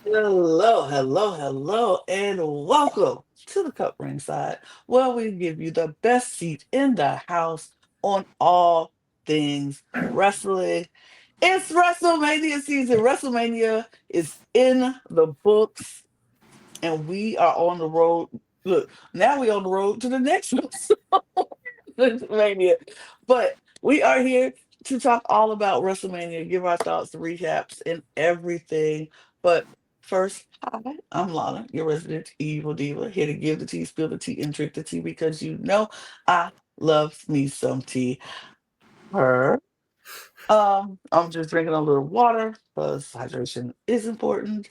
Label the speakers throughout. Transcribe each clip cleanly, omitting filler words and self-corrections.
Speaker 1: Hello, and welcome to the Cup Ringside, where we give you the best seat in the house on all things wrestling. It's WrestleMania season. WrestleMania is in the books, and we are on the road. Look, now we're on the road to the next WrestleMania. But we are here to talk all about WrestleMania, give our thoughts, recaps, and everything. But first, hi, I'm Lana, your resident evil diva, here to give the tea, spill the tea, and drink the tea because you know I love me some tea. Her. I'm just drinking a little water because hydration is important.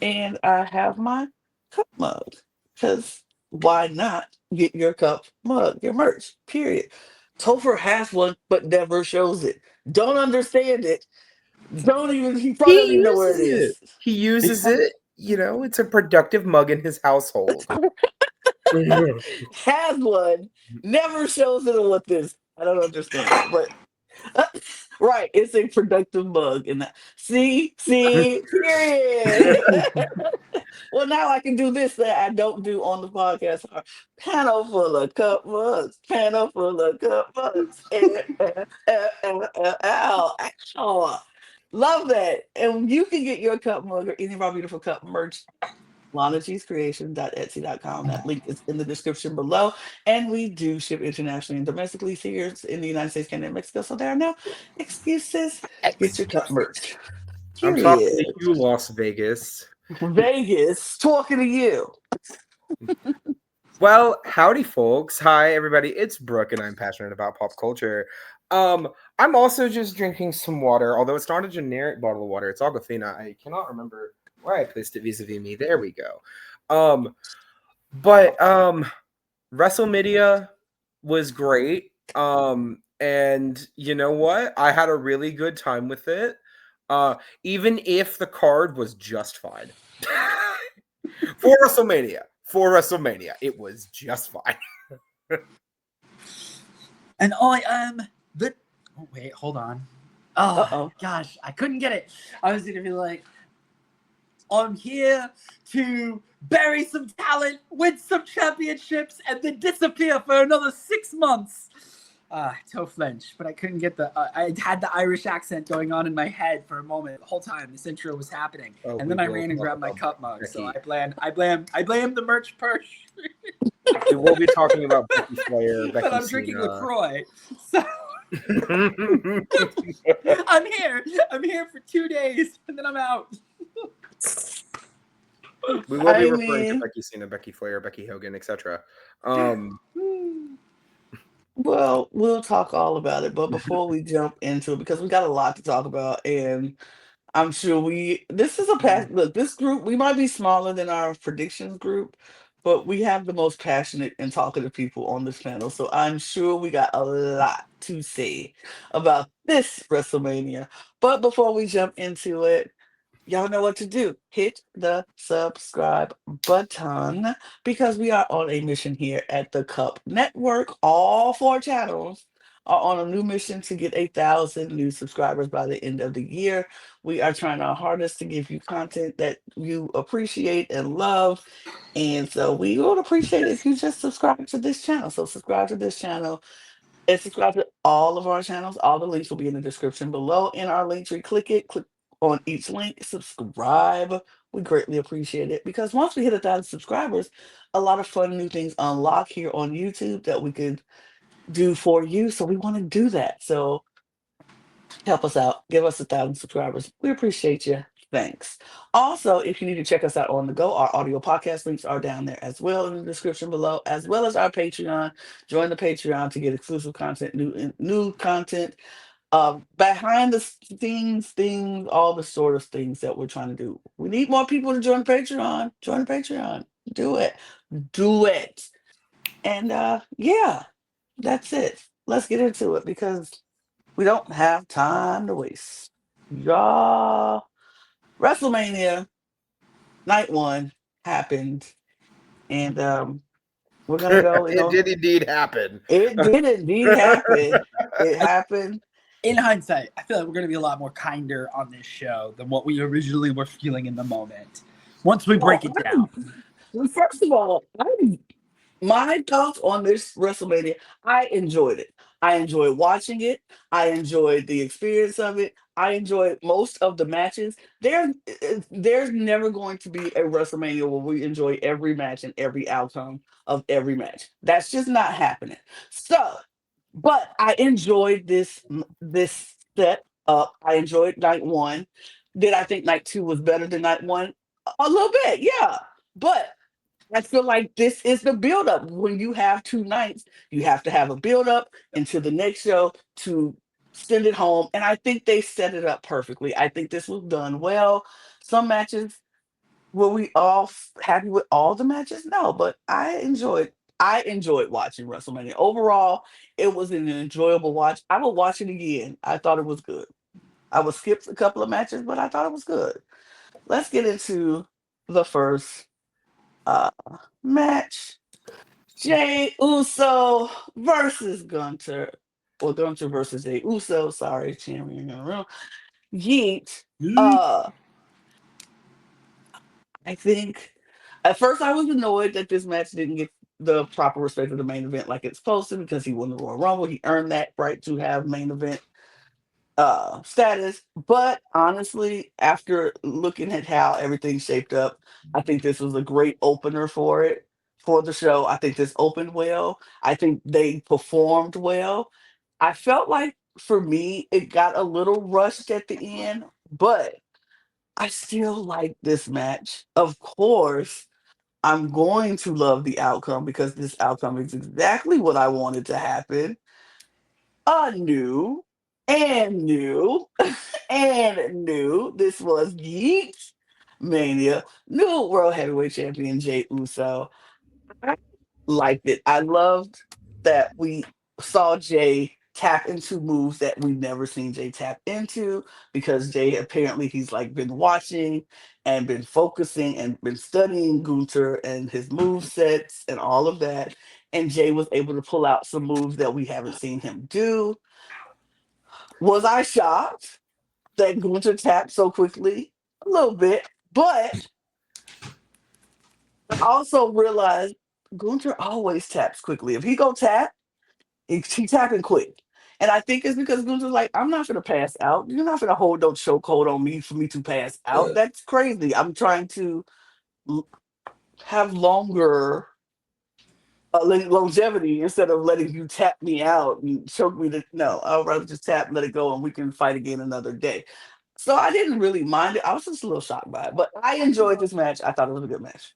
Speaker 1: And I have my cup mug because why not get your cup mug, your merch, period. Topher has one but never shows it. Don't understand it. He probably don't
Speaker 2: He
Speaker 1: even know where it
Speaker 2: uses it.
Speaker 1: is.
Speaker 2: He uses it. You know, it's a productive mug in his household.
Speaker 1: Has one, never shows it with this. I don't understand. But right, it's a productive mug in that. See, period. Well, now I can do this that I don't do on the podcast. Panel full of cup mugs. Panel full of cup mugs. Ow, ow. Love that. And you can get your cup mug or any of our beautiful cup merch LanaCheeseCreation.etsy.com. That link is in the description below. And we do ship internationally and domestically here in the United States, Canada, and Mexico. So there are no excuses. Get your cup merch.
Speaker 2: I'm talking
Speaker 1: Period.
Speaker 2: to you, Las Vegas.
Speaker 1: Vegas, talking to you.
Speaker 2: Well, howdy, folks. Hi, everybody. It's Brooke, and I'm passionate about pop culture. I'm also just drinking some water, although it's not a generic bottle of water. It's Aquafina. I cannot remember where I placed it vis-a-vis me. There we go. But WrestleMania was great. And you know what? I had a really good time with it. Even if the card was just fine. For WrestleMania, it was just fine.
Speaker 3: And I am the. Oh, wait, hold on. Oh,
Speaker 1: Uh-oh.
Speaker 3: gosh, I couldn't get it. I was going to be like, I'm here to bury some talent, win some championships, and then disappear for another 6 months. Toe flinch, but I couldn't get the. I had the Irish accent going on in my head for a moment the whole time this intro was happening, and then I ran and grabbed my cup mug. So I blame the merch purse.
Speaker 2: We will be talking about Becky Flair, Becky
Speaker 3: But I'm drinking
Speaker 2: Cena.
Speaker 3: LaCroix, so I'm here. I'm here for 2 days, and then I'm out.
Speaker 2: We will be
Speaker 1: I
Speaker 2: referring to
Speaker 1: mean,
Speaker 2: Becky Cena, Becky Flair, Becky Hogan, etc.
Speaker 1: well, we'll talk all about it. But before we jump into it, because we got a lot to talk about, and I'm sure this is a look, this group, we might be smaller than our predictions group, but we have the most passionate and talkative people on this panel. So I'm sure we got a lot to say about this WrestleMania. But before we jump into it, y'all know what to do. Hit the subscribe button because we are on a mission here at the Cup Network. All four channels are on a new mission to get 1,000 new subscribers by the end of the year. We are trying our hardest to give you content that you appreciate and love. And so we would appreciate it if you just subscribe to this channel. So subscribe to this channel and subscribe to all of our channels. All the links will be in the description below in our link tree. Click it, click on each link, subscribe. We greatly appreciate it because once we hit 1,000 subscribers, a lot of fun new things unlock here on YouTube that we could do for you. So we want to do that. So help us out. Give us 1,000 subscribers. We appreciate you. Thanks. Also, if you need to check us out on the go, our audio podcast links are down there as well in the description below, as well as our Patreon. Join the Patreon to get exclusive content, new content, behind the things, all the sort of things that we're trying to do. We need more people to join Patreon. Join Patreon. Do it. Do it. And yeah, that's it. Let's get into it because we don't have time to waste. Y'all, WrestleMania night one happened, and we're gonna go.
Speaker 2: It did indeed happen.
Speaker 1: It did indeed happen. It happened,
Speaker 3: in hindsight, I feel like we're going to be a lot more kinder on this show than what we originally were feeling in the moment. Once we break it down.
Speaker 1: First of all, my thoughts on this WrestleMania, I enjoyed it. I enjoyed watching it. I enjoyed the experience of it. I enjoyed most of the matches. There's never going to be a WrestleMania where we enjoy every match and every outcome of every match. That's just not happening. So, but I enjoyed this set up. I enjoyed night one. Did I think night two was better than night one? A little bit, yeah. But I feel like this is the buildup. When you have two nights, you have to have a buildup into the next show to send it home. And I think they set it up perfectly. I think this was done well. Some matches, were we all happy with all the matches? No, but I enjoyed watching WrestleMania. Overall, it was an enjoyable watch. I will watch it again. I thought it was good. I would skip a couple of matches, but I thought it was good. Let's get into the first uh match. Jay Uso versus Gunter. Or Gunter versus Jay Uso. Sorry, champion in the room. Yeet. Uh I think at first I was annoyed that this match didn't get the proper respect of the main event like it's supposed to, because he won the Royal Rumble. He earned that right to have main event status. But honestly, after looking at how everything shaped up, I think this was a great opener for it, for the show. I think this opened well. I think they performed well. I felt like, for me, it got a little rushed at the end, but I still like this match. Of course, I'm going to love the outcome because this outcome is exactly what I wanted to happen. A new and new and new. This was Geek Mania. New World Heavyweight Champion Jay Uso. I liked it. I loved that we saw Jay tap into moves that we've never seen Jay tap into, because Jay, apparently he's like been watching and been focusing and been studying Gunther and his move sets and all of that. And Jay was able to pull out some moves that we haven't seen him do. Was I shocked that Gunther tapped so quickly? A little bit, but I also realized Gunther always taps quickly. If he go tap, he tapping quick. And I think it's because Gunther's like, I'm not gonna pass out. You're not gonna hold no chokehold on me for me to pass out. That's crazy. I'm trying to l- have longer longevity instead of letting you tap me out and choke me. No, I'd rather just tap, let it go, and we can fight again another day. So I didn't really mind it. I was just a little shocked by it, but I enjoyed this match. I thought it was a good match.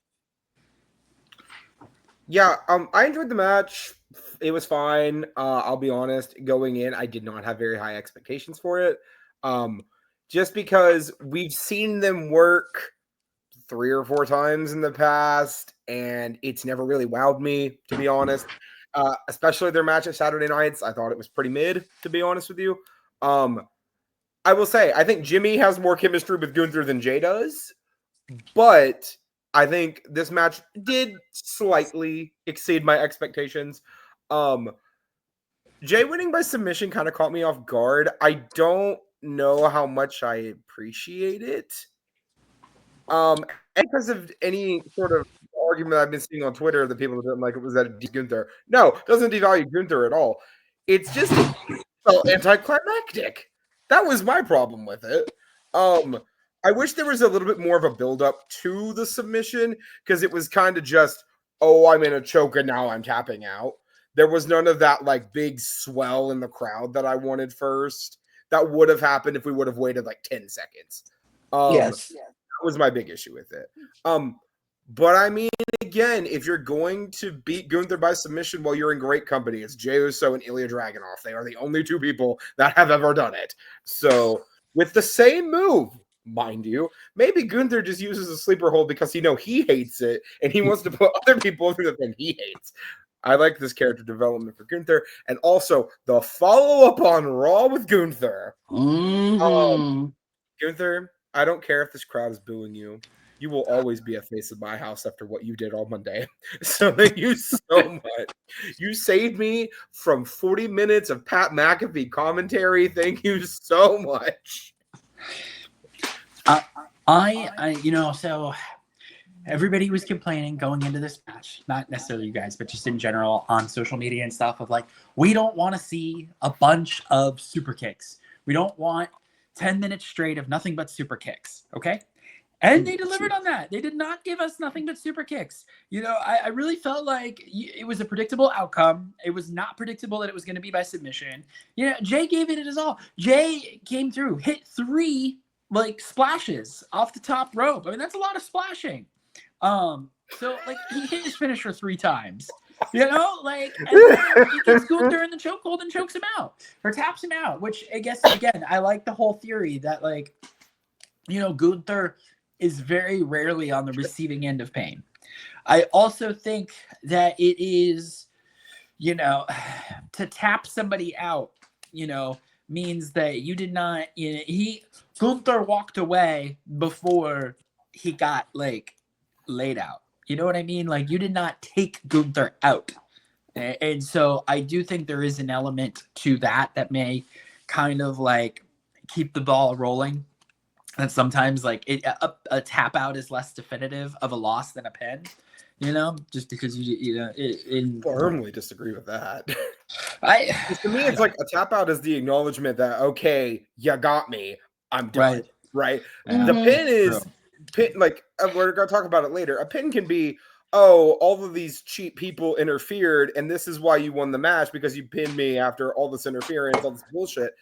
Speaker 2: Yeah, I enjoyed the match. It was fine. I'll be honest, going in, I did not have very high expectations for it. Um, just because we've seen them work 3 or 4 times in the past, and it's never really wowed me, to be honest. Especially their match at Saturday nights. I thought it was pretty mid, to be honest with you. I will say, I think Jimmy has more chemistry with Gunther than Jay does, but I think this match did slightly exceed my expectations. Um, Jay winning by submission kind of caught me off guard. I don't know how much I appreciate it. And because of any sort of argument I've been seeing on Twitter that people didn't like, it was that it Gunther. No, it doesn't devalue Gunther at all. It's just felt anticlimactic. That was my problem with it. I wish there was a little bit more of a build up to the submission, because it was kind of just, oh, I'm in a choke and now I'm tapping out. There was none of that like big swell in the crowd that I wanted first. That would have happened if we would have waited like 10 seconds.
Speaker 1: Yes.
Speaker 2: That was my big issue with it. But I mean, again, if you're going to beat Gunther by submission while you're in great company, it's Jey Uso and Ilya Dragunov. They are the only two people that have ever done it. So with the same move, mind you, maybe Gunther just uses a sleeper hold because he hates it and he wants to put other people through the thing he hates. I like this character development for Gunther, and also the follow-up on Raw with Gunther.
Speaker 1: Mm-hmm.
Speaker 2: Gunther, I don't care if this crowd is booing you. You will always be a face of my house after what you did on Monday. So thank you so much. You saved me from 40 minutes of Pat McAfee commentary. Thank you so much.
Speaker 3: So everybody was complaining going into this match, not necessarily you guys, but just in general on social media and stuff of like, we don't want to see a bunch of super kicks. We don't want 10 minutes straight of nothing but super kicks. Okay. And they delivered on that. They did not give us nothing but super kicks. I really felt like it was a predictable outcome. It was not predictable that it was going to be by submission. Jay gave it his all. Jay came through, hit 3 splashes off the top rope. I mean, that's a lot of splashing. So he hit his finisher 3 times. And then he gets Gunther in the chokehold and chokes him out or taps him out. Which I guess again, I like the whole theory that Gunther is very rarely on the receiving end of pain. I also think that it is, to tap somebody out, means that you did not, Gunther walked away before he got laid out. You know what I mean? You did not take Gunther out. And so I do think there is an element to that may kind of keep the ball rolling. And sometimes a tap out is less definitive of a loss than a pin, just because
Speaker 2: Firmly disagree with that. To me, it's a tap out is the acknowledgement that, okay, you got me, I'm done. Right?
Speaker 3: Yeah.
Speaker 2: The pin is we're gonna talk about it later. A pin can be, all of these cheap people interfered, and this is why you won the match because you pinned me after all this interference, all this bullshit.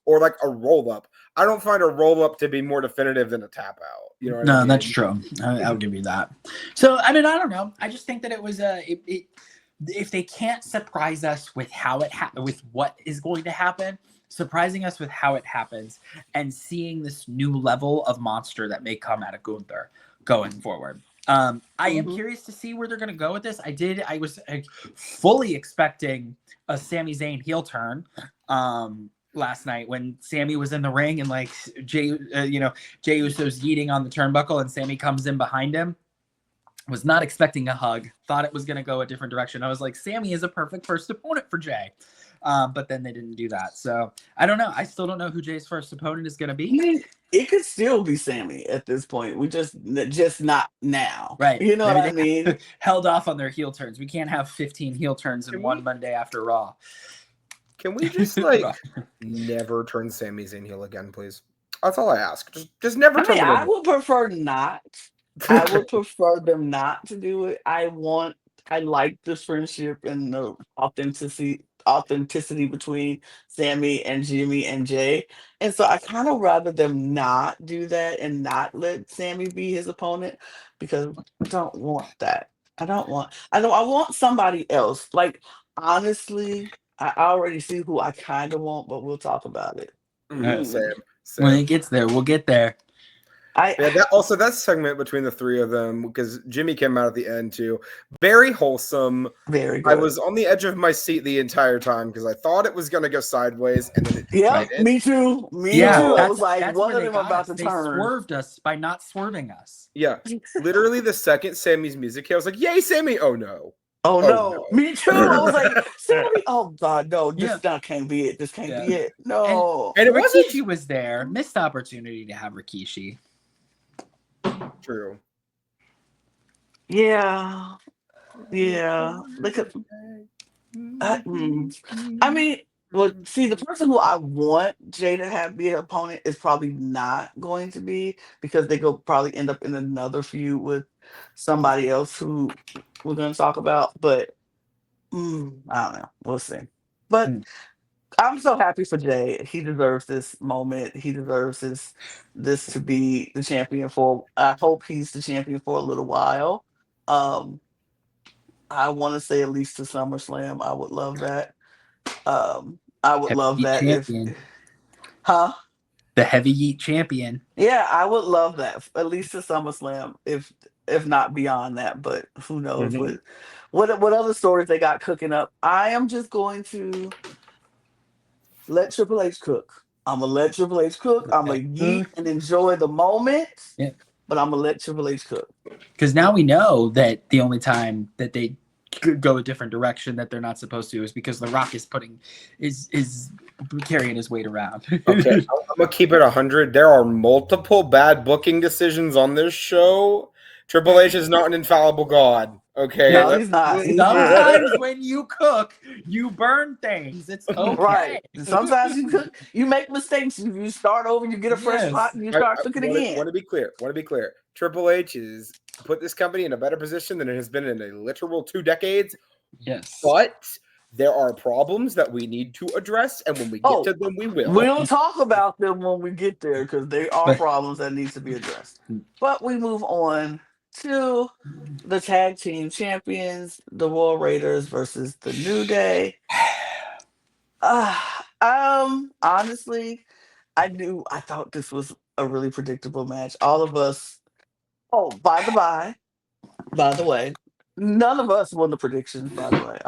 Speaker 2: Or a roll up. I don't find a roll up to be more definitive than a tap out. You know what I mean?
Speaker 3: That's true. I'll give you that. So I mean, I don't know. I just think that it was if they can't surprise us with how with what is going to happen, surprising us with how it happens, and seeing this new level of monster that may come out of Gunther going forward. I am curious to see where they're going to go with this. I was fully expecting a Sami Zayn heel turn. Last night when Sammy was in the ring and Jay Uso's yeeting on the turnbuckle and Sammy comes in behind him. Was not expecting a hug. Thought it was going to go a different direction. I was like, Sammy is a perfect first opponent for Jay. But then they didn't do that. So I don't know. I still don't know who Jay's first opponent is going to be.
Speaker 1: I mean, it could still be Sammy at this point. We just not now.
Speaker 3: Right.
Speaker 1: You know what I mean?
Speaker 3: Held off on their heel turns. We can't have 15 heel turns in one Monday after Raw.
Speaker 2: Can we just never turn Sami Zayn heel again, please? That's all I ask. Just never turn him.
Speaker 1: I would prefer not. I would prefer them not to do it. I like this friendship and the authenticity between Sammy and Jimmy and Jay. And so I kind of rather them not do that and not let Sammy be his opponent because I don't want that. I want somebody else. Honestly, I already see who I kind of want, but we'll talk about it.
Speaker 2: Same.
Speaker 3: When it gets there, we'll get there.
Speaker 2: That segment between the three of them, because Jimmy came out at the end too. Very wholesome.
Speaker 1: Very good.
Speaker 2: I was on the edge of my seat the entire time because I thought it was going to go sideways, and then it didn't.
Speaker 1: Me too. Me too. I was like, one of them about to turn.
Speaker 3: They swerved us by not swerving us.
Speaker 2: Yeah. Literally the second Sammy's music hit, I was like, yay, Sammy. Oh, no.
Speaker 1: Oh no. Me too. I was like, Sammy. Oh God, no! This can't be it. This can't be it. No.
Speaker 3: And Rikishi was there. Missed opportunity to have Rikishi.
Speaker 2: True.
Speaker 1: Yeah. Look at. I mean, well, see, the person who I want Jay to be an opponent is probably not going to be because they probably end up in another feud with somebody else who we're going to talk about. But I don't know. We'll see. But I'm so happy for Jay. He deserves this moment. He deserves this to be the champion for. I hope he's the champion for a little while. I want to say at least to SummerSlam. I would love that. I would love that
Speaker 3: champion.
Speaker 1: The
Speaker 3: heavyweight champion.
Speaker 1: Yeah, I would love that at least to SummerSlam, if not beyond that. But who knows what other stories they got cooking up? I am just going to let Triple H cook. I'm gonna let Triple H cook. I'm gonna eat and enjoy the moment.
Speaker 3: Yeah.
Speaker 1: but I'm gonna let Triple H cook.
Speaker 3: Because now we know that the only time that they could go a different direction that they're not supposed to is because The Rock is carrying his weight around.
Speaker 2: Okay, I'm gonna keep it 100. There are multiple bad booking decisions on this show. Triple H is not an infallible god. Okay,
Speaker 1: No, he's not. He's
Speaker 3: Sometimes when you cook, you burn things. It's okay.
Speaker 1: Right. Sometimes you cook, you make mistakes. You start over, you get a fresh
Speaker 3: Yes.
Speaker 1: pot, and you start cooking again.
Speaker 2: Want to be clear. Triple H has put this company in a better position than it has been in a literal 2 decades.
Speaker 3: Yes.
Speaker 2: But there are problems that we need to address, and when we get to them, we will.
Speaker 1: We'll talk about them when we get there because there are problems that need to be addressed. But we move on to the tag team champions, the Royal Raiders versus the New Day. Honestly, I thought this was a really predictable match. All of us. Oh, by the way, none of us won the predictions. By the way,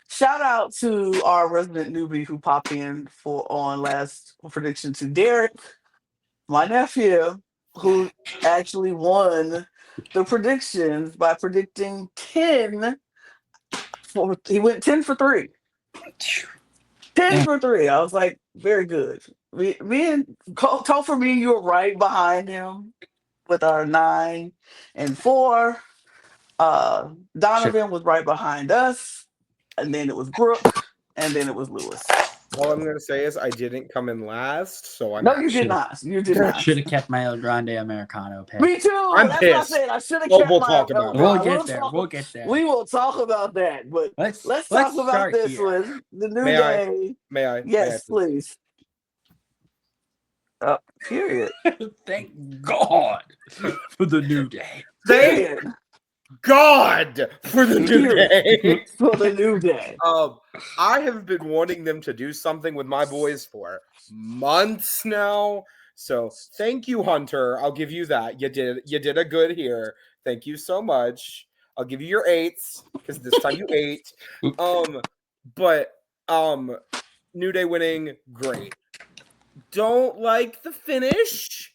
Speaker 1: shout out to our resident newbie who popped in on last prediction to Derek, my nephew, who actually won the predictions by predicting 10. He went 10 for 3. 10 for 3. I was like, very good. Me and Topher, me and you were right behind him with our 9 and 4. Donovan was right behind us, and then it was Brooke, and then it was Lewis.
Speaker 2: All I'm gonna say is I didn't come in last, so I'm
Speaker 1: No, you did not. You did not.
Speaker 3: Should have kept my El Grande Americano pick.
Speaker 1: Me too.
Speaker 2: I'm
Speaker 1: That's
Speaker 2: pissed.
Speaker 1: what I said. I should have
Speaker 2: Well,
Speaker 1: kept
Speaker 2: we'll
Speaker 1: my
Speaker 2: talk about it.
Speaker 3: We'll get there. We'll get there.
Speaker 1: We will talk about that, but let's talk about
Speaker 3: start
Speaker 1: this
Speaker 3: here.
Speaker 1: one. The New
Speaker 2: May I?
Speaker 1: Day.
Speaker 2: May I?
Speaker 1: Yes, please. Period.
Speaker 3: Thank God for the New Day.
Speaker 2: Thank
Speaker 1: Period.
Speaker 2: God for the New Day.
Speaker 1: For the New Day.
Speaker 2: I have been wanting them to do something with my boys for months now. So thank you, Hunter. I'll give you that. You did a good here. Thank you so much. I'll give you your 8s because this time you 8. But New Day winning, great. Don't like the finish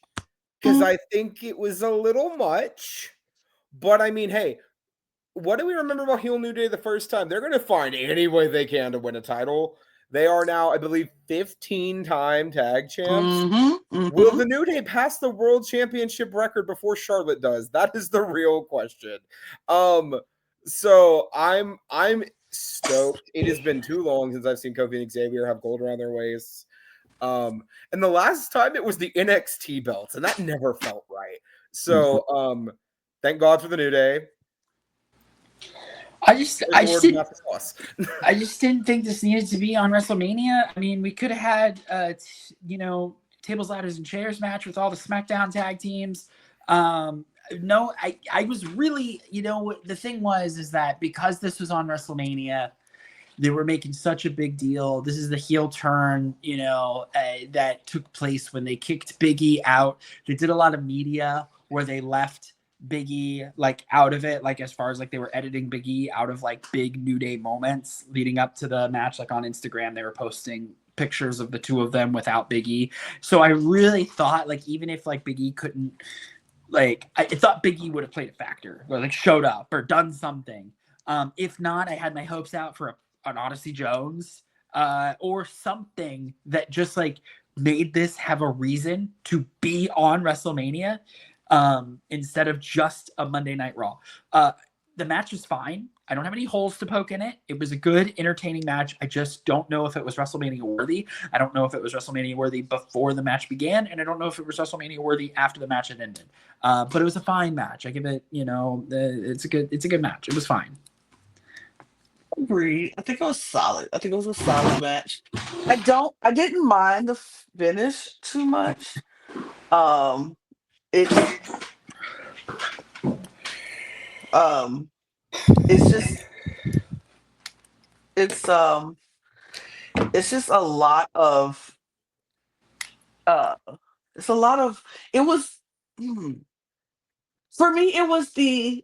Speaker 2: because I think it was a little much. But I mean, hey, what do we remember about heel New Day the first time? They're going to find any way they can to win a title. They are now, I believe, 15-time tag champs. Will the New Day pass the world championship record before Charlotte does? That is the real question. So I'm stoked. It has been too long since I've seen Kofi and Xavier have gold around their waists. And the last time it was the NXT belts, and that never felt right. So thank God for the New Day.
Speaker 3: I just didn't think this needed to be on WrestleMania. I mean, we could have had, tables, ladders, and chairs match with all the SmackDown tag teams. No, I was really, the thing is that because this was on WrestleMania, they were making such a big deal. This is the heel turn, that took place when they kicked Big E out. They did a lot of media where they left Big E out of it, as far as they were editing Big E out of big New Day moments leading up to the match. On Instagram, they were posting pictures of the two of them without Big E. So I really thought even if Big E couldn't, I thought Big E would have played a factor or showed up or done something. If not, I had my hopes out for an Odyssey Jones or something that just made this have a reason to be on WrestleMania. Instead of just a Monday Night Raw. The match was fine. I don't have any holes to poke in it. It was a good, entertaining match. I just don't know if it was WrestleMania worthy. I don't know if it was WrestleMania worthy before the match began, and I don't know if it was WrestleMania worthy after the match had ended. But it was a fine match. I give it, it's a good match. It was fine.
Speaker 1: Agreed. I think it was solid. I think it was a solid match. I didn't mind the finish too much. It's just a lot of it was for me it was I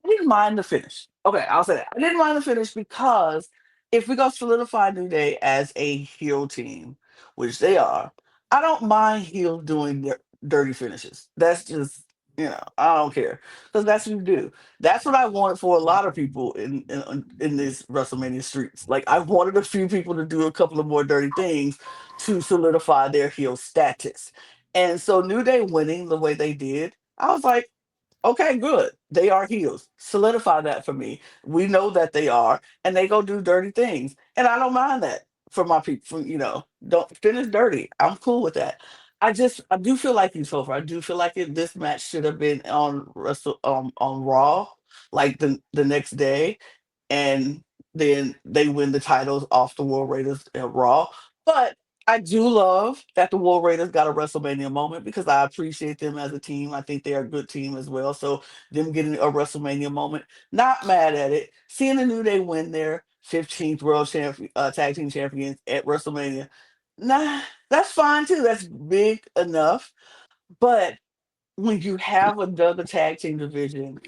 Speaker 1: didn't mind the finish. Okay, I'll say that. I didn't mind the finish because if we go solidify New Day as a heel team, which they are, I don't mind heels doing dirty finishes. That's just, I don't care, because that's what you do. That's what I wanted for a lot of people in this WrestleMania streets. Like, I wanted a few people to do a couple of more dirty things to solidify their heel status. And so New Day winning the way they did, I was like, okay, good. They are heels. Solidify that for me. We know that they are, and they go do dirty things, and I don't mind that for my people. Don't finish dirty. I'm cool with that. I do feel like you, so far. I do feel like this match should have been on Raw, like the next day, and then they win the titles off the War Raiders at Raw. But I do love that the War Raiders got a WrestleMania moment, because I appreciate them as a team. I think they're a good team as well. So them getting a WrestleMania moment, not mad at it. Seeing the New Day win their 15th World Tag Team Champions at WrestleMania, nah, that's fine too. That's big enough. But when you have another tag team division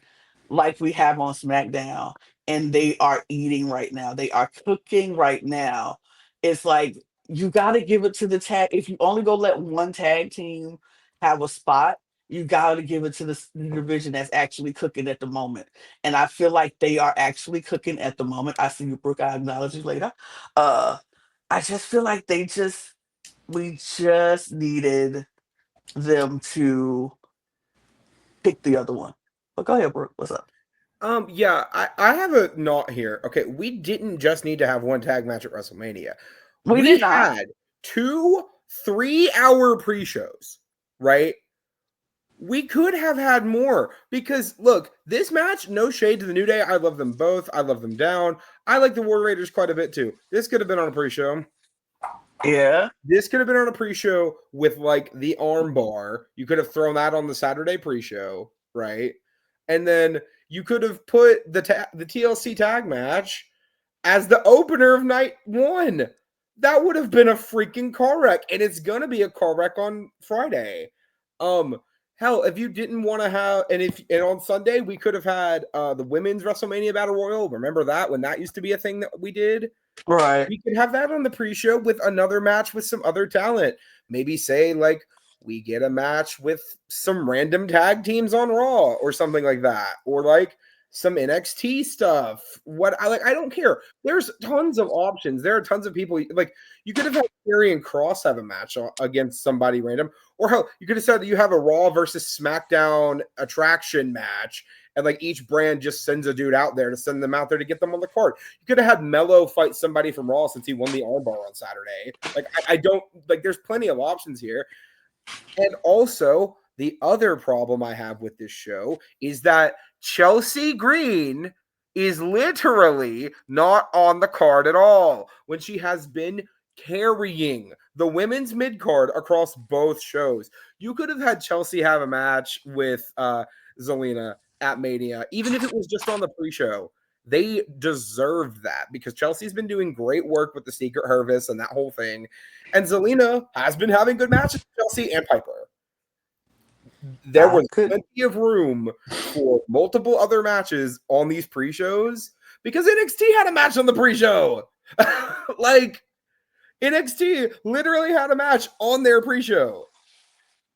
Speaker 1: like we have on SmackDown, and they are eating right now, they are cooking right now, it's like you got to give it to the tag. If you only go let one tag team have a spot, you got to give it to the division that's actually cooking at the moment. And I feel like they are actually cooking at the moment. I see you, Brooke. I acknowledge you later. Uh, I just feel like we just needed them to pick the other one. But go ahead, Brooke. What's up?
Speaker 2: Yeah, I have a note here. Okay, we didn't just need to have one tag match at WrestleMania.
Speaker 1: We
Speaker 2: We
Speaker 1: did not.
Speaker 2: had 2 3-hour pre-shows, right? We could have had more, because look, this match, no shade to the New Day. I love them both. I love them down. I like the War Raiders quite a bit too. This could have been on a pre-show.
Speaker 1: Yeah.
Speaker 2: This could have been on a pre-show with like the arm bar. You could have thrown that on the Saturday pre-show, right? And then you could have put the TLC tag match as the opener of night 1. That would have been a freaking car wreck, and it's gonna be a car wreck on Friday. Hell, if you didn't want to have, and on Sunday we could have had the women's WrestleMania Battle Royal. Remember that, when that used to be a thing that we did?
Speaker 1: Right.
Speaker 2: We could have that on the pre-show with another match with some other talent. Maybe say like we get a match with some random tag teams on Raw or something like that, or like some NXT stuff. I don't care. There's tons of options. There are tons of people. Like, you could have had Theory and Cross have a match against somebody random, or hell, you could have said that you have a Raw versus SmackDown attraction match, and like each brand just sends a dude out there to send them out there to get them on the card. You could have had Mello fight somebody from Raw since he won the armbar on Saturday. Like, I don't like. There's plenty of options here. And also, the other problem I have with this show is that Chelsea Green is literally not on the card at all, when she has been carrying the women's mid card across both shows. You could have had Chelsea have a match with Zelina at Mania, even if it was just on the pre-show. They deserve that, because Chelsea's been doing great work with the Secret Service and that whole thing. And Zelina has been having good matches with Chelsea and Piper. There was plenty of room for multiple other matches on these pre-shows, because NXT had a match on the pre-show. Like, NXT literally had a match on their pre-show.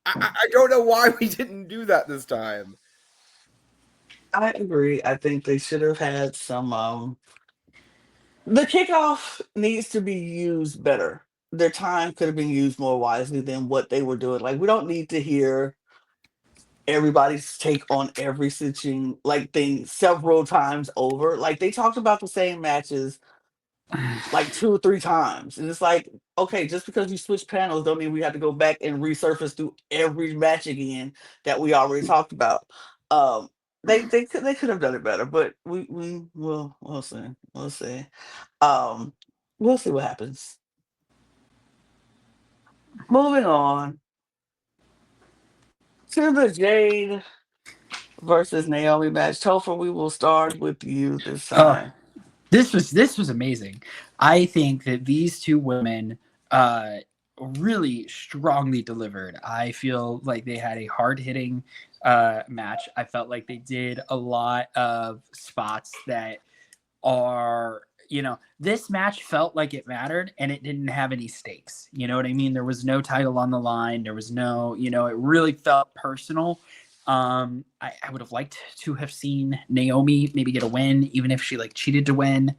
Speaker 2: I don't know why we didn't do that this time.
Speaker 1: I agree. I think they should have had some. The kickoff needs to be used better. Their time could have been used more wisely than what they were doing. Like, we don't need to hear everybody's take on every stitching thing several times over. Like, they talked about the same matches like 2 or 3 times, and it's like, okay, just because you switch panels don't mean we have to go back and resurface through every match again that we already talked about. Um, they could have done it better, but we'll see. We'll see. Um, we'll see what happens. Moving on to the Jade versus Naomi match. Topher, we will start with you this time.
Speaker 3: This was amazing. I think that these two women really strongly delivered. I feel like they had a hard-hitting match. I felt like they did a lot of spots that are, this match felt like it mattered and it didn't have any stakes. You know what I mean? There was no title on the line. There was no, it really felt personal. I would have liked to have seen Naomi maybe get a win, even if she cheated to win.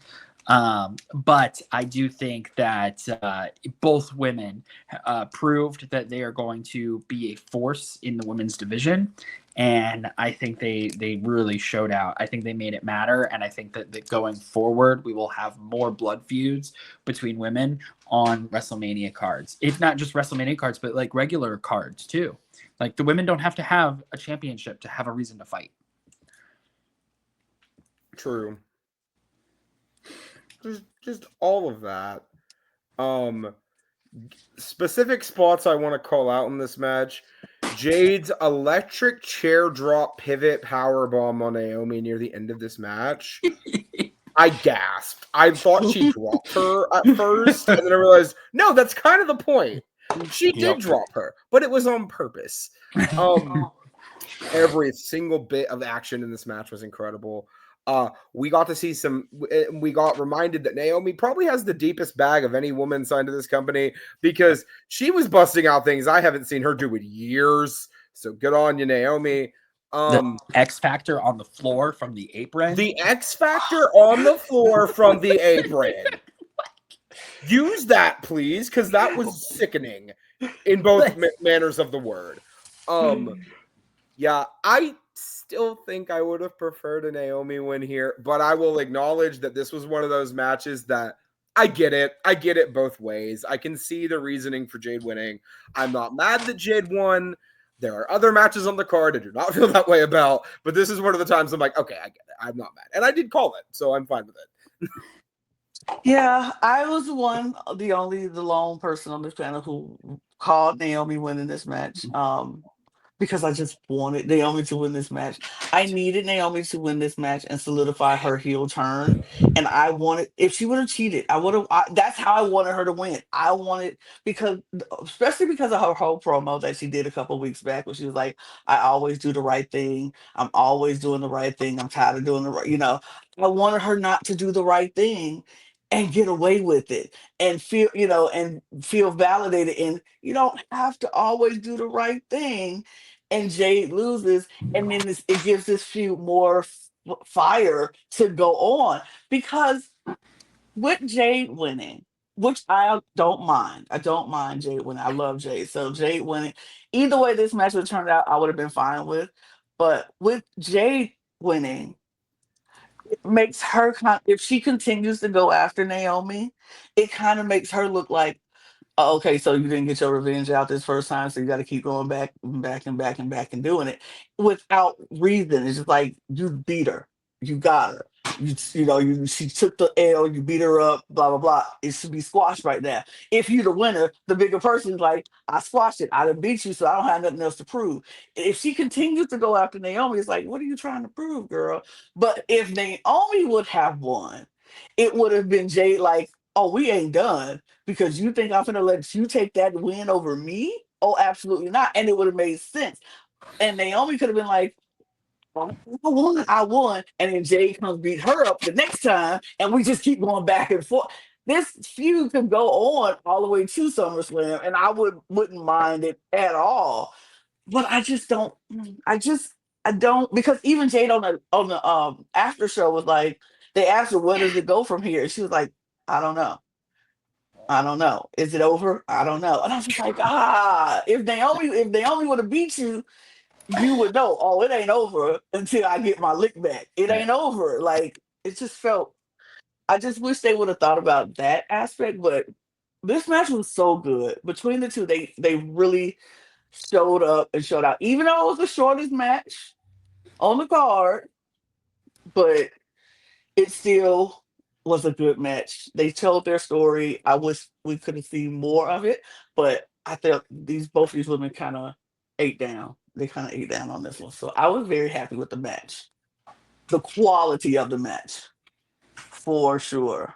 Speaker 3: But I do think that both women proved that they are going to be a force in the women's division. And I think they really showed out. I think they made it matter. And I think that going forward, we will have more blood feuds between women on WrestleMania cards. It's not just WrestleMania cards, but regular cards too. The women don't have to have a championship to have a reason to fight.
Speaker 2: True. Just all of that. Specific spots I want to call out in this match. Jade's electric chair drop pivot power bomb on Naomi near the end of this match. I gasped. I thought she dropped her at first, and then I realized, no, that's kind of the point. She did drop her, but it was on purpose. Every single bit of action in this match was incredible. We got to see we got reminded that Naomi probably has the deepest bag of any woman signed to this company, because she was busting out things I haven't seen her do in years. So good on you, Naomi.
Speaker 3: The X Factor on the floor from the apron.
Speaker 2: The X Factor on the floor from the apron. Use that, please, because that was sickening in both manners of the word. Yeah, I still think I would have preferred a Naomi win here, but I will acknowledge that this was one of those matches that I get it. I get it both ways. I can see the reasoning for Jade winning. I'm not mad that Jade won. There are other matches on the card I do not feel that way about, but this is one of the times I'm like, okay, I get it. I'm not mad. And I did call it, so I'm fine with it.
Speaker 1: Yeah, I was the lone person on this panel who called Naomi winning this match. Because I just wanted Naomi to win this match. I needed Naomi to win this match and solidify her heel turn. And I wanted, if she would have cheated, that's how I wanted her to win. Especially because of her whole promo that she did a couple weeks back, where she was like, I always do the right thing. I'm always doing the right thing. I'm tired of doing the right, I wanted her not to do the right thing and get away with it and feel validated. And you don't have to always do the right thing. And Jade loses, and then it gives this feud more fire to go on, because with Jade winning, which I don't mind. I don't mind Jade winning. I love Jade. So Jade winning, either way this match would turn out, I would have been fine with. But with Jade winning, it makes her if she continues to go after Naomi, it kind of makes her look like, oh, okay, so you didn't get your revenge out this first time, so you got to keep going back and back and back and back and doing it without reason. It's just like, you beat her, you got her, she took the L, you beat her up, blah blah blah. It should be squashed right now. If you're the winner, the bigger person's like, I squashed it, I done beat you, so I don't have nothing else to prove. If she continues to go after Naomi, it's like, what are you trying to prove, girl? But if Naomi would have won, it would have been Jade like, oh, we ain't done because you think I'm gonna let you take that win over me? Oh, absolutely not. And it would have made sense. And Naomi could have been like, I won. And then Jade comes beat her up the next time, and we just keep going back and forth. This feud could go on all the way to SummerSlam, and I wouldn't mind it at all. But I don't, because even Jade on the after show was like, they asked her, where does it go from here? She was like, I don't know. Is it over? I don't know. And I was just like, if Naomi would have beat you, you would know, oh, it ain't over until I get my lick back. It ain't over. Like, it just felt, I just wish they would have thought about that aspect. But this match was so good. Between the two, they really showed up and showed out. Even though it was the shortest match on the card, but it still was a good match. They told their story. I wish we could have seen more of it, but I felt both these women kind of ate down. They kind of ate down on this one. So I was very happy with the match. The quality of the match, for sure.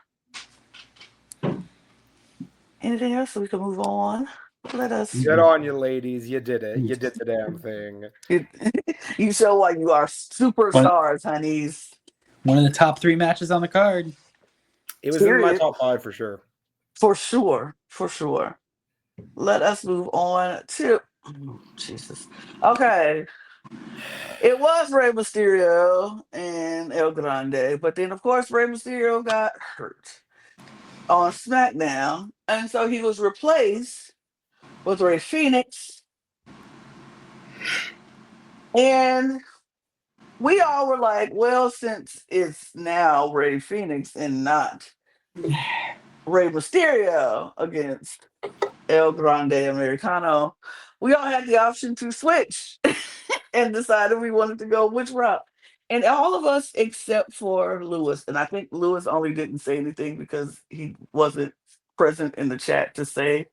Speaker 1: Anything else so we can move on? Let us.
Speaker 2: Good on you, ladies. You did it. You did the damn thing.
Speaker 1: You show why you are superstars, honeys.
Speaker 3: One of the top 3 matches on the card.
Speaker 2: It was in my
Speaker 1: Period.
Speaker 2: top 5 for sure.
Speaker 1: For sure. For sure. Let us move on to Jesus. Okay. It was Rey Mysterio and El Grande, but then of course Rey Mysterio got hurt on SmackDown, and so he was replaced with Rey Phoenix, and we all were like, well, since it's now Rey Phoenix and not Rey Mysterio against El Grande Americano, we all had the option to switch and decided we wanted to go which route. And all of us except for Lewis, and I think Lewis only didn't say anything because he wasn't present in the chat to say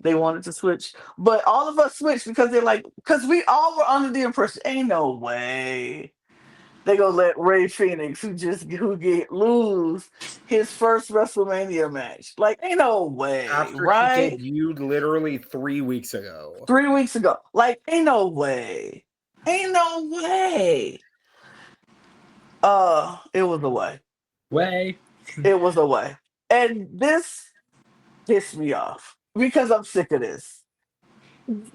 Speaker 1: they wanted to switch. But all of us switched because they're like, because we all were under the impression, ain't no way they gonna let Ray Phoenix, who get lose his first WrestleMania match. Like, ain't no way,
Speaker 2: After he
Speaker 1: right?
Speaker 2: debuted literally 3 weeks ago.
Speaker 1: 3 weeks ago. Like, ain't no way. Ain't no way. It was a way.
Speaker 3: Way.
Speaker 1: It was a way. And this pissed me off because I'm sick of this.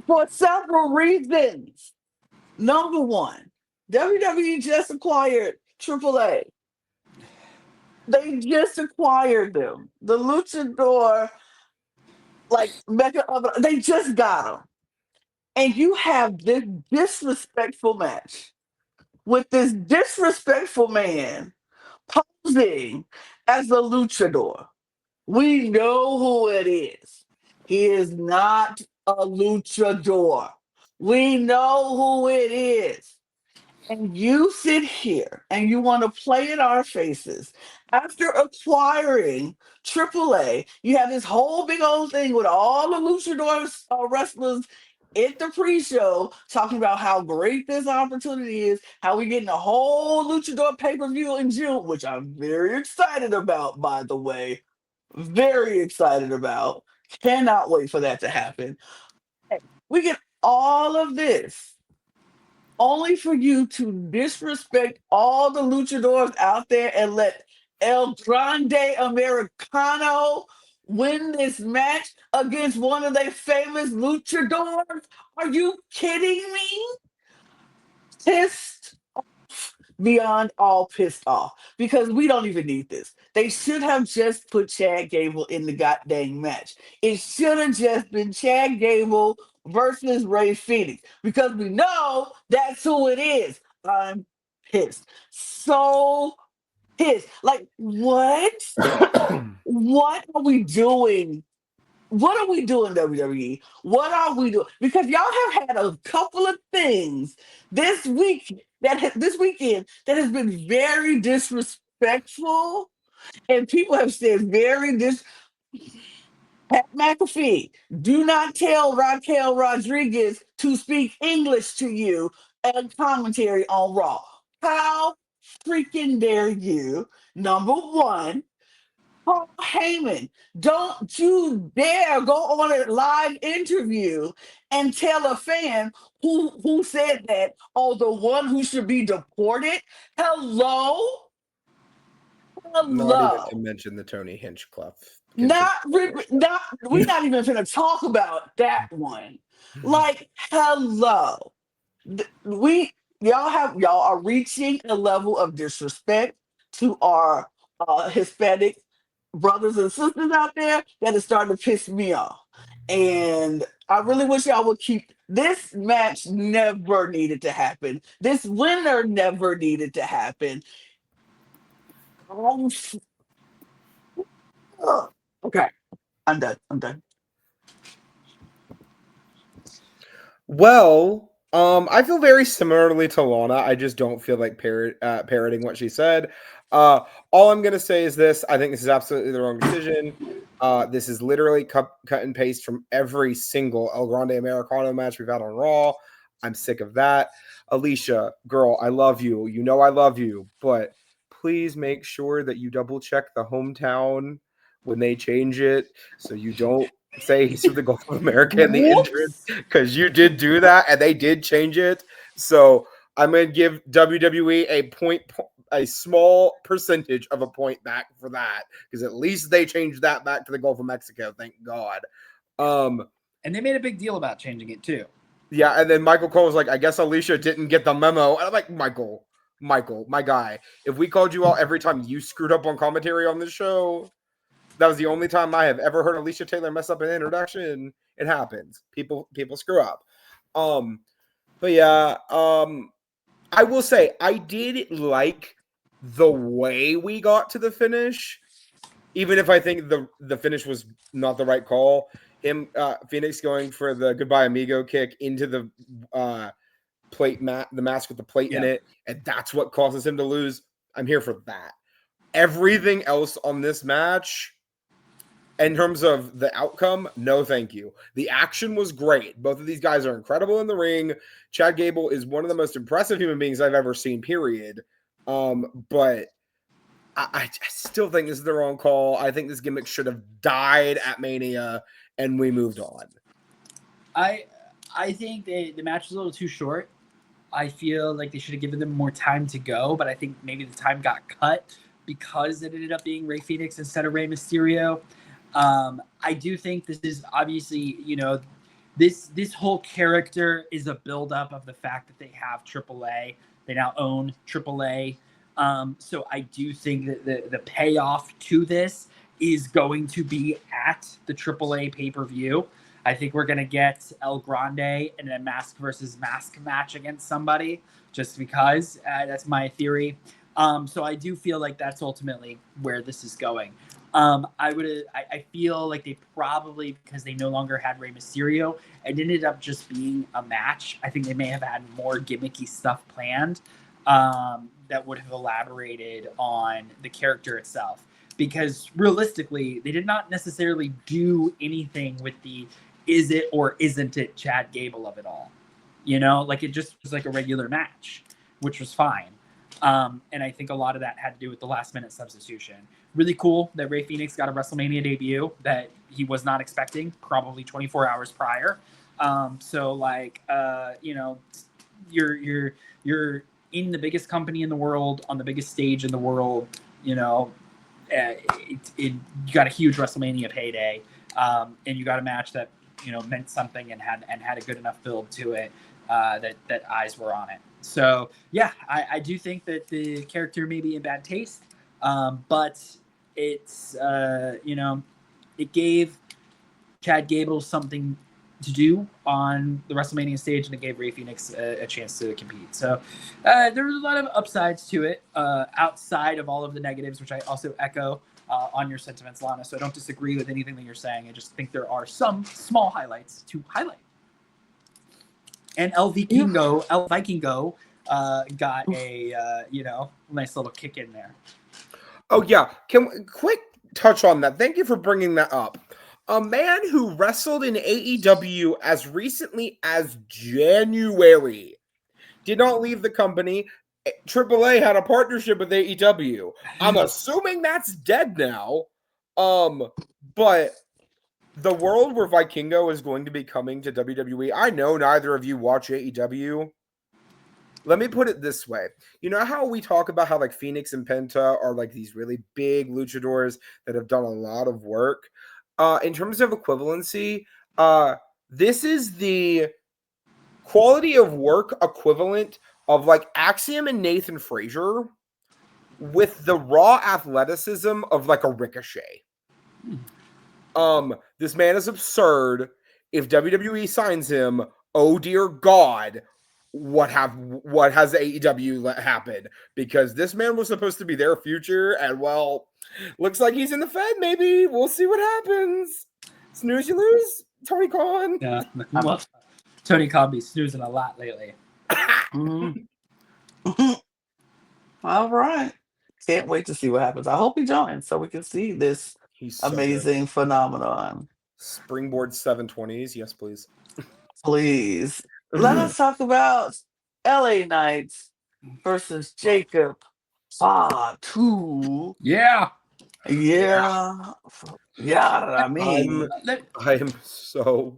Speaker 1: For several reasons. Number one, WWE just acquired AAA. They just acquired them. The Luchador, like Mecca of they just got them. And you have this disrespectful match with this disrespectful man posing as a luchador. We know who it is. He is not a luchador. We know who it is. And you sit here and you want to play in our faces. After acquiring AAA, you have this whole big old thing with all the luchador wrestlers at the pre-show talking about how great this opportunity is, how we're getting a whole luchador pay-per-view in June, which I'm very excited about, by the way. Very excited about. Cannot wait for that to happen. We get all of this only for you to disrespect all the luchadors out there and let El Grande Americano win this match against one of their famous luchadors? Are you kidding me? Pissed beyond all pissed off because we don't even need this. They should have just put Chad Gable in the goddamn match. It should have just been Chad Gable versus Ray Phoenix because we know that's who it is. I'm pissed. So pissed. Like, what? What are we doing? What are we doing, WWE? What are we doing? Because y'all have had a couple of things this week this weekend that has been very disrespectful, and people have said Pat McAfee, do not tell Raquel Rodriguez to speak English to you and commentary on Raw. How freaking dare you? Number one. Paul Heyman, don't you dare go on a live interview and tell a fan who said that, oh, the one who should be deported. Hello?
Speaker 2: Not even to
Speaker 1: Hello.
Speaker 2: mention the Tony Hinchcliffe.
Speaker 1: Not we're not even gonna talk about that one. Like, hello. Y'all are reaching a level of disrespect to our Hispanic brothers and sisters out there that is starting to piss me off. And I really wish y'all would keep this match never needed to happen. This winner never needed to happen. Um, okay, I'm done. I'm done.
Speaker 2: Well, I feel very similarly to Lana. I just don't feel like parroting what she said. All I'm gonna say is this: I think this is absolutely the wrong decision. This is literally cut and paste from every single El Grande Americano match we've had on Raw. I'm sick of that. Alicia, girl, I love you. You know I love you, but please make sure that you double check the hometown when they change it, so you don't say he's from the Gulf of America in the entrance, because you did do that and they did change it. So I'm going to give WWE a small percentage of a point back for that, because at least they changed that back to the Gulf of Mexico. Thank God.
Speaker 3: And they made a big deal about changing it too.
Speaker 2: Yeah, and then Michael Cole was like, I guess Alicia didn't get the memo. And I'm like, Michael, my guy, if we called you out every time you screwed up on commentary on this show, that was the only time I have ever heard Alicia Taylor mess up an introduction. It happens. People screw up. But yeah, I will say I did like the way we got to the finish, even if I think the finish was not the right call. Him, Phoenix going for the goodbye amigo kick into the plate mat, the mask with the plate in it, and that's what causes him to lose. I'm here for that. Everything else on this match, in terms of the outcome, no thank you. The action was great. Both of these guys are incredible in the ring. Chad Gable is one of the most impressive human beings I've ever seen, period. But I still think this is the wrong call. I think this gimmick should have died at Mania, and we moved on.
Speaker 3: I think the match was a little too short. I feel like they should have given them more time to go, but I think maybe the time got cut because it ended up being Rey Fenix instead of Rey Mysterio. I do think this is obviously, this whole character is a buildup of the fact that they have AAA. They now own AAA. So I do think that the payoff to this is going to be at the AAA pay-per-view. I think we're going to get El Grande in a mask versus mask match against somebody, just because. That's my theory. So I do feel like that's ultimately where this is going. I feel like they probably, because they no longer had Rey Mysterio, it ended up just being a match. I think they may have had more gimmicky stuff planned that would have elaborated on the character itself. Because realistically, they did not necessarily do anything with the is it or isn't it Chad Gable of it all. Like it just was like a regular match, which was fine. And I think a lot of that had to do with the last minute substitution. Really cool that Rey Fenix got a WrestleMania debut that he was not expecting, probably 24 hours prior. You're in the biggest company in the world, on the biggest stage in the world, you got a huge WrestleMania payday, and you got a match that meant something and had a good enough build to it that eyes were on it. So yeah, I do think that the character may be in bad taste, but it's it gave Chad Gable something to do on the WrestleMania stage, and it gave Rey Fenix a chance to compete. So there was a lot of upsides to it, outside of all of the negatives, which I also echo on your sentiments, Lana. So I don't disagree with anything that you're saying. I just think there are some small highlights to highlight. And El Vikingo got a nice little kick in there.
Speaker 2: Oh yeah, can we quick touch on that? Thank you for bringing that up. A man who wrestled in AEW as recently as January did not leave the company. AAA had a partnership with AEW. I'm assuming that's dead now. But the world where Vikingo is going to be coming to WWE, I know neither of you watch AEW. Let me put it this way. You know how we talk about how like Phoenix and Penta are like these really big luchadors that have done a lot of work? In terms of equivalency, this is the quality of work equivalent of like Axiom and Nathan Frazier with the raw athleticism of like a Ricochet. This man is absurd. If WWE signs him, oh dear God, what has AEW happened? Because this man was supposed to be their future, and well, looks like he's in the Fed. Maybe we'll see what happens. Snooze, you lose, Tony Khan.
Speaker 3: Yeah, well, Tony Khan be snoozing a lot lately.
Speaker 1: All right, can't wait to see what happens. I hope he joins so we can see this amazing phenomenon.
Speaker 2: Springboard 720s, yes, please.
Speaker 1: Please. Let us talk about LA Knights versus Jacob Fatu.
Speaker 3: Yeah.
Speaker 1: I mean,
Speaker 2: I am so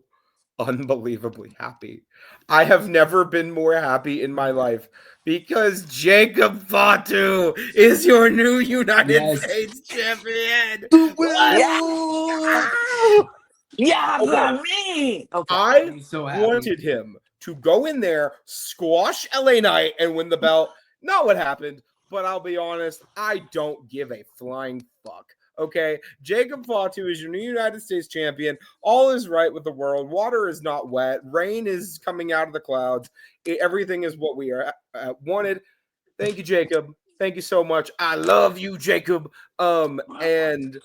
Speaker 2: unbelievably happy. I have never been more happy in my life because Jacob Fatu is your new United States champion.
Speaker 1: Yeah. Yeah,
Speaker 2: Okay.
Speaker 1: for me. Okay.
Speaker 2: I
Speaker 3: I'm so happy.
Speaker 2: wanted him to go in there, squash LA Knight, and win the belt. Not what happened, but I'll be honest, I don't give a flying fuck. Okay, Jacob Fatu is your new United States champion. All is right with the world. Water is not wet. Rain is coming out of the clouds. Everything is what we are wanted. Thank you, Jacob. Thank you so much. I love you, Jacob. And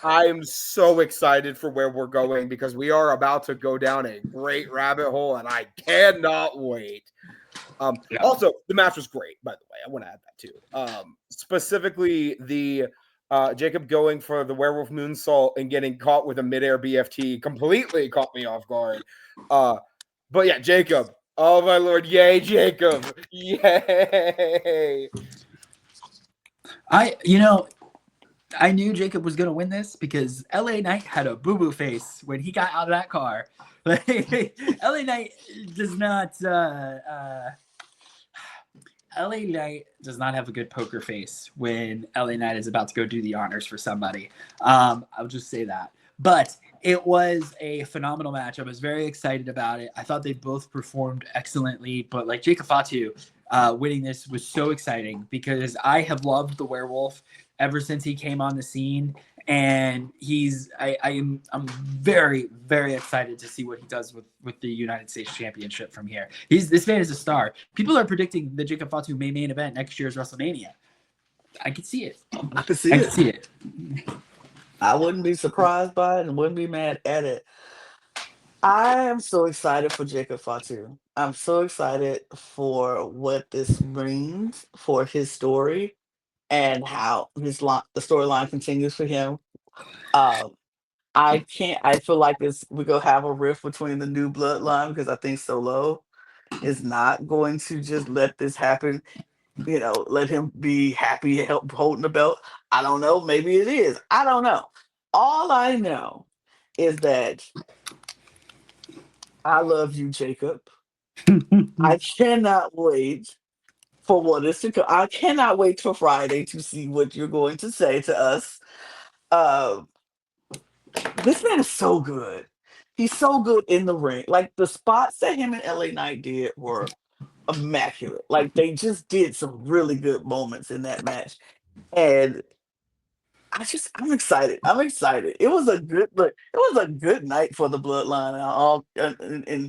Speaker 2: I am so excited for where we're going because we are about to go down a great rabbit hole, and I cannot wait. Also, the match was great, by the way. I want to add that too. Specifically, the Jacob going for the werewolf moonsault and getting caught with a midair BFT completely caught me off guard. But yeah, Jacob. Oh my lord, yay, Jacob! Yay!
Speaker 3: I knew Jacob was gonna win this because LA Knight had a boo-boo face when he got out of that car. LA Knight does not. LA Knight does not have a good poker face when LA Knight is about to go do the honors for somebody. I'll just say that. But it was a phenomenal match. I was very excited about it. I thought they both performed excellently. But like Jacob Fatu winning this was so exciting because I have loved the werewolf ever since he came on the scene. And I'm very, very excited to see what he does with the United States Championship from here. This man is a star. People are predicting that Jacob Fatu may main event next year's Wrestlemania. I can see it.
Speaker 1: I can see it. I wouldn't be surprised by it and wouldn't be mad at it. I am so excited for Jacob Fatu. I'm so excited for what this means for his story and how the storyline continues for him. I feel like we're gonna have a rift between the new bloodline because I think Solo is not going to just let this happen. Let him be happy holding the belt. I don't know. Maybe it is. I don't know. All I know is that I love you, Jacob. I cannot wait for what is to come. I cannot wait till Friday to see what you're going to say to us. This man is so good. He's so good in the ring. Like the spots that him and LA Knight did were immaculate. Like they just did some really good moments in that match. And I'm excited. I'm excited. It was a good look. It was a good night for the bloodline.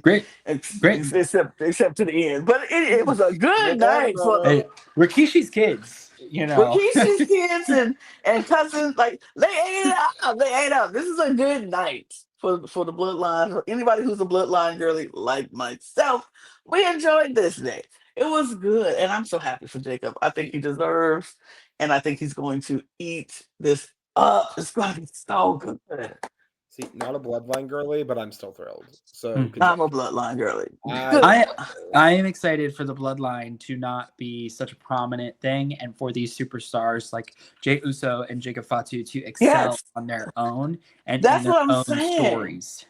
Speaker 3: Great.
Speaker 1: Except to the end, but it was a good night for the
Speaker 3: Rikishi's kids.
Speaker 1: Rikishi's kids and cousins. Like they ate it up. They ate up. This is a good night for the bloodline. For anybody who's a bloodline girly like myself, we enjoyed this day. It was good, and I'm so happy for Jacob. I think he deserves. And I think he's going to eat this up. It's going to be so good.
Speaker 2: See, not a bloodline girly, but I'm still thrilled. So
Speaker 1: I'm a bloodline girly.
Speaker 3: I am excited for the bloodline to not be such a prominent thing, and for these superstars like Jey Uso and Jacob Fatu to excel on their own and
Speaker 1: that's
Speaker 3: in their
Speaker 1: what I'm
Speaker 3: own
Speaker 1: saying.
Speaker 3: Stories.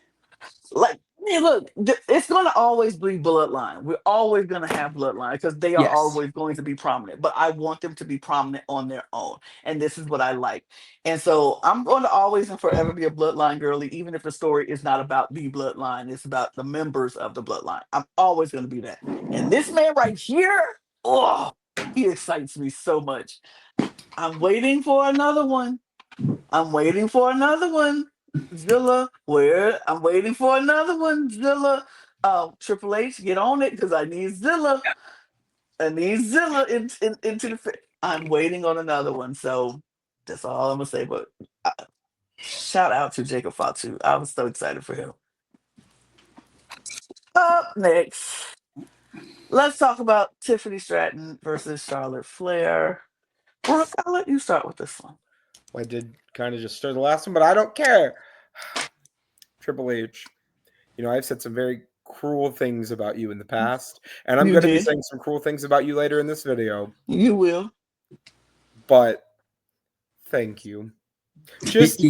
Speaker 1: Like, look, it's going to always be bloodline. We're always going to have bloodline because they are always going to be prominent. But I want them to be prominent on their own. And this is what I like. And so I'm going to always and forever be a bloodline girly, even if the story is not about the bloodline. It's about the members of the bloodline. I'm always going to be that. And this man right here, he excites me so much. I'm waiting for another one. Zilla, I'm waiting for another one. Zilla, Triple H, get on it because I need Zilla. Into the. I'm waiting on another one, so that's all I'm gonna say. But shout out to Jacob Fatu. I was so excited for him. Up next, let's talk about Tiffany Stratton versus Charlotte Flair. Brooke, I'll let you start with this one.
Speaker 2: I did kind of just stir the last one, but I don't care. Triple H, I've said some very cruel things about you in the past, and I'm going to be saying some cruel things about you later in this video.
Speaker 1: You will.
Speaker 2: But thank you. Just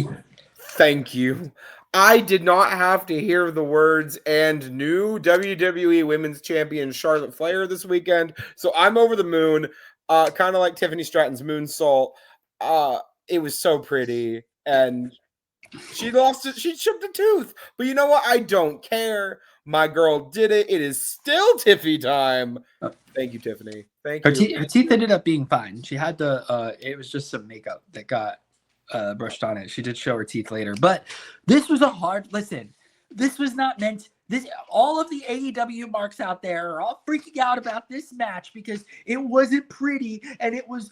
Speaker 2: thank you. I did not have to hear the words "and new WWE Women's Champion Charlotte Flair this weekend," so I'm over the moon. Kind of like Tiffany Stratton's moonsault. It was so pretty, and she lost it. She chipped a tooth, but you know what? I don't care. My girl did it. It is still Tiffy time. Thank you, Tiffany. Thank you.
Speaker 3: Her teeth ended up being fine. She had it was just some makeup that got brushed on it. She did show her teeth later, but this was listen. This was not meant. All of the AEW marks out there are all freaking out about this match because it wasn't pretty and it was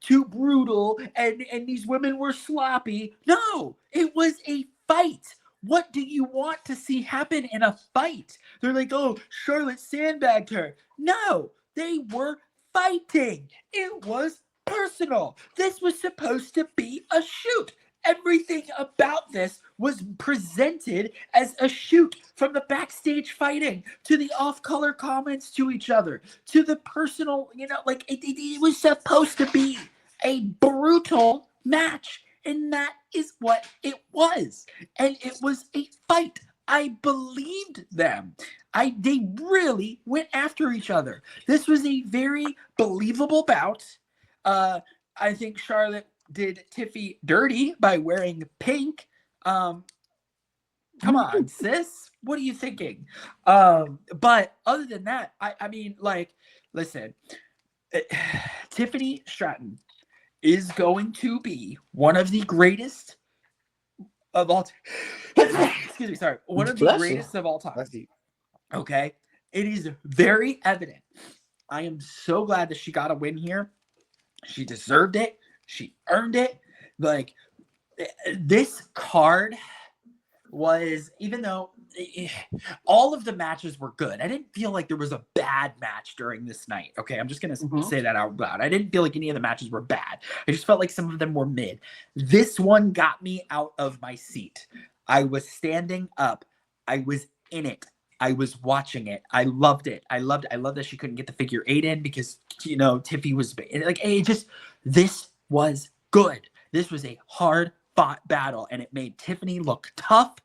Speaker 3: too brutal and these women were sloppy. No, it was a fight. What do you want to see happen in a fight? They're like, oh, Charlotte sandbagged her. No, they were fighting. It was personal. This was supposed to be a shoot. Everything about this was presented as a shoot, from the backstage fighting to the off-color comments to each other to the personal, it was supposed to be a brutal match, and that is what it was. And it was a fight. I believed them. They really went after each other. This was a very believable bout. I think Charlotte did Tiffy dirty by wearing pink. Come on, sis. What are you thinking? But other than that, I mean, listen, Tiffany Stratton is going to be one of the greatest of all time. Excuse me, sorry. One of the greatest of all time. Okay? It is very evident. I am so glad that she got a win here. She deserved it. She earned it. Like, this card was, even though all of the matches were good, I didn't feel like there was a bad match during this night. Okay, I'm just going to say that out loud. I didn't feel like any of the matches were bad. I just felt like some of them were mid. This one got me out of my seat. I was standing up. I was in it. I was watching it. I loved it. I loved that she couldn't get the figure 8 in because, Tiffy was like, this was good. This was a hard fought battle, and it made Tiffany look tough.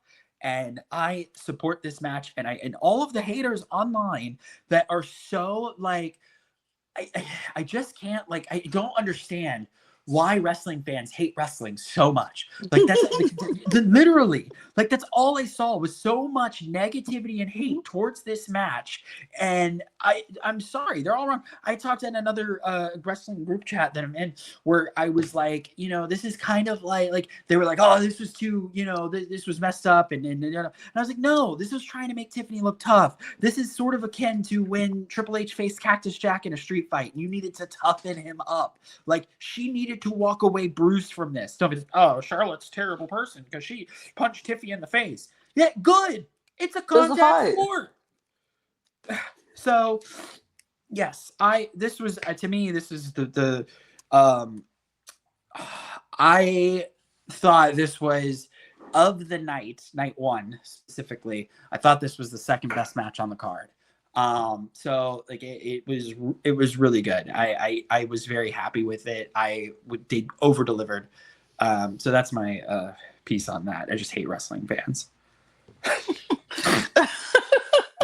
Speaker 3: And I support this match. And all of the haters online that are so like, I just can't, I don't understand why wrestling fans hate wrestling so much. Like, that's literally, that's all I saw was so much negativity and hate towards this match. And I'm sorry, they're all wrong. I talked in another wrestling group chat that I'm in where I was like, this is kind of like they were like, oh, this was too, this was messed up. And I was like, no, this was trying to make Tiffany look tough. This is sort of akin to when Triple H faced Cactus Jack in a street fight and you needed to toughen him up. Like, she needed to walk away bruised from this. Don't be, oh, Charlotte's a terrible person because she punched Tiffy in the face. Yeah, good. It's a contact sport. So, yes, this was to me, this is the I thought this was, of the night one specifically, I thought this was the second best match on the card. So it was really good. I was very happy with it. They over delivered. So that's my piece on that. I just hate wrestling fans.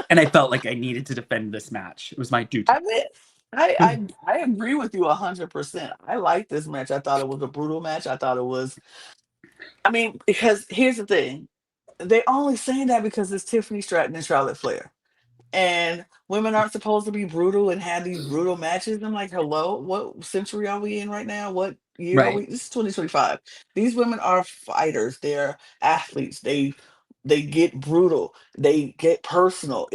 Speaker 3: And I felt like I needed to defend this match. It was my duty.
Speaker 1: I mean, I agree with you 100%. I like this match. I thought it was a brutal match. I thought it was, because here's the thing. They only saying that because it's Tiffany Stratton and Charlotte Flair. And women aren't supposed to be brutal and have these brutal matches. I'm like, hello, what century are we in right now? What year are we? This is 2025. These women are fighters. They're athletes. They get brutal. They get personal.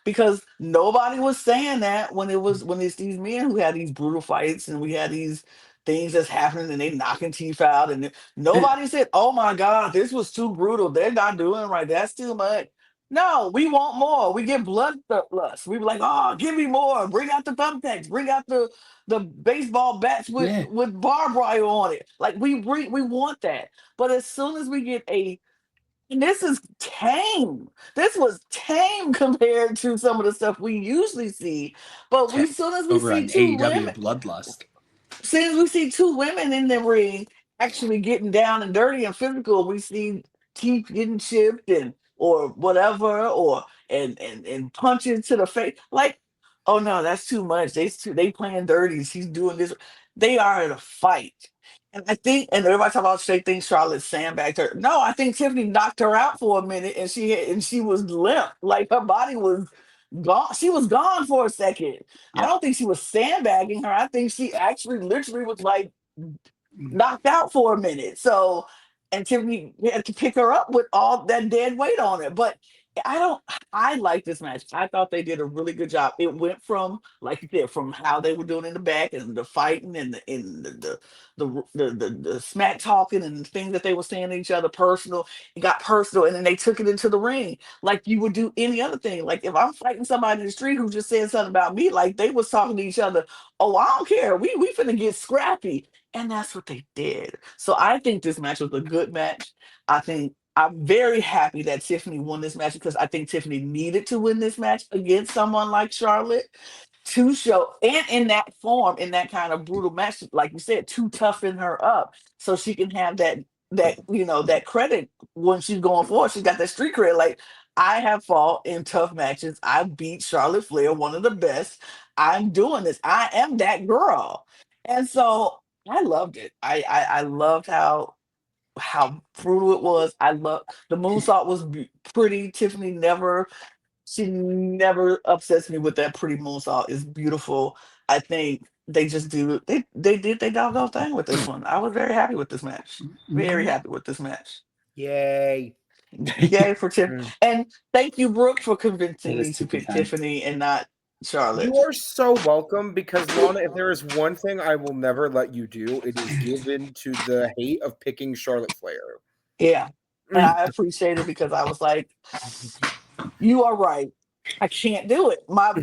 Speaker 1: Because nobody was saying that when it's these men who had these brutal fights and we had these things that's happening and they knocking teeth out and nobody said, oh my God, this was too brutal. They're not doing right. That's too much. No, we want more. We get bloodlust. We were like, oh, give me more. Bring out the thumbtacks. Bring out the baseball bats with barbed wire on it. Like, we want that. But as soon as we get and this is tame. This was tame compared to some of the stuff we usually see. But as soon as we see two women,
Speaker 3: bloodlust.
Speaker 1: as soon as we see two women in the ring actually getting down and dirty and physical, we see teeth getting chipped and or whatever, or and punching to the face. Like, oh no, that's too much. They playing dirty. She's doing this. They are in a fight. And I think, and everybody talk about they think Charlotte sandbagged her. No, I think Tiffany knocked her out for a minute, and she was limp, like her body was gone. She was gone for a second. I
Speaker 3: Yeah.
Speaker 1: don't think she was sandbagging her. I think she actually, literally was like knocked out for a minute. So, and Tiffany had to pick her up with all that dead weight on her. But I don't. I like this match. I thought they did a really good job. It went from, like you said, from how they were doing in the back and the fighting and the smack talking and the things that they were saying to each other personal. It got personal, and then they took it into the ring like you would do any other thing. Like if I'm fighting somebody in the street who just said something about me, like they was talking to each other. Oh, I don't care. We finna get scrappy. And that's what they did. So I think this match was a good match. I think I'm very happy that Tiffany won this match because I think Tiffany needed to win this match against someone like Charlotte to show, and in that form, in that kind of brutal match, like you said, to toughen her up so she can have that credit when she's going forward. She's got that street cred. Like, I have fought in tough matches. I beat Charlotte Flair, one of the best. I'm doing this. I am that girl. And so I loved it. I loved how brutal it was. I love the moonsault was pretty. Tiffany she never upsets me with that pretty moonsault. It's beautiful. I think they just they did their doggone thing with this one. I was very happy with this match. Very happy with this match.
Speaker 2: Yay.
Speaker 1: Yay for Tiffany. And thank you, Brooke, for convincing
Speaker 3: It was
Speaker 1: me to
Speaker 3: super
Speaker 1: pick
Speaker 3: kind.
Speaker 1: Tiffany and not Charlotte.
Speaker 2: You are so welcome, because Lana, if there is one thing I will never let you do, it is give in to the hate of picking Charlotte Flair.
Speaker 1: Yeah. And I appreciate it because I was like, you are right. I can't do it. My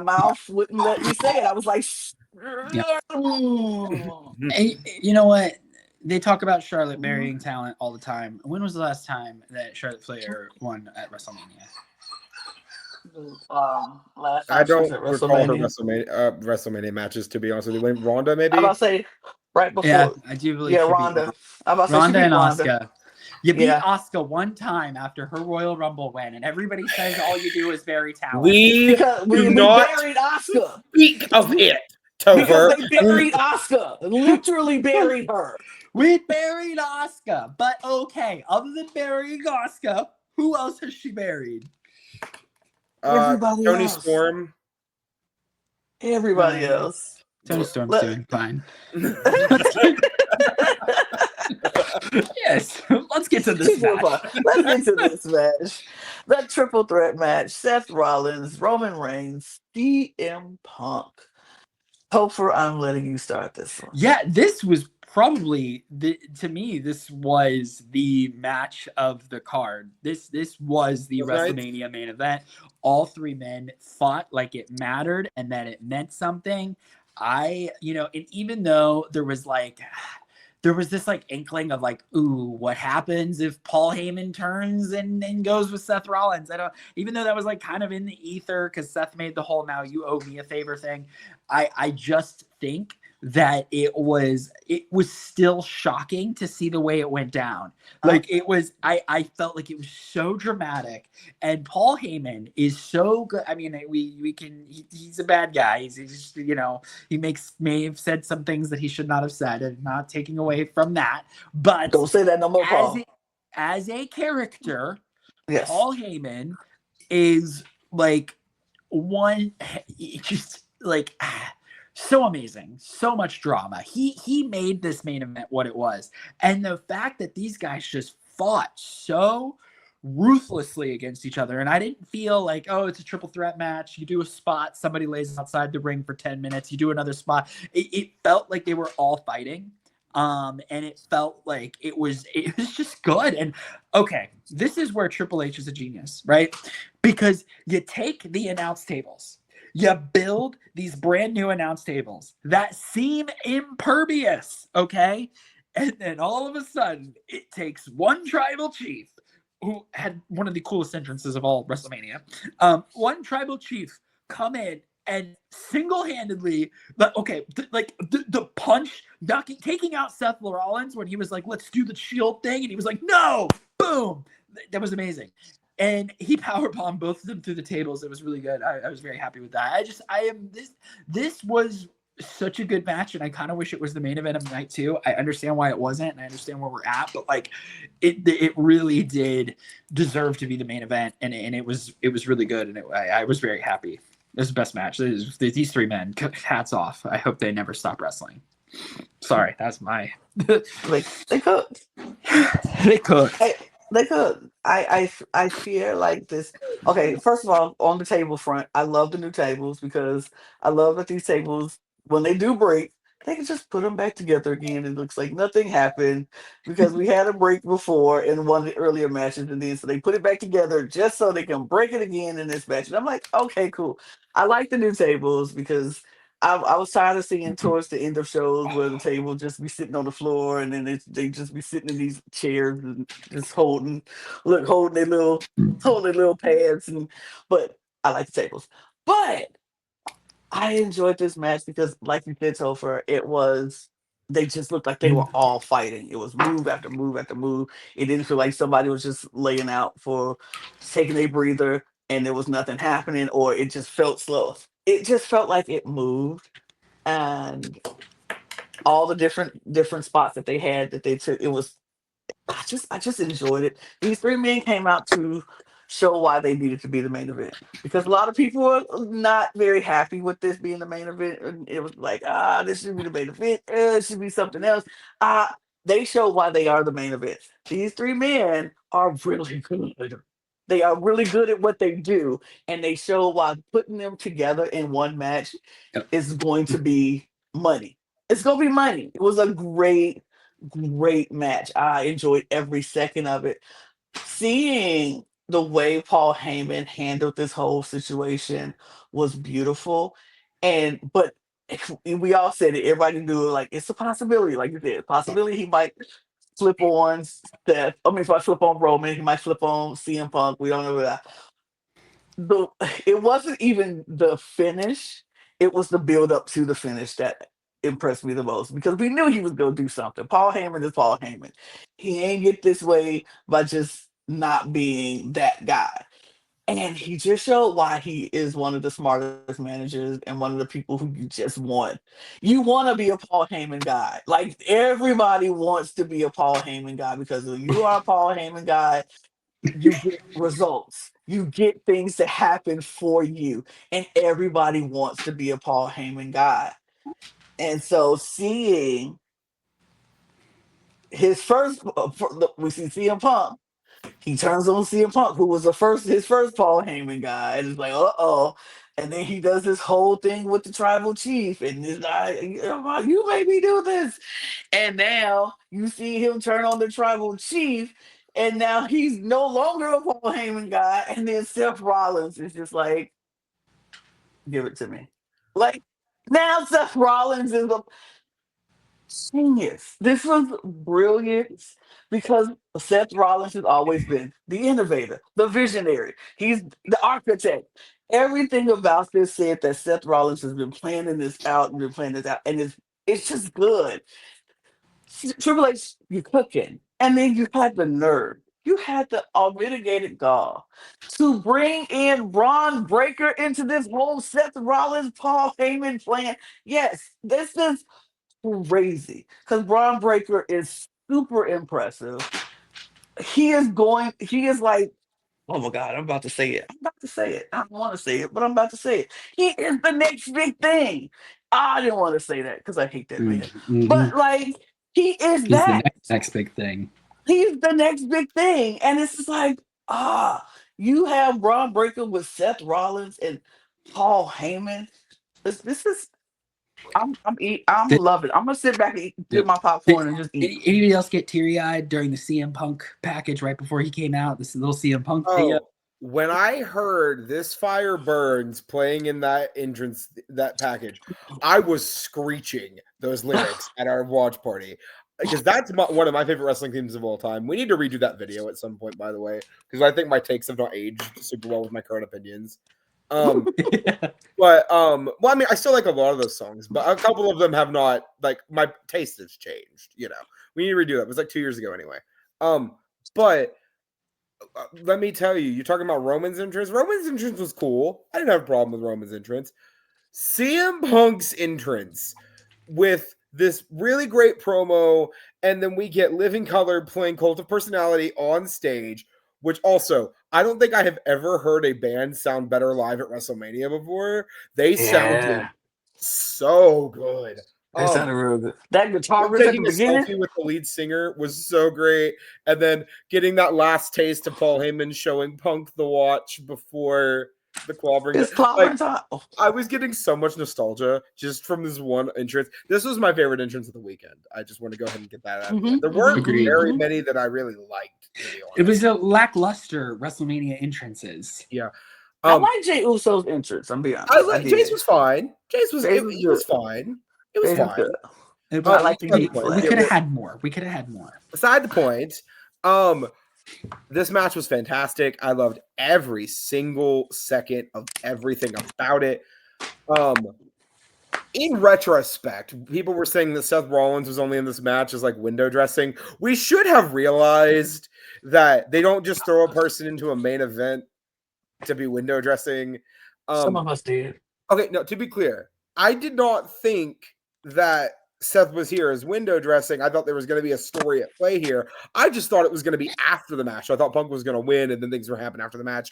Speaker 1: mouth wouldn't let me say it. I was like,
Speaker 3: And you know what? They talk about Charlotte burying talent all the time. When was the last time that Charlotte Flair won at WrestleMania?
Speaker 1: Last
Speaker 2: I
Speaker 1: time she was
Speaker 2: don't
Speaker 1: at
Speaker 2: recall her
Speaker 1: WrestleMania.
Speaker 2: WrestleMania matches, to be honest with you. Ronda, maybe?
Speaker 1: I'm about to say right before.
Speaker 3: Yeah, I do believe.
Speaker 1: Yeah,
Speaker 3: she beat
Speaker 1: Ronda. I'm about to say she
Speaker 3: Ronda
Speaker 1: beat
Speaker 3: and
Speaker 1: Ronda.
Speaker 3: Asuka. You beat
Speaker 1: Yeah.
Speaker 3: Asuka one time after her Royal Rumble win, and everybody says all you do is bury talent.
Speaker 2: We
Speaker 1: Because we
Speaker 2: do not
Speaker 1: buried Asuka.
Speaker 2: speak of it,
Speaker 1: Because
Speaker 2: Topher.
Speaker 1: they buried Asuka. Literally buried her.
Speaker 3: We buried Asuka, but okay. Other than burying Asuka, who else has she buried?
Speaker 1: Everybody
Speaker 2: Tony
Speaker 1: else.
Speaker 2: Storm.
Speaker 1: Everybody else.
Speaker 3: Tony Storm's
Speaker 1: Let-
Speaker 3: doing fine. Yes, let's get to this
Speaker 1: She's doing
Speaker 3: match.
Speaker 1: fine. Let's get to this match. That triple threat match. Seth Rollins, Roman Reigns, CM Punk. Topher, I'm letting you start this one.
Speaker 3: Yeah, this was probably to me, this was the match of the card. This was the
Speaker 2: Right.
Speaker 3: WrestleMania main event. All three men fought like it mattered and that it meant something. And even though there was this like inkling of like, ooh, what happens if Paul Heyman turns and goes with Seth Rollins? Even though that was like kind of in the ether because Seth made the whole now you owe me a favor thing. I just think that it was still shocking to see the way it went down. Like it was, I felt like it was so dramatic, and Paul Heyman is so good. I mean, he's a bad guy. He's just, he may have said some things that he should not have said, and not taking away from that, but
Speaker 1: Don't say that no more, Paul.
Speaker 3: as a character,
Speaker 1: Yes.
Speaker 3: Paul Heyman is like so amazing, so much drama. He made this main event what it was, and the fact that these guys just fought so ruthlessly against each other, and I didn't feel like, oh, it's a triple threat match. You do a spot, somebody lays outside the ring for 10 minutes, you do another spot. It felt like they were all fighting. And it felt like it was just good. And okay, this is where Triple H is a genius, right? Because you take the announce tables, you build these brand new announce tables that seem impervious, okay? And then all of a sudden, it takes one tribal chief who had one of the coolest entrances of all WrestleMania. One tribal chief come in and single-handedly, the punch, taking out Seth Rollins when he was like, let's do the Shield thing. And he was like, no, boom. That was amazing. And he powerbombed both of them through the tables. It was really good. I was very happy with that. This was such a good match, and I kind of wish it was the main event of the night too. I understand why it wasn't, and I understand where we're at, but like it really did deserve to be the main event, and it was really good, and I was very happy. It was the best match. These three men, hats off. I hope they never stop wrestling. Sorry, that's my.
Speaker 1: Like they could.
Speaker 3: They could.
Speaker 1: They could. I fear like this. Okay, first of all, on the table front, I love the new tables because I love that these tables, when they do break, they can just put them back together again. It looks like nothing happened because we had a break before in one of the earlier matches, and then so they put it back together just so they can break it again in this match. And I'm like, okay, cool. I like the new tables because I was tired of seeing towards the end of shows where the table just be sitting on the floor and then they just be sitting in these chairs and just holding their little pads but I like the tables. But I enjoyed this match because, like you said, Topher, they just looked like they were all fighting. It was move after move after move. It didn't feel like somebody was just laying out for taking a breather and there was nothing happening, or it just felt slow. It just felt like it moved, and all the different spots that they had that they took. It was I just enjoyed it. These three men came out to show why they needed to be the main event because a lot of people were not very happy with this being the main event. And it was like, this should be the main event. It should be something else. They show why they are the main event. These three men are really good. They are really good at what they do, and they show why putting them together in one match
Speaker 3: Yep.
Speaker 1: is going to be money. It's going to be money. It was a great match. I enjoyed every second of it. Seeing the way Paul Heyman handled this whole situation was beautiful. But we all said it, everybody knew like it's a possibility, like you said, possibility he might flip on Seth. I mean, if I flip on Roman, he might flip on CM Punk. We don't know that. The It wasn't even the finish, it was the build up to the finish that impressed me the most because we knew he was going to do something. Paul Heyman is Paul Heyman. He ain't get this way by just not being that guy. And he just showed why he is one of the smartest managers and one of the people who you just want. You want to be a Paul Heyman guy. Like everybody wants to be a Paul Heyman guy because when you are a Paul Heyman guy, you get results. You get things to happen for you. And everybody wants to be a Paul Heyman guy. And so seeing his first, we see CM Punk. He turns on CM Punk, who was his first Paul Heyman guy, and it's like, and then he does this whole thing with the tribal chief, and it's like, you made me do this, and now you see him turn on the tribal chief, and now he's no longer a Paul Heyman guy, and then Seth Rollins is just like, give it to me, like now Seth Rollins is a genius. This was brilliant because Seth Rollins has always been the innovator, the visionary. He's the architect. Everything about this said that Seth Rollins has been planning this out and been planning this out, and it's just good. Triple H, you're cooking, and then you had the nerve. You had the unmitigated gall to bring in Braun Breaker into this whole Seth Rollins, Paul Heyman plan. Yes, this is crazy because Braun Breaker is super impressive. He is like, oh my God, I'm about to say it. I'm about to say it. I don't want to say it, but I'm about to say it. He is the next big thing. I didn't want to say that because I hate that man.
Speaker 3: Mm-hmm.
Speaker 1: But like, he is
Speaker 3: He's
Speaker 1: that.
Speaker 3: the next big thing.
Speaker 1: He's the next big thing. And it's just like, you have Braun Breaker with Seth Rollins and Paul Heyman. This is I'm loving it. I'm gonna sit back and get my popcorn and just
Speaker 3: Did
Speaker 1: eat.
Speaker 3: anybody else get teary-eyed during the CM Punk package right before he came out? This little CM Punk video.
Speaker 2: When I heard "This Fire Burns" playing in that entrance, that package, I was screeching those lyrics at our watch party because that's one of my favorite wrestling themes of all time. We need to redo that video at some point, by the way, because I think my takes have not aged super well with my current opinions. Well, I mean, I still like a lot of those songs, but a couple of them have not. Like my taste has changed. We need to redo it. It was like 2 years ago anyway. But let me tell you, you're talking about Roman's entrance. Roman's entrance was cool. I didn't have a problem with Roman's entrance. CM Punk's entrance with this really great promo, and then we get Living Color playing Cult of Personality on stage, which also, I don't think I have ever heard a band sound better live at WrestleMania before. They sounded so good.
Speaker 1: They sounded real good. That guitar riff at the
Speaker 2: Taking a
Speaker 1: beginning.
Speaker 2: selfie with the lead singer was so great, and then getting that last taste of Paul Heyman showing Punk the watch before the clobbering.
Speaker 1: It's clobbering time. Oh.
Speaker 2: I was getting so much nostalgia just from this one entrance. This was my favorite entrance of the weekend. I just want to go ahead and get that out. There weren't very many that I really liked.
Speaker 3: It was a lackluster WrestleMania entrances.
Speaker 2: Yeah.
Speaker 1: I like Jey Uso's entrance. I'm being honest.
Speaker 2: Jace was fine. Jace was fine. It was fine.
Speaker 3: I like we could have had more. We could have had more.
Speaker 2: Beside the point, this match was fantastic. I loved every single second of everything about it. In retrospect, people were saying that Seth Rollins was only in this match as like window dressing. We should have realized that they don't just throw a person into a main event to be window dressing.
Speaker 1: Some of us did.
Speaker 2: Okay, no, to be clear, I did not think that Seth was here as window dressing. I thought there was going to be a story at play here. I just thought it was going to be after the match. I thought Punk was going to win, and then things were happening after the match.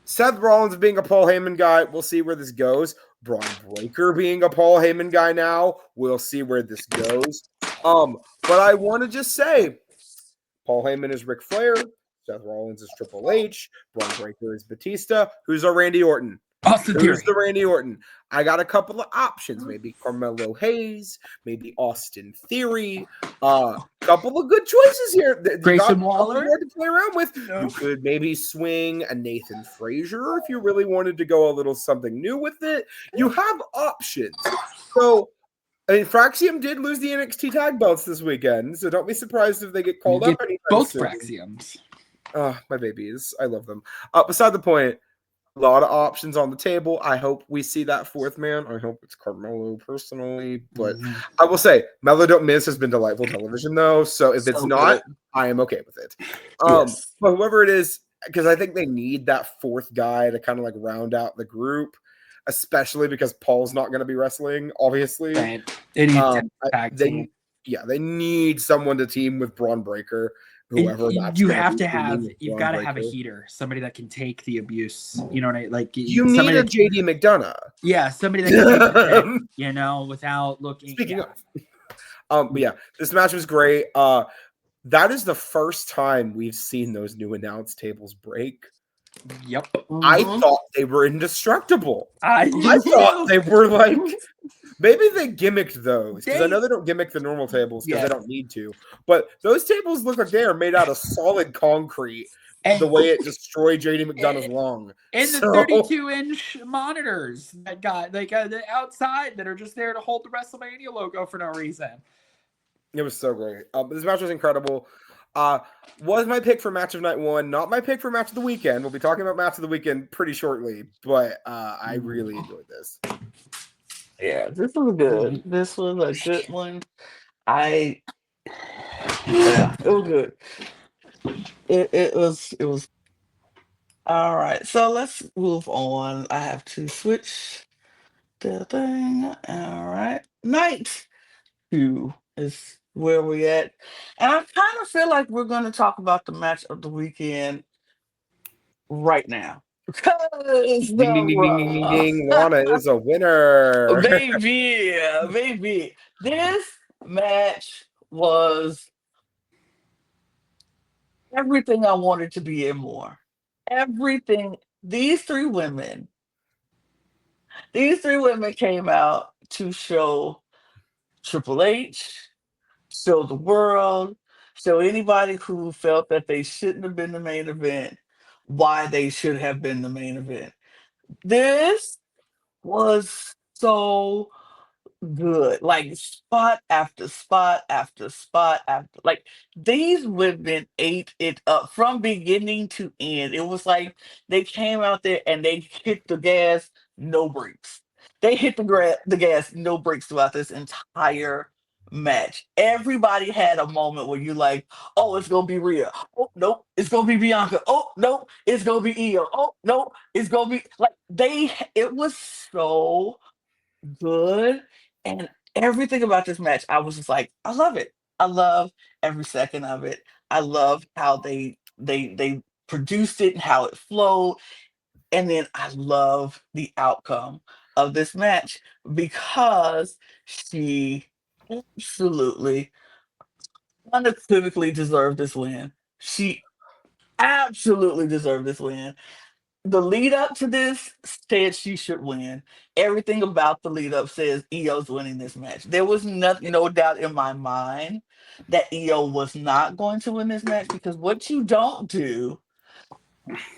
Speaker 2: Seth Rollins being a Paul Heyman guy, we'll see where this goes. Braun Breaker being a Paul Heyman guy now, we'll see where this goes. But I want to just say, Paul Heyman is Ric Flair. Seth Rollins is Triple H. Braun Breaker is Batista. Who's our Randy Orton? Who's the Randy Orton? I got a couple of options. Maybe Carmelo Hayes. Maybe Austin Theory. Couple of good choices here.
Speaker 3: Grayson Waller
Speaker 2: to play around with. No. You could maybe swing a Nathan Frazier if you really wanted to go a little something new with it. You have options. So, I mean, Fraxium did lose the NXT tag belts this weekend, so don't be surprised if they get called up anytime
Speaker 3: both
Speaker 2: soon.
Speaker 3: Fraxiums.
Speaker 2: My babies. I love them. Beside the point, a lot of options on the table. I hope we see that fourth man. I hope it's Carmelo personally. But I will say, Melo Don't Miss has been delightful television, though. So if it's not, I am okay with it. But whoever it is, because I think they need that fourth guy to kind of like round out the group, especially because Paul's not going to be wrestling, obviously.
Speaker 3: Right. They
Speaker 2: need someone to team with Braun Breaker. Whoever
Speaker 3: you've got to have a heater, somebody that can take the abuse. You know what I like?
Speaker 2: You need a JD McDonough.
Speaker 3: Yeah, somebody that can take the hit, without looking.
Speaker 2: Speaking of, but yeah, this match was great. That is the first time we've seen those new announce tables break.
Speaker 3: Yep.
Speaker 2: I thought they were indestructible. I thought they were like. Maybe they gimmicked those, because I know they don't gimmick the normal tables because they don't need to. But those tables look like they are made out of solid concrete, the way it destroyed JD McDonough's lung.
Speaker 3: And the 32-inch monitors that got the outside that are just there to hold the WrestleMania logo for no reason.
Speaker 2: It was so great. This match was incredible. Was my pick for match of night one, not my pick for match of the weekend. We'll be talking about match of the weekend pretty shortly, but I really enjoyed this.
Speaker 1: Yeah, this was good. This was a good one. It was good. It was all right. So let's move on. I have to switch the thing. All right. Night 2 is where we at. And I kind of feel like we're gonna talk about the match of the weekend right now. Because
Speaker 2: ding, ding, ding, ding, ding, ding. Lana is a winner.
Speaker 1: Baby. This match was everything I wanted to be and more. Everything. These three women came out to show Triple H, show the world, show anybody who felt that they shouldn't have been the main event, why they should have been the main event. This was so good. Like spot after spot after spot after, like these women ate it up from beginning to end. It was like they came out there and they hit the gas, no brakes. They hit the gas, no brakes throughout this entire match. Everybody had a moment where you're like, oh, it's gonna be Rhea. Oh nope, it's gonna be Bianca. Oh nope, it's gonna be Io. Oh nope, it's gonna be like it was so good. And everything about this match, I was just like, I love it. I love every second of it. I love how they produced it and how it flowed. And then I love the outcome of this match because she absolutely unequivocally deserved this win. She absolutely deserved this win. The lead up to this said she should win. Everything about the lead up says Io's winning this match. There was no doubt in my mind that Io was not going to win this match because what you don't do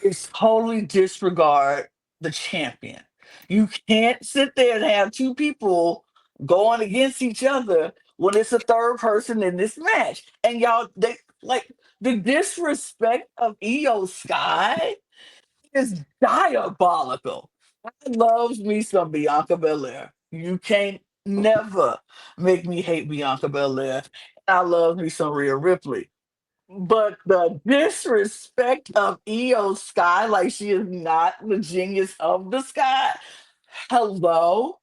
Speaker 1: is totally disregard the champion. You can't sit there and have two people going against each other when it's a third person in this match. And y'all, they like the disrespect of Io Sky is diabolical. I loves me some Bianca Belair. You can't never make me hate Bianca Belair. I love me some Rhea Ripley. But the disrespect of Io Sky, like she is not the genius of the sky. Hello,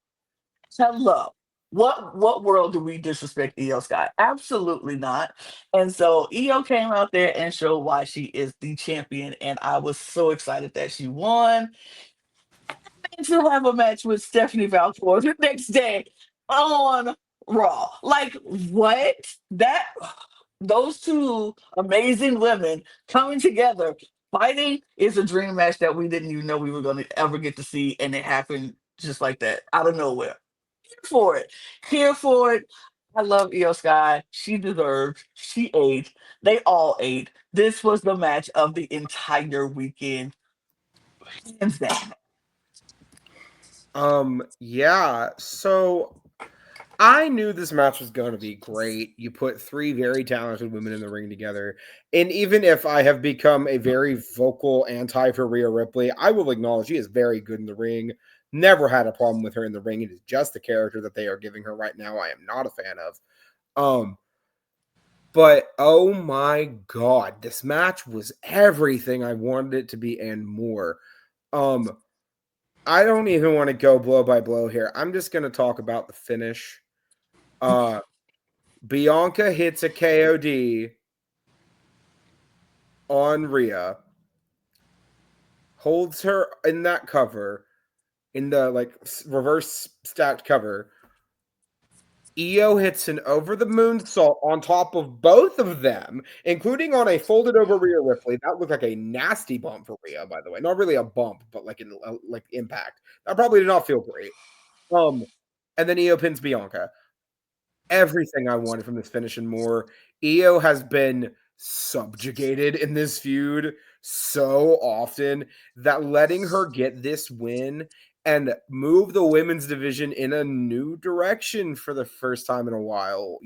Speaker 1: hello. What world do we disrespect Io Sky? Absolutely not. And so Io came out there and showed why she is the champion, and I was so excited that she won. And she'll have a match with Stephanie Valcour the next day on Raw. Like what? That those two amazing women coming together fighting is a dream match that we didn't even know we were going to ever get to see, and it happened just like that out of nowhere. Here for it. Here for it. I love Io Sky. She deserved. She ate. They all ate. This was the match of the entire weekend. Hands down.
Speaker 2: Yeah, so I knew this match was going to be great. You put three very talented women in the ring together. And even if I have become a very vocal anti for Rhea Ripley, I will acknowledge she is very good in the ring. Never had a problem with her in the ring. It is just the character that they are giving her right now. I am not a fan of. But oh my God, this match was everything I wanted it to be and more. I don't even want to go blow by blow here. I'm just going to talk about the finish. Bianca hits a KOD on Rhea, holds her in that cover, in the reverse stacked cover. Io hits an over the moonsault on top of both of them, including on a folded over Rhea Ripley. That looked like a nasty bump for Rhea, by the way. Not really a bump, but like impact. That probably did not feel great. And then Io pins Bianca. Everything I wanted from this finish and more. Io has been subjugated in this feud so often that letting her get this win and move the women's division in a new direction for the first time in a while,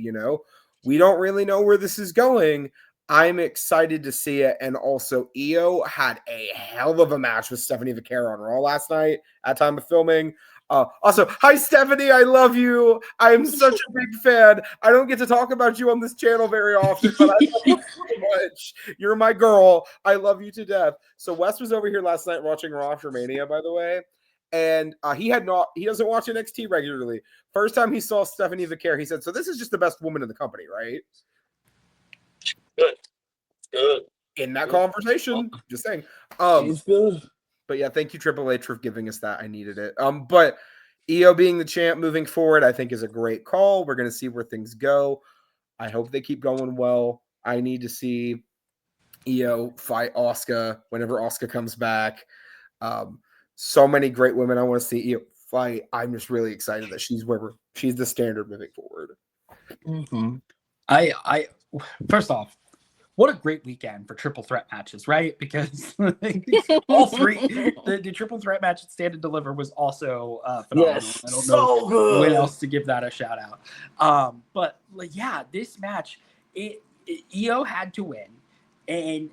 Speaker 2: we don't really know where this is going. I'm excited to see it. And also, Io had a hell of a match with Stephanie Vaquero on Raw last night at time of filming. Also, hi, Stephanie. I love you. I am such a big fan. I don't get to talk about you on this channel very often, but I love you so much. You're my girl. I love you to death. So Wes was over here last night watching Raw Wrestlemania, by the way. And he doesn't watch NXT regularly. First time he saw Stephanie Vaquero, he said, so this is just the best woman in the company, right?
Speaker 1: Good.
Speaker 2: In that conversation, just saying.
Speaker 1: She's good.
Speaker 2: But yeah, thank you, Triple H, for giving us that. I needed it. But Io being the champ moving forward, I think is a great call. We're going to see where things go. I hope they keep going well. I need to see Io fight Asuka whenever Asuka comes back. So many great women I want to see Io fight. I'm just really excited that she's the standard moving forward.
Speaker 3: Mm-hmm. I first off, what a great weekend for triple threat matches, right? Because all three, the triple threat match at Stand and Deliver was also phenomenal.
Speaker 1: Yes,
Speaker 3: I don't
Speaker 1: so
Speaker 3: know
Speaker 1: good.
Speaker 3: when else to give that a shout out. But yeah, this match, Io had to win, and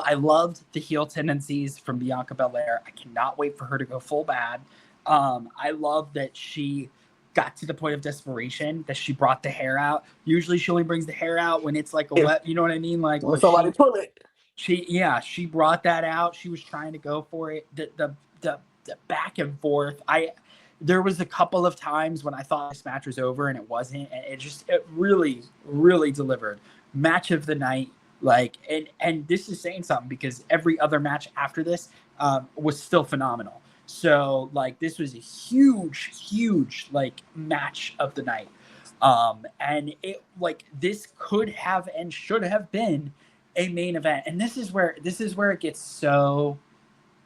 Speaker 3: I loved the heel tendencies from Bianca Belair. I cannot wait for her to go full bad. I love that she got to the point of desperation that she brought the hair out. Usually she only brings the hair out when it's like a wet, you know what I mean? Like
Speaker 1: when somebody pull it.
Speaker 3: She brought that out. She was trying to go for it. The back and forth. There was a couple of times when I thought this match was over and it wasn't, and it really, really delivered. Match of the night, like, and this is saying something because every other match after this was still phenomenal. So like this was a huge like match of the night. And it like this could have and should have been a main event. And this is where it gets so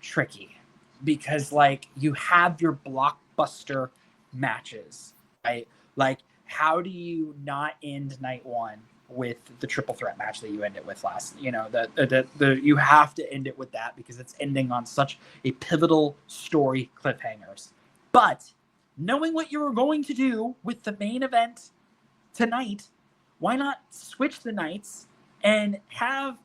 Speaker 3: tricky, because like you have your blockbuster matches, right? Like how do you not end night one with the triple threat match that you end it with last? You know, you have to end it with that because it's ending on such a pivotal story cliffhangers. But knowing what you were going to do with the main event tonight, why not switch the nights and have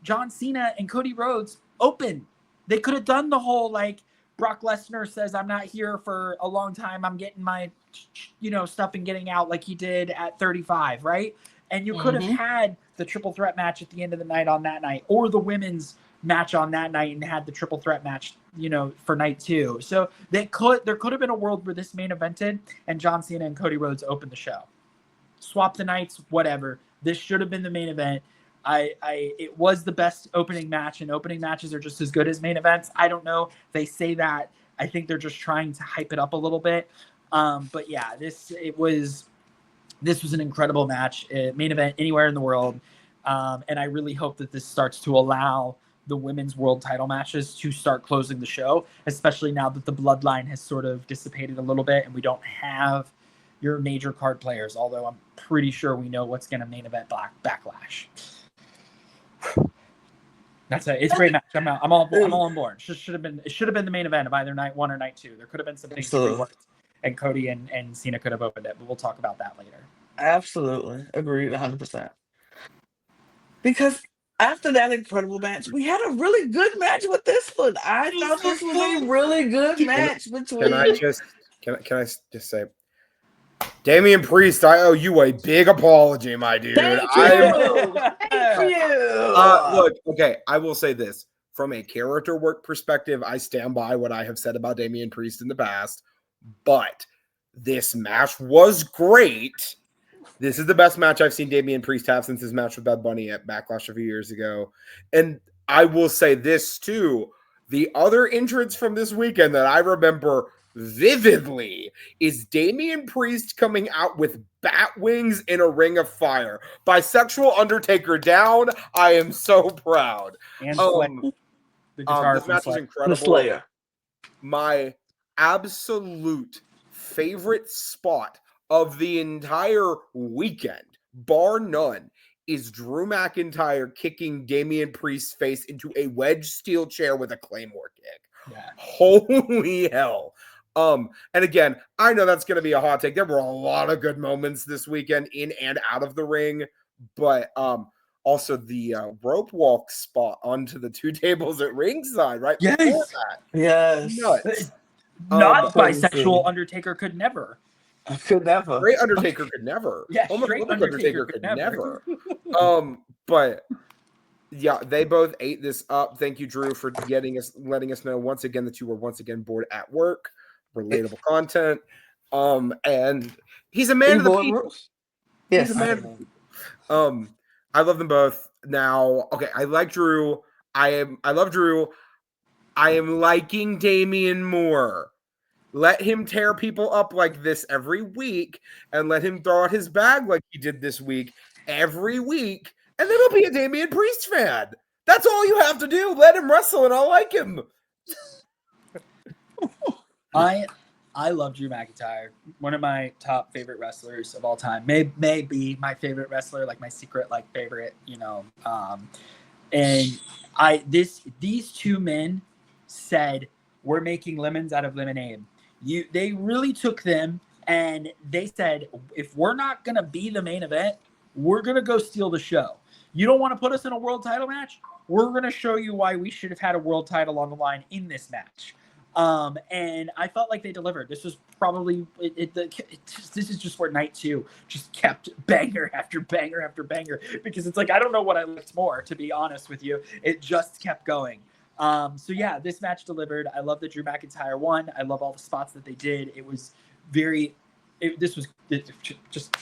Speaker 3: John Cena and Cody Rhodes open? They could have done the whole like Brock Lesnar says, I'm not here for a long time, I'm getting my stuff and getting out, like he did at 35, right? And you could have had the triple threat match at the end of the night on that night, or the women's match on that night and had the triple threat match, for night two. So there could have been a world where this main evented and John Cena and Cody Rhodes opened the show. Swap the nights, whatever. This should have been the main event. It was the best opening match, and opening matches are just as good as main events. I don't know. They say that. I think they're just trying to hype it up a little bit. But yeah, this was an incredible match. Main event anywhere in the world. And I really hope that this starts to allow the women's world title matches to start closing the show, especially now that the bloodline has sort of dissipated a little bit and we don't have your major card players, although I'm pretty sure we know what's going to main event Backlash. It's a great match. I'm all on board. It should have been the main event of either night one or night two. There could have been some things to be worked, and Cody and Cena could have opened it, but we'll talk about that later.
Speaker 1: Absolutely. Agreed 100%. Because after that incredible match, we had a really good match with this one. I thought this was a really good match between.
Speaker 2: Can I just say, Damian Priest, I owe you a big apology, my dude.
Speaker 1: Thank you.
Speaker 2: Look, okay, I will say this. From a character work perspective, I stand by what I have said about Damian Priest in the past, but this match was great. This is the best match I've seen Damian Priest have since his match with Bad Bunny at Backlash a few years ago. And I will say this too. The other entrance from this weekend that I remember vividly is Damian Priest coming out with bat wings in a ring of fire. Bisexual Undertaker down. I am so proud.
Speaker 3: And the guitar
Speaker 2: this match was incredible.
Speaker 1: The Slayer.
Speaker 2: My absolute favorite spot of the entire weekend, bar none, is Drew McIntyre kicking Damian Priest's face into a wedge steel chair with a Claymore kick.
Speaker 3: Yeah.
Speaker 2: Holy hell. And again, I know that's going to be a hot take. There were a lot of good moments this weekend in and out of the ring, but also the rope walk spot onto the two tables at ringside, right?
Speaker 3: Yes.
Speaker 2: Before that.
Speaker 1: Yes.
Speaker 2: Nuts.
Speaker 3: Not bisexual Undertaker could never.
Speaker 1: Could never.
Speaker 2: Great Undertaker could never.
Speaker 3: Yeah,
Speaker 2: Homophobic Undertaker could never. But yeah, they both ate this up. Thank you, Drew, for letting us know once again that you were once again bored at work. Relatable content. And he's a man of the people.
Speaker 1: Yes.
Speaker 2: He's a man of the people. I love them both. Now, okay, I like Drew. I love Drew. I am liking Damian more. Let him tear people up like this every week, and let him throw out his bag like he did this week every week, and then he'll be a Damian Priest fan. That's all you have to do. Let him wrestle, and I'll like him.
Speaker 3: I love Drew McIntyre. One of my top favorite wrestlers of all time. May be my favorite wrestler, like my secret favorite, And these two men said, we're making lemons out of lemonade. They really took them and they said, if we're not going to be the main event, we're going to go steal the show. You don't want to put us in a world title match? We're going to show you why we should have had a world title on the line in this match. And I felt like they delivered. This was probably this is just where night 2 just kept banger after banger after banger, because it's like I don't know what I liked more, to be honest with you. It just kept going. So yeah, this match delivered. I love that Drew McIntyre won. I love all the spots that they did. It was just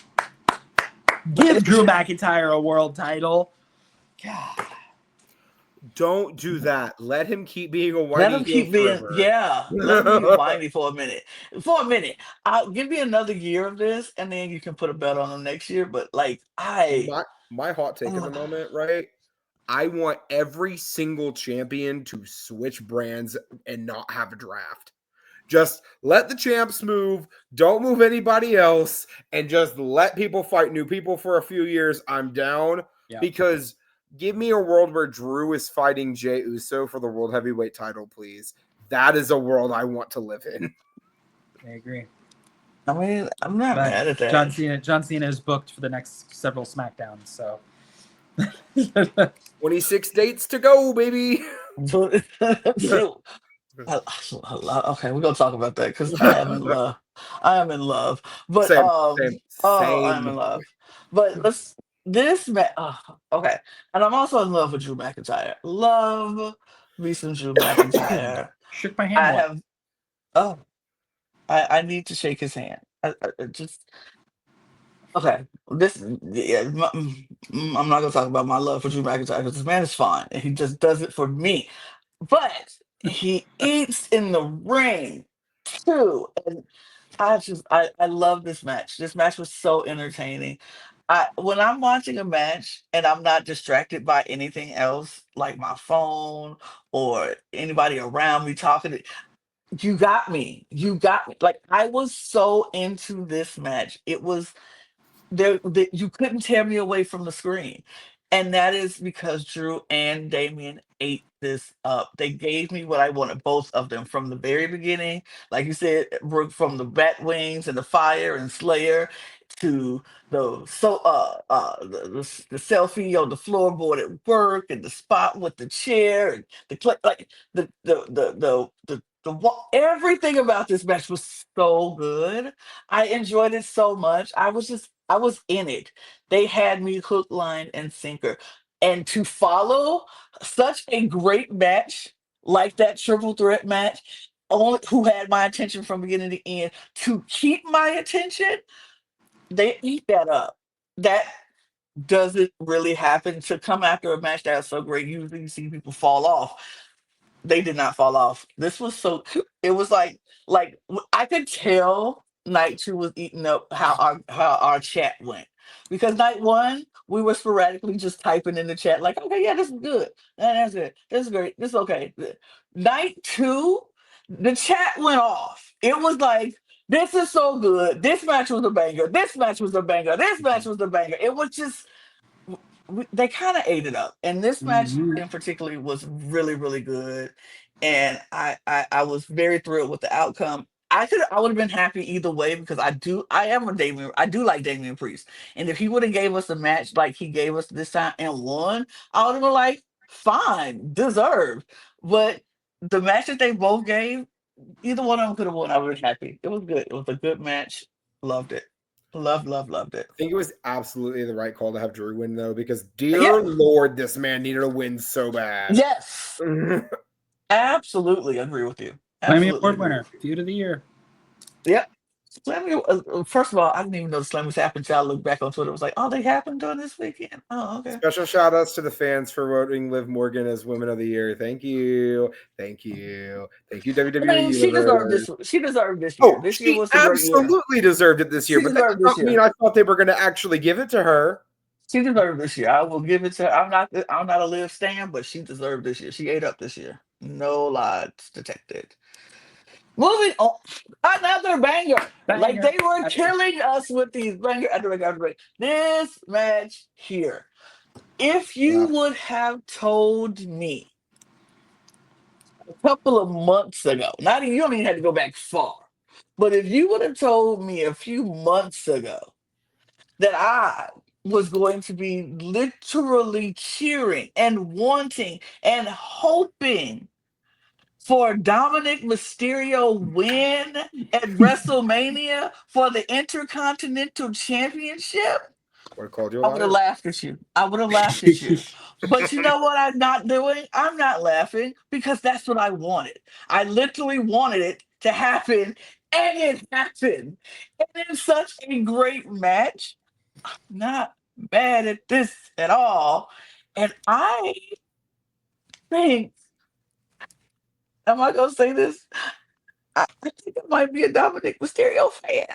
Speaker 3: give Drew McIntyre a world title. God.
Speaker 2: Don't do that. Let him keep being a whiny.
Speaker 1: Let him keep being, let him be whiny for a minute. I'll give you another year of this, and then you can put a bet on him next year. But like,
Speaker 2: my hot take at the moment, right? I want every single champion to switch brands and not have a draft. Just let the champs move. Don't move anybody else, and just let people fight new people for a few years. I'm down because. Give me a world where Drew is fighting Jey Uso for the World Heavyweight title, please. That is a world I want to live in.
Speaker 3: I agree.
Speaker 1: I mean, I'm not mad at that.
Speaker 3: John Cena is booked for the next several SmackDowns, so
Speaker 2: 26 dates to go, baby.
Speaker 1: Okay, we're gonna talk about that because I am in love. I am in love, but
Speaker 2: Same.
Speaker 1: I am in love. But this man. Okay, and I'm also in love with Drew McIntyre. Love me some Drew McIntyre.
Speaker 3: Shook my hand.
Speaker 1: I need to shake his hand. I just okay. I'm not gonna talk about my love for Drew McIntyre because this man is fine and he just does it for me. But he eats in the ring too, and I love this match. This match was so entertaining. When I'm watching a match and I'm not distracted by anything else, like my phone or anybody around me talking, you got me. You got me. Like I was so into this match. It was you couldn't tear me away from the screen. And that is because Drew and Damien ate this up. They gave me what I wanted, both of them from the very beginning. Like you said, Brooke, from the bat wings and the fire and Slayer to the selfie on the floorboard at work and the spot with the chair and like everything about this match was so good. I enjoyed it so much. I was in it. They had me hook, line, and sinker. And to follow such a great match like that triple threat match, only who had my attention from beginning to end, to keep my attention, they eat that up. That doesn't really happen. To come after a match that's so great. Usually you see people fall off. They did not fall off. This was so. It was I could tell night 2 was eating up how our chat went, because night 1 we were sporadically just typing in the chat like, okay, yeah, this is good, that's good, this is great, this is okay. Night 2, the chat went off. It was like, this is so good. This match was a banger. This match was a banger. This match was a banger. It was just they kind of ate it up, and this match in particular was really, really good. And I was very thrilled with the outcome. I would have been happy either way, because I do like Damian Priest, and if he would have gave us a match like he gave us this time and won, I would have been like, fine, deserved. But the match that they both gave, either one of them could have won. I would have been happy. It was good. It was a good match. Loved it. Loved it.
Speaker 2: I think it was absolutely the right call to have Drew win, though, because dear Lord, this man needed a win so bad.
Speaker 1: Yes. Absolutely agree with you.
Speaker 3: Slammy Award winner, Feud of the Year.
Speaker 1: Yep. Slammy, first of all, I didn't even know the Slammys happened until I looked back on Twitter. It was like, oh, they happened during this weekend. Oh, okay.
Speaker 2: Special shout outs to the fans for voting Liv Morgan as Women of the Year. Thank you. WWE.
Speaker 1: I mean, she deserved this. She deserved this year. This year was
Speaker 2: absolutely deserved it this year. But that doesn't mean I thought they were going to actually give it to her.
Speaker 1: She deserved this year. I will give it to her. I'm not a Liv stan, but she deserved this year. She ate up this year. No lies detected. Moving on, another banger. Like they were killing us with these banger after banger. This match here. If you would have told me a couple of months ago, you don't even have to go back far, but if you would have told me a few months ago that I was going to be literally cheering and wanting and hoping for Dominic Mysterio win at WrestleMania for the Intercontinental Championship,
Speaker 2: Would have called you a
Speaker 1: I would have
Speaker 2: liar.
Speaker 1: laughed at you. I would have laughed at you. But you know what I'm not doing? I'm not laughing because that's what I wanted. I literally wanted it to happen, and it happened. And in such a great match, not mad at this at all. And I think, am I going to say this? I think I might be a Dominic Mysterio fan.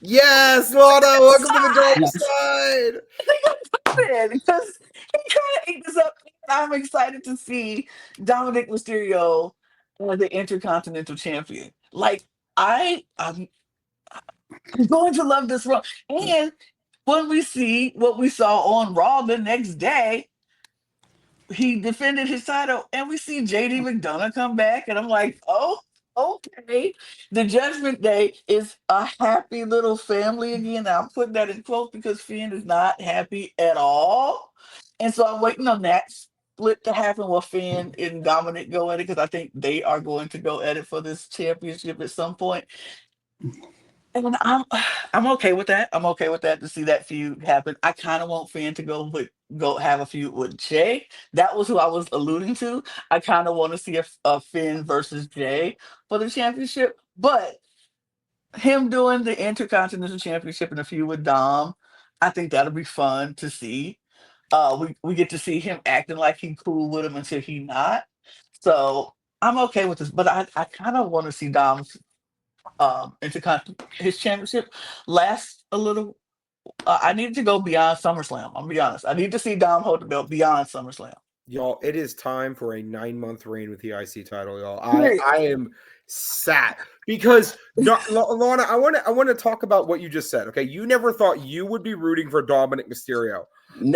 Speaker 2: Yes, Lana, welcome to the dark
Speaker 3: Yes.
Speaker 2: side.
Speaker 1: I think I'm fan because he kind of ate this up. I'm excited to see Dominic Mysterio as the Intercontinental Champion. Like I'm going to love this run. And when we see what we saw on Raw the next day, he defended his title, and we see JD McDonough come back, and I'm like, oh, okay. The Judgment Day is a happy little family again. Now, I'm putting that in quotes because Finn is not happy at all. And so I'm waiting on that split to happen where Finn and Dominic go at it because I think they are going to go at it for this championship at some point. And I'm okay with that. I'm okay with that to see that feud happen. I kind of want Finn to go have a feud with Jay. That was who I was alluding to. I kind of want to see a Finn versus Jay for the championship, but him doing the Intercontinental Championship in a feud with Dom, I think that'll be fun to see. We get to see him acting like he cool with him until he not. So I'm okay with this, but I kind of want to see Dom's his championship last a little. I needed to go beyond SummerSlam. I'm gonna be honest. I need to see Dom hold the belt beyond SummerSlam.
Speaker 2: Y'all, it is time for a 9-month reign with the IC title, y'all.
Speaker 1: Period.
Speaker 2: I am sad because Lana, I want to talk about what you just said. Okay, you never thought you would be rooting for Dominic Mysterio.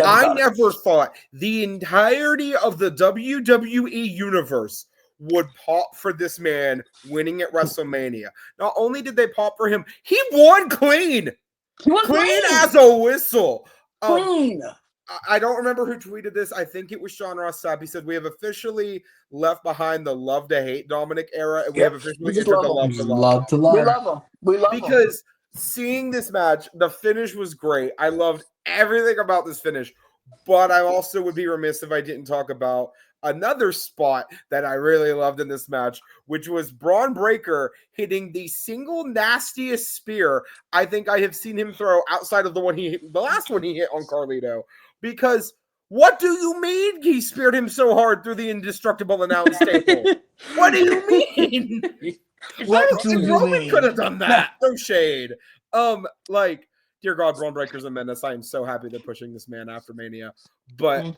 Speaker 2: I never thought the entirety of the WWE universe would pop for this man winning at WrestleMania. Not only did they pop for him, he won clean. Clean as a whistle.
Speaker 1: Clean.
Speaker 2: I don't remember who tweeted this. I think it was Sean Ross Sapp. He said, we have officially left behind the love to hate Dominic era, and we have officially entered the love to love.
Speaker 1: We love him. We love him.
Speaker 2: Because seeing this match, the finish was great. I loved everything about this finish, but I also would be remiss if I didn't talk about another spot that I really loved in this match, which was Braun Breaker hitting the single nastiest spear I think I have seen him throw outside of the last one he hit on Carlito. Because what do you mean he speared him so hard through the indestructible announce table? What do you mean?
Speaker 1: What do you
Speaker 2: Roman
Speaker 1: mean?
Speaker 2: could have done that. No shade. Dear God, Braun Breaker's a menace. I am so happy they're pushing this man after Mania. But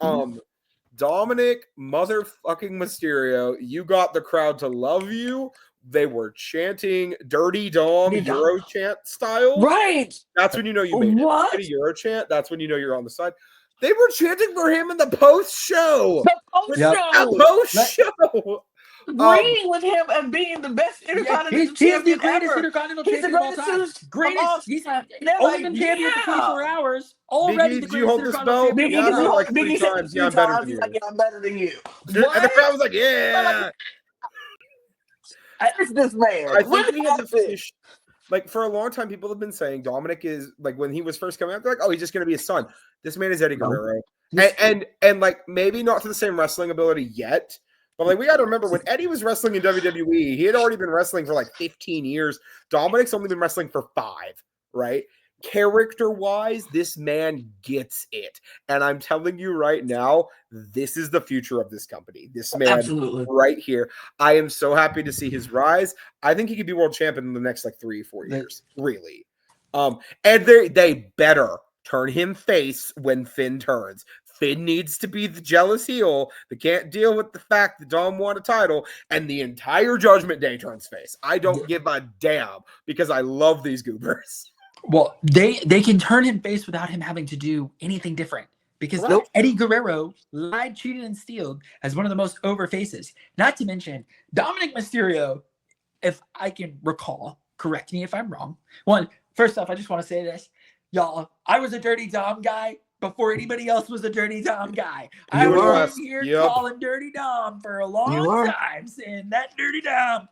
Speaker 2: Dominic motherfucking Mysterio, you got the crowd to love you. They were chanting Dirty Dom Euro chant style.
Speaker 1: Right.
Speaker 2: That's when you know you made it.
Speaker 1: What?
Speaker 2: Get a Euro chant. That's when you know you're on the side. They were chanting for him in the post show.
Speaker 1: The
Speaker 2: post show.
Speaker 1: Agreeing with him and being the best Intercontinental champion ever.
Speaker 3: He's the greatest champion of all time. He's only been champion for 24 hours. Already the greatest Intercontinental champion.
Speaker 1: Biggie said it 3 times. He's like, yeah, I'm better than you.
Speaker 2: And the crowd was like, yeah.
Speaker 1: It's this man.
Speaker 2: I think we had to finish. Like, for a long time, people have been saying Dominic is, like, when he was first coming out, they're like, oh, he's just going to be his son. This man is Eddie Guerrero. And like, maybe not to the same wrestling ability yet, but, like, we got to remember, when Eddie was wrestling in WWE, he had already been wrestling for, like, 15 years. Dominic's only been wrestling for 5, right? Character-wise, this man gets it. And I'm telling you right now, this is the future of this company. This man right here. I am so happy to see his rise. I think he could be world champion in the next, like, 3 or 4 years. Really. And they better turn him face when Finn turns. Finn needs to be the jealous heel that can't deal with the fact that Dom won a title, and the entire Judgment Day turns face. I don't give a damn because I love these goobers.
Speaker 3: Well, they can turn him face without him having to do anything different because Eddie Guerrero lied, cheated, and stealed as one of the most over faces. Not to mention Dominic Mysterio, if I can recall, correct me if I'm wrong. First off, I just want to say this. Y'all, I was a Dirty Dom guy before anybody else was a Dirty Dom guy. I
Speaker 1: You
Speaker 3: was
Speaker 1: were.
Speaker 3: sitting here
Speaker 2: Yep.
Speaker 3: calling Dirty Dom for a long
Speaker 1: You were.
Speaker 3: time, saying that Dirty Dom,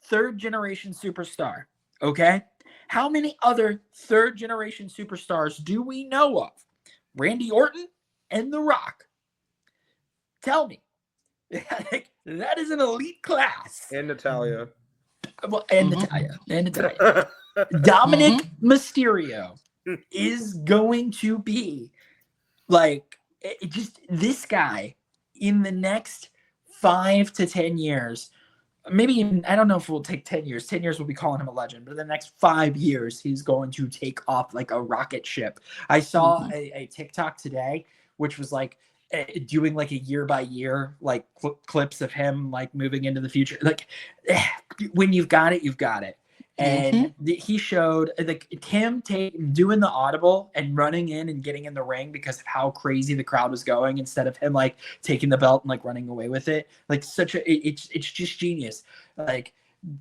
Speaker 3: third generation superstar. Okay, how many other third generation superstars do we know of? Randy Orton and The Rock. Tell me, that is an elite class.
Speaker 2: And Natalia.
Speaker 3: Well, and
Speaker 1: Mhm.
Speaker 3: Natalia. Dominic Mysterio is going to be like just this guy in the next 5 to 10 years. Maybe even, I don't know if it will take 10 years. 10 years we'll be calling him a legend, but in the next 5 years, he's going to take off like a rocket ship. I saw a TikTok today, which was like doing like a year by year, like clips of him like moving into the future. Like when you've got it, you've got it. And he showed like him doing the audible and running in and getting in the ring because of how crazy the crowd was going, instead of him like taking the belt and like running away with it. Like it's just genius. Like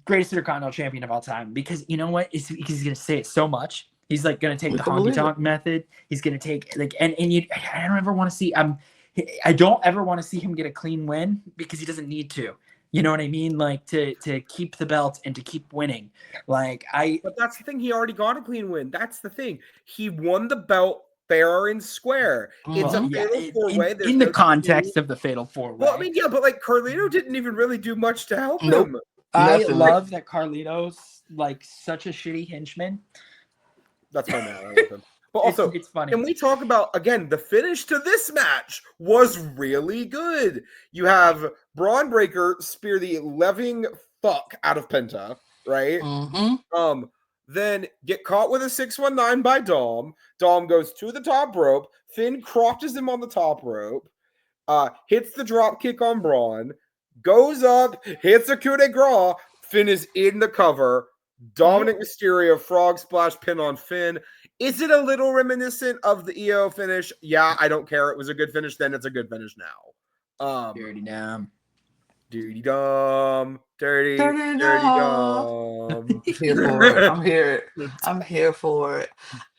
Speaker 3: greatest Intercontinental champion of all time, because you know what? Because he's gonna say it so much. He's like gonna take the honky tonk method. He's gonna take like I don't ever want to see I don't ever want to see him get a clean win, because he doesn't need to. You know what I mean? Like to keep the belt and to keep winning. But
Speaker 2: that's the thing. He already got a clean win. That's the thing. He won the belt fair and square. It's a fatal four-way.
Speaker 3: In the context of the fatal four-way.
Speaker 2: Well, I mean, yeah, but like Carlito didn't even really do much to help him.
Speaker 3: I love that Carlito's like such a shitty henchman.
Speaker 2: That's my man. I love him. But also,
Speaker 3: it's funny.
Speaker 2: Can we talk about, again, the finish to this match was really good. You have Braun Breaker spear the living fuck out of Penta, right? Then get caught with a 619 by Dom. Dom goes to the top rope. Finn crotches him on the top rope. Hits the drop kick on Braun. Goes up, hits a coup de grace. Finn is in the cover. Dominic Mysterio frog splash pin on Finn. Is it a little reminiscent of the EO finish? Yeah, I don't care. It was a good finish then. It's a good finish now.
Speaker 3: Dirty Dom.
Speaker 2: Dirty Dom. Dirty Dom.
Speaker 1: I'm here for it.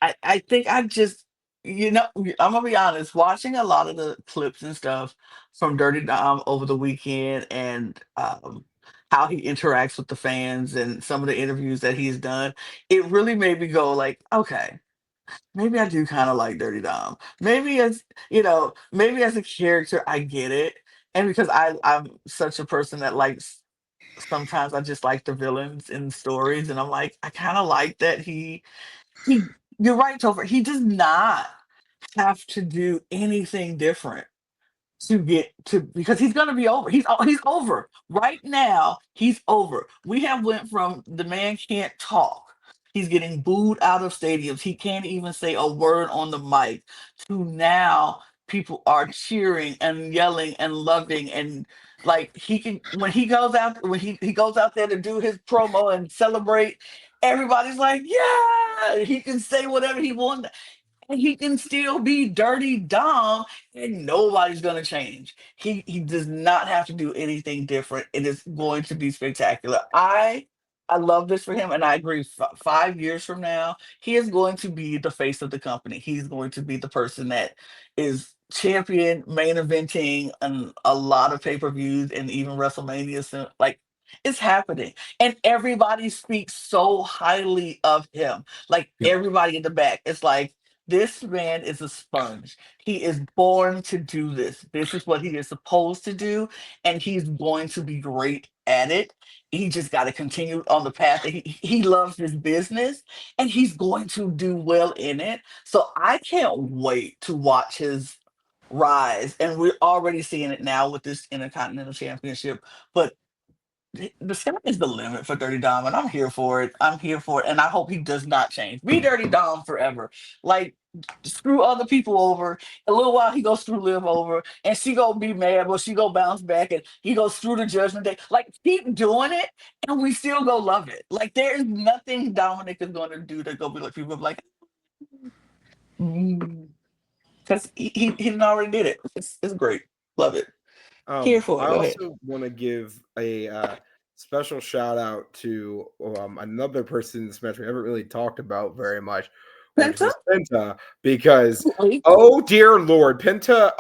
Speaker 1: I think I just, I'm gonna be honest, watching a lot of the clips and stuff from Dirty Dom over the weekend, and how he interacts with the fans and some of the interviews that he's done, it really made me go like, okay, maybe I do kind of like Dirty Dom. Maybe maybe as a character, I get it. And because I'm such a person that likes, sometimes I just like the villains in stories, and I'm like, I kind of like that you're right, Topher. He does not have to do anything different to get to, because he's gonna be over. He's over right now. He's over. We have went from the man can't talk. He's getting booed out of stadiums. He can't even say a word on the mic. To now, people are cheering and yelling and loving, and like he can, when he goes out there to do his promo and celebrate. Everybody's like, yeah, he can say whatever he wants. And he can still be Dirty Dom, and nobody's gonna change. He does not have to do anything different. It is going to be spectacular. I love this for him, and I agree. 5 years from now, he is going to be the face of the company. He's going to be the person that is champion, main eventing, and a lot of pay-per-views, and even WrestleMania. So, like, it's happening, and everybody speaks so highly of him. Like everybody in the back, it's like, this man is a sponge. He is born to do this. This is what he is supposed to do, and he's going to be great at it. He just got to continue on the path that he loves his business, and he's going to do well in it. So I can't wait to watch his rise, and we're already seeing it now with this Intercontinental Championship. But the sky is the limit for Dirty Dom, and I'm here for it. I'm here for it, and I hope he does not change. Be Dirty Dom forever. Like, screw other people over. A little while he goes through Liv over, and she gonna be mad, but she gonna bounce back, and he goes through the Judgment Day. Like, keep doing it, and we still gonna love it. Like, there is nothing Dominic is gonna do that gonna be like, people be like, because he didn't already did it. It's great. Love it. Here for it.
Speaker 2: I
Speaker 1: Go ahead.
Speaker 2: also want to give a special shout out to another person in this match we haven't really talked about very much, versus Penta because,
Speaker 1: Like,
Speaker 2: oh dear Lord, Penta,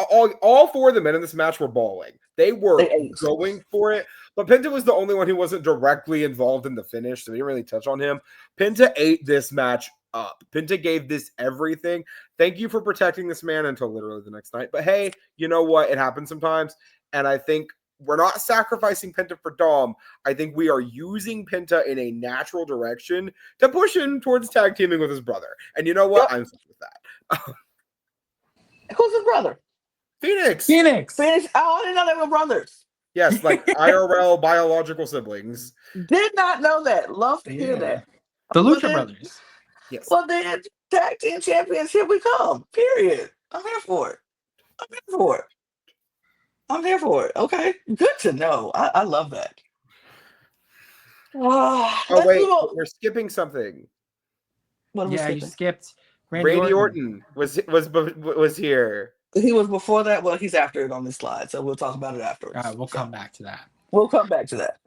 Speaker 2: all four of the men in this match were balling. They were
Speaker 1: ate.
Speaker 2: going for it, but Penta was the only one who wasn't directly involved in the finish, so we didn't really touch on him. Penta ate this match up. Penta gave this everything. Thank you for protecting this man until literally the next night. But hey, you know what? It happens sometimes, and I think we're not sacrificing Penta for Dom. I think we are using Penta in a natural direction to push him towards tag teaming with his brother. And you know what? I'm fine with that.
Speaker 1: Who's his brother?
Speaker 2: Phoenix.
Speaker 3: Phoenix.
Speaker 1: Oh, I didn't know they were brothers.
Speaker 2: Yes, like IRL biological siblings.
Speaker 1: Did not know that. Love to hear
Speaker 3: Yeah.
Speaker 1: that.
Speaker 3: The
Speaker 1: Well,
Speaker 3: Lucha
Speaker 1: then-
Speaker 3: Brothers.
Speaker 2: Yes.
Speaker 1: Well, then, tag team champions, here we come. Period. I'm here for it. Okay, good to know. I love that.
Speaker 2: Oh
Speaker 1: Let's
Speaker 2: wait,
Speaker 1: move on.
Speaker 2: we're skipping something.
Speaker 1: What are we
Speaker 3: Yeah, you
Speaker 1: skipping?
Speaker 3: skipped
Speaker 2: Randy Orton was here.
Speaker 1: He was before that. Well, he's after it on this slide, so we'll talk about it afterwards.
Speaker 3: All right, we'll come back to that.
Speaker 1: We'll come back to that.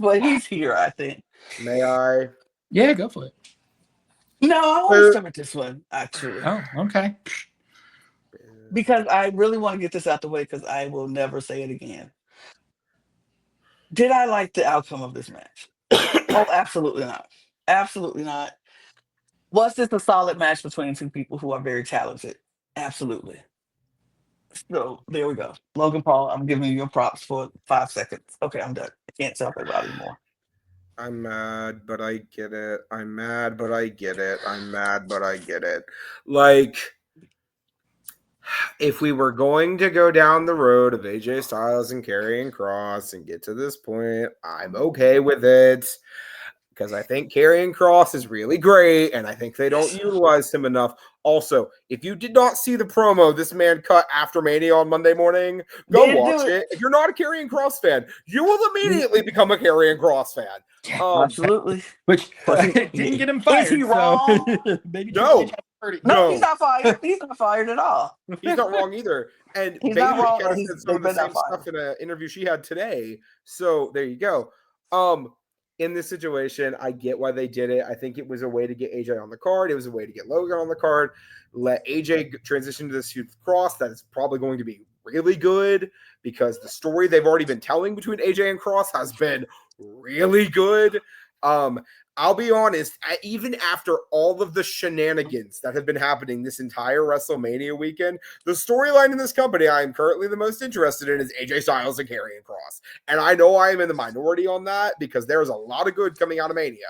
Speaker 1: But he's here, I think.
Speaker 2: May I?
Speaker 3: Yeah, go for it.
Speaker 1: No, I want to start with this one, actually.
Speaker 3: Oh, okay.
Speaker 1: Because I really want to get this out the way because I will never say it again. Did I like the outcome of this match? Oh, absolutely not. Absolutely not. Was this a solid match between two people who are very talented? Absolutely. So there we go. Logan Paul, I'm giving you your props for 5 seconds. Okay, I'm done. I can't talk about it anymore.
Speaker 2: I'm mad, but I get it. I'm mad, but I get it. I'm mad, but I get it. Like, if we were going to go down the road of AJ Styles and Karrion Kross and get to this point, I'm okay with it. Because I think Karrion Kross is really great, and I think they don't utilize him enough. Also, if you did not see the promo this man cut after Mania on Monday morning, go watch it. If you're not a Karrion Kross fan, you will immediately become a Karrion Kross fan.
Speaker 1: Absolutely.
Speaker 3: Which didn't get him fired.
Speaker 1: Is he wrong?
Speaker 3: So maybe
Speaker 2: No.
Speaker 1: No, he's not fired. He's not fired at all.
Speaker 2: He's not wrong either. And
Speaker 1: He's
Speaker 2: Bayley
Speaker 1: not wrong,
Speaker 2: kind
Speaker 1: but
Speaker 2: of
Speaker 1: he's
Speaker 2: said some of the
Speaker 1: been
Speaker 2: same
Speaker 1: not
Speaker 2: stuff in an interview she had today. So there you go. In this situation, I get why they did it. I think it was a way to get AJ on the card. It was a way to get Logan on the card. Let AJ transition to this feud with Kross. That is probably going to be really good because the story they've already been telling between AJ and Kross has been really good. I'll be honest, even after all of the shenanigans that have been happening this entire WrestleMania weekend, the storyline in this company I am currently the most interested in is AJ Styles and Karrion Kross. And I know I am in the minority on that because there's a lot of good coming out of Mania.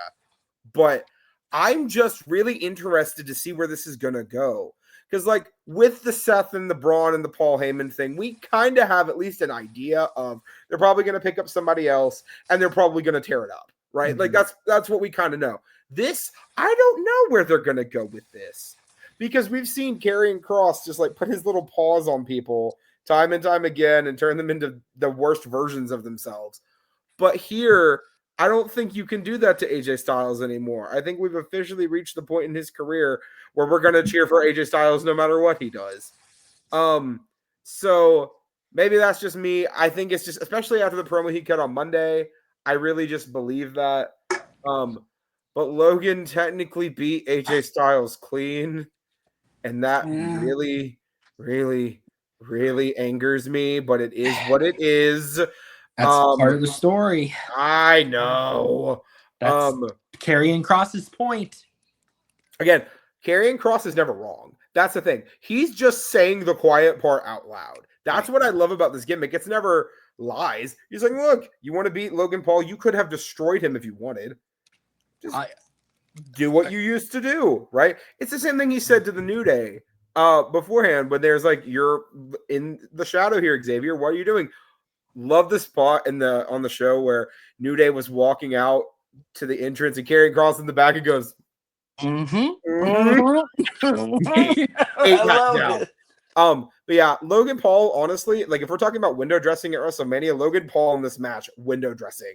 Speaker 2: But I'm just really interested to see where this is going to go. Because, like, with the Seth and the Braun and the Paul Heyman thing, we kind of have at least an idea of they're probably going to pick up somebody else and they're probably going to tear it up. Right?
Speaker 3: Mm-hmm.
Speaker 2: Like that's what we kind of know. This, I don't know where they're going to go with this because we've seen Karrion Kross just like put his little paws on people time and time again and turn them into the worst versions of themselves. But here, I don't think you can do that to AJ Styles anymore. I think we've officially reached the point in his career where we're going to cheer for AJ Styles no matter what he does. So maybe that's just me. I think it's just, especially after the promo he cut on Monday, I really just believe that. But Logan technically beat AJ Styles clean, and that really, really, really angers me, but it is what it is.
Speaker 3: That's part of the story.
Speaker 2: I know.
Speaker 3: That's Karrion Kross's point.
Speaker 2: Again, Karrion Kross is never wrong. That's the thing. He's just saying the quiet part out loud. That's what I love about this gimmick. It's never lies. He's like, look, you want to beat Logan Paul? You could have destroyed him if you wanted. Just do what you used to do, right? It's the same thing he said to the New Day beforehand when there's like, you're in the shadow here, Xavier. What are you doing? Love the spot on the show where New Day was walking out to the entrance and Karrion Kross in the back and goes,
Speaker 1: I
Speaker 2: Eight
Speaker 1: love
Speaker 2: down.
Speaker 1: it.
Speaker 2: But yeah, Logan Paul, honestly, like if we're talking about window dressing at WrestleMania, Logan Paul in this match, window dressing.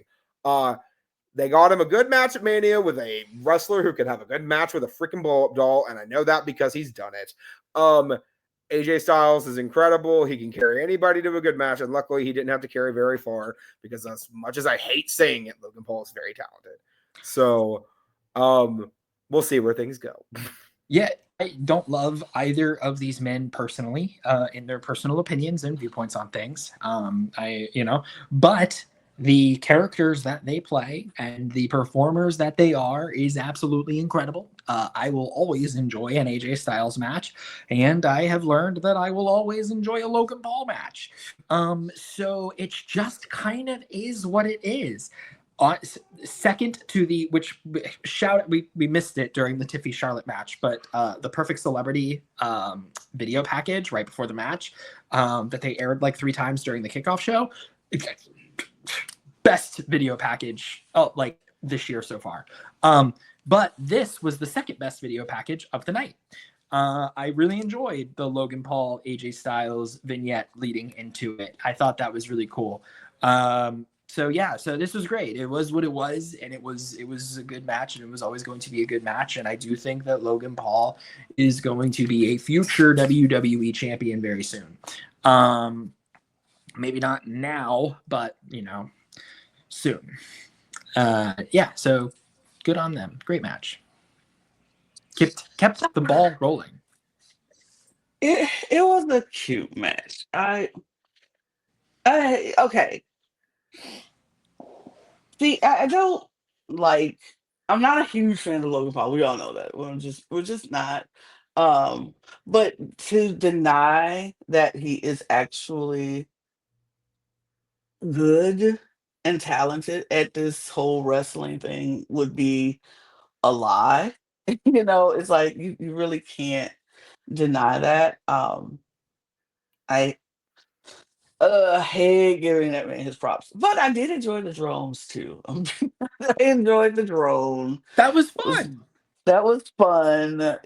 Speaker 2: They got him a good match at Mania with a wrestler who could have a good match with a freaking blow-up doll, and I know that because he's done it. AJ Styles is incredible. He can carry anybody to a good match, and luckily he didn't have to carry very far because as much as I hate saying it, Logan Paul is very talented. So we'll see where things go.
Speaker 3: Yeah, I don't love either of these men personally, in their personal opinions and viewpoints on things. But the characters that they play and the performers that they are is absolutely incredible. I will always enjoy an AJ Styles match, and I have learned that I will always enjoy a Logan Paul match. So it just kind of is what it is. Second to the we missed it during the Tiffy Charlotte match, but the Perfect Celebrity video package right before the match that they aired like 3 times during the kickoff show, best video package like this year so far. But this was the second best video package of the night. I really enjoyed the Logan Paul AJ Styles vignette leading into it. I thought that was really cool. So this was great. It was what it was, and it was a good match, and it was always going to be a good match. And I do think that Logan Paul is going to be a future WWE champion very soon. Maybe not now, but soon. So good on them. Great match. Kept the ball rolling.
Speaker 1: It was a cute match. Okay. See, I don't like. I'm not a huge fan of Logan Paul. We all know that. We're just not. But to deny that he is actually good and talented at this whole wrestling thing would be a lie. It's like you really can't deny that. I hate giving that man his props, but I did enjoy the drones too. I enjoyed the drone.
Speaker 3: That was fun.
Speaker 1: That was fun.
Speaker 2: I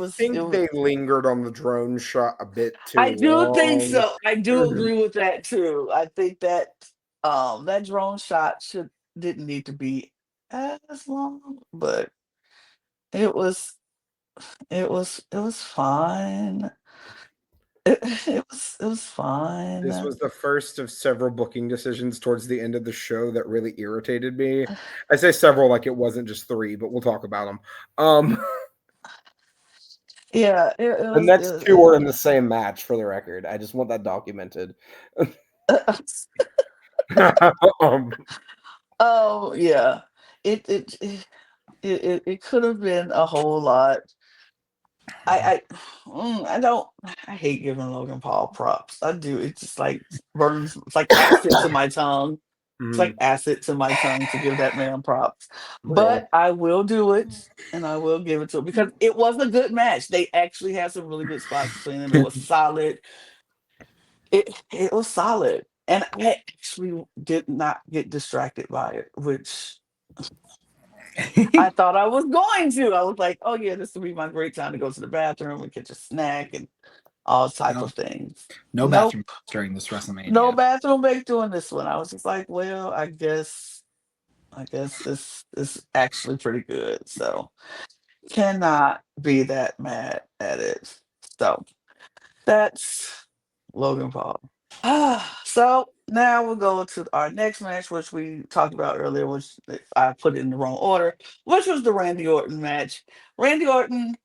Speaker 2: think they lingered on the drone shot a bit too
Speaker 1: I do
Speaker 2: long.
Speaker 1: think so. I do agree with that too. I think that that drone shot didn't need to be as long, but it was fine. It was fine.
Speaker 2: This was the first of several booking decisions towards the end of the show that really irritated me. I say several like it wasn't just 3, but we'll talk about them.
Speaker 1: Yeah,
Speaker 2: the next 2 were in the same match, for the record. I just want that documented.
Speaker 1: Oh yeah, it could have been a whole lot. I hate giving Logan Paul props. I do. It's just like burns. It's like acid to my tongue. It's like acid to my tongue to give that man props. But I will do it, and I will give it to him because it was a good match. They actually had some really good spots between them. It was solid. It was solid, and I actually did not get distracted by it, which I thought I was going to. I was like, oh yeah, this will be my great time to go to the bathroom and catch a snack and all type of things.
Speaker 3: No bathroom during this WrestleMania.
Speaker 1: No bathroom break during this one. I was just like, well, I guess this is actually pretty good. So cannot be that mad at it. So that's Logan Paul. So now we'll go to our next match, which we talked about earlier, which I put in the wrong order, which was the Randy Orton match. Randy Orton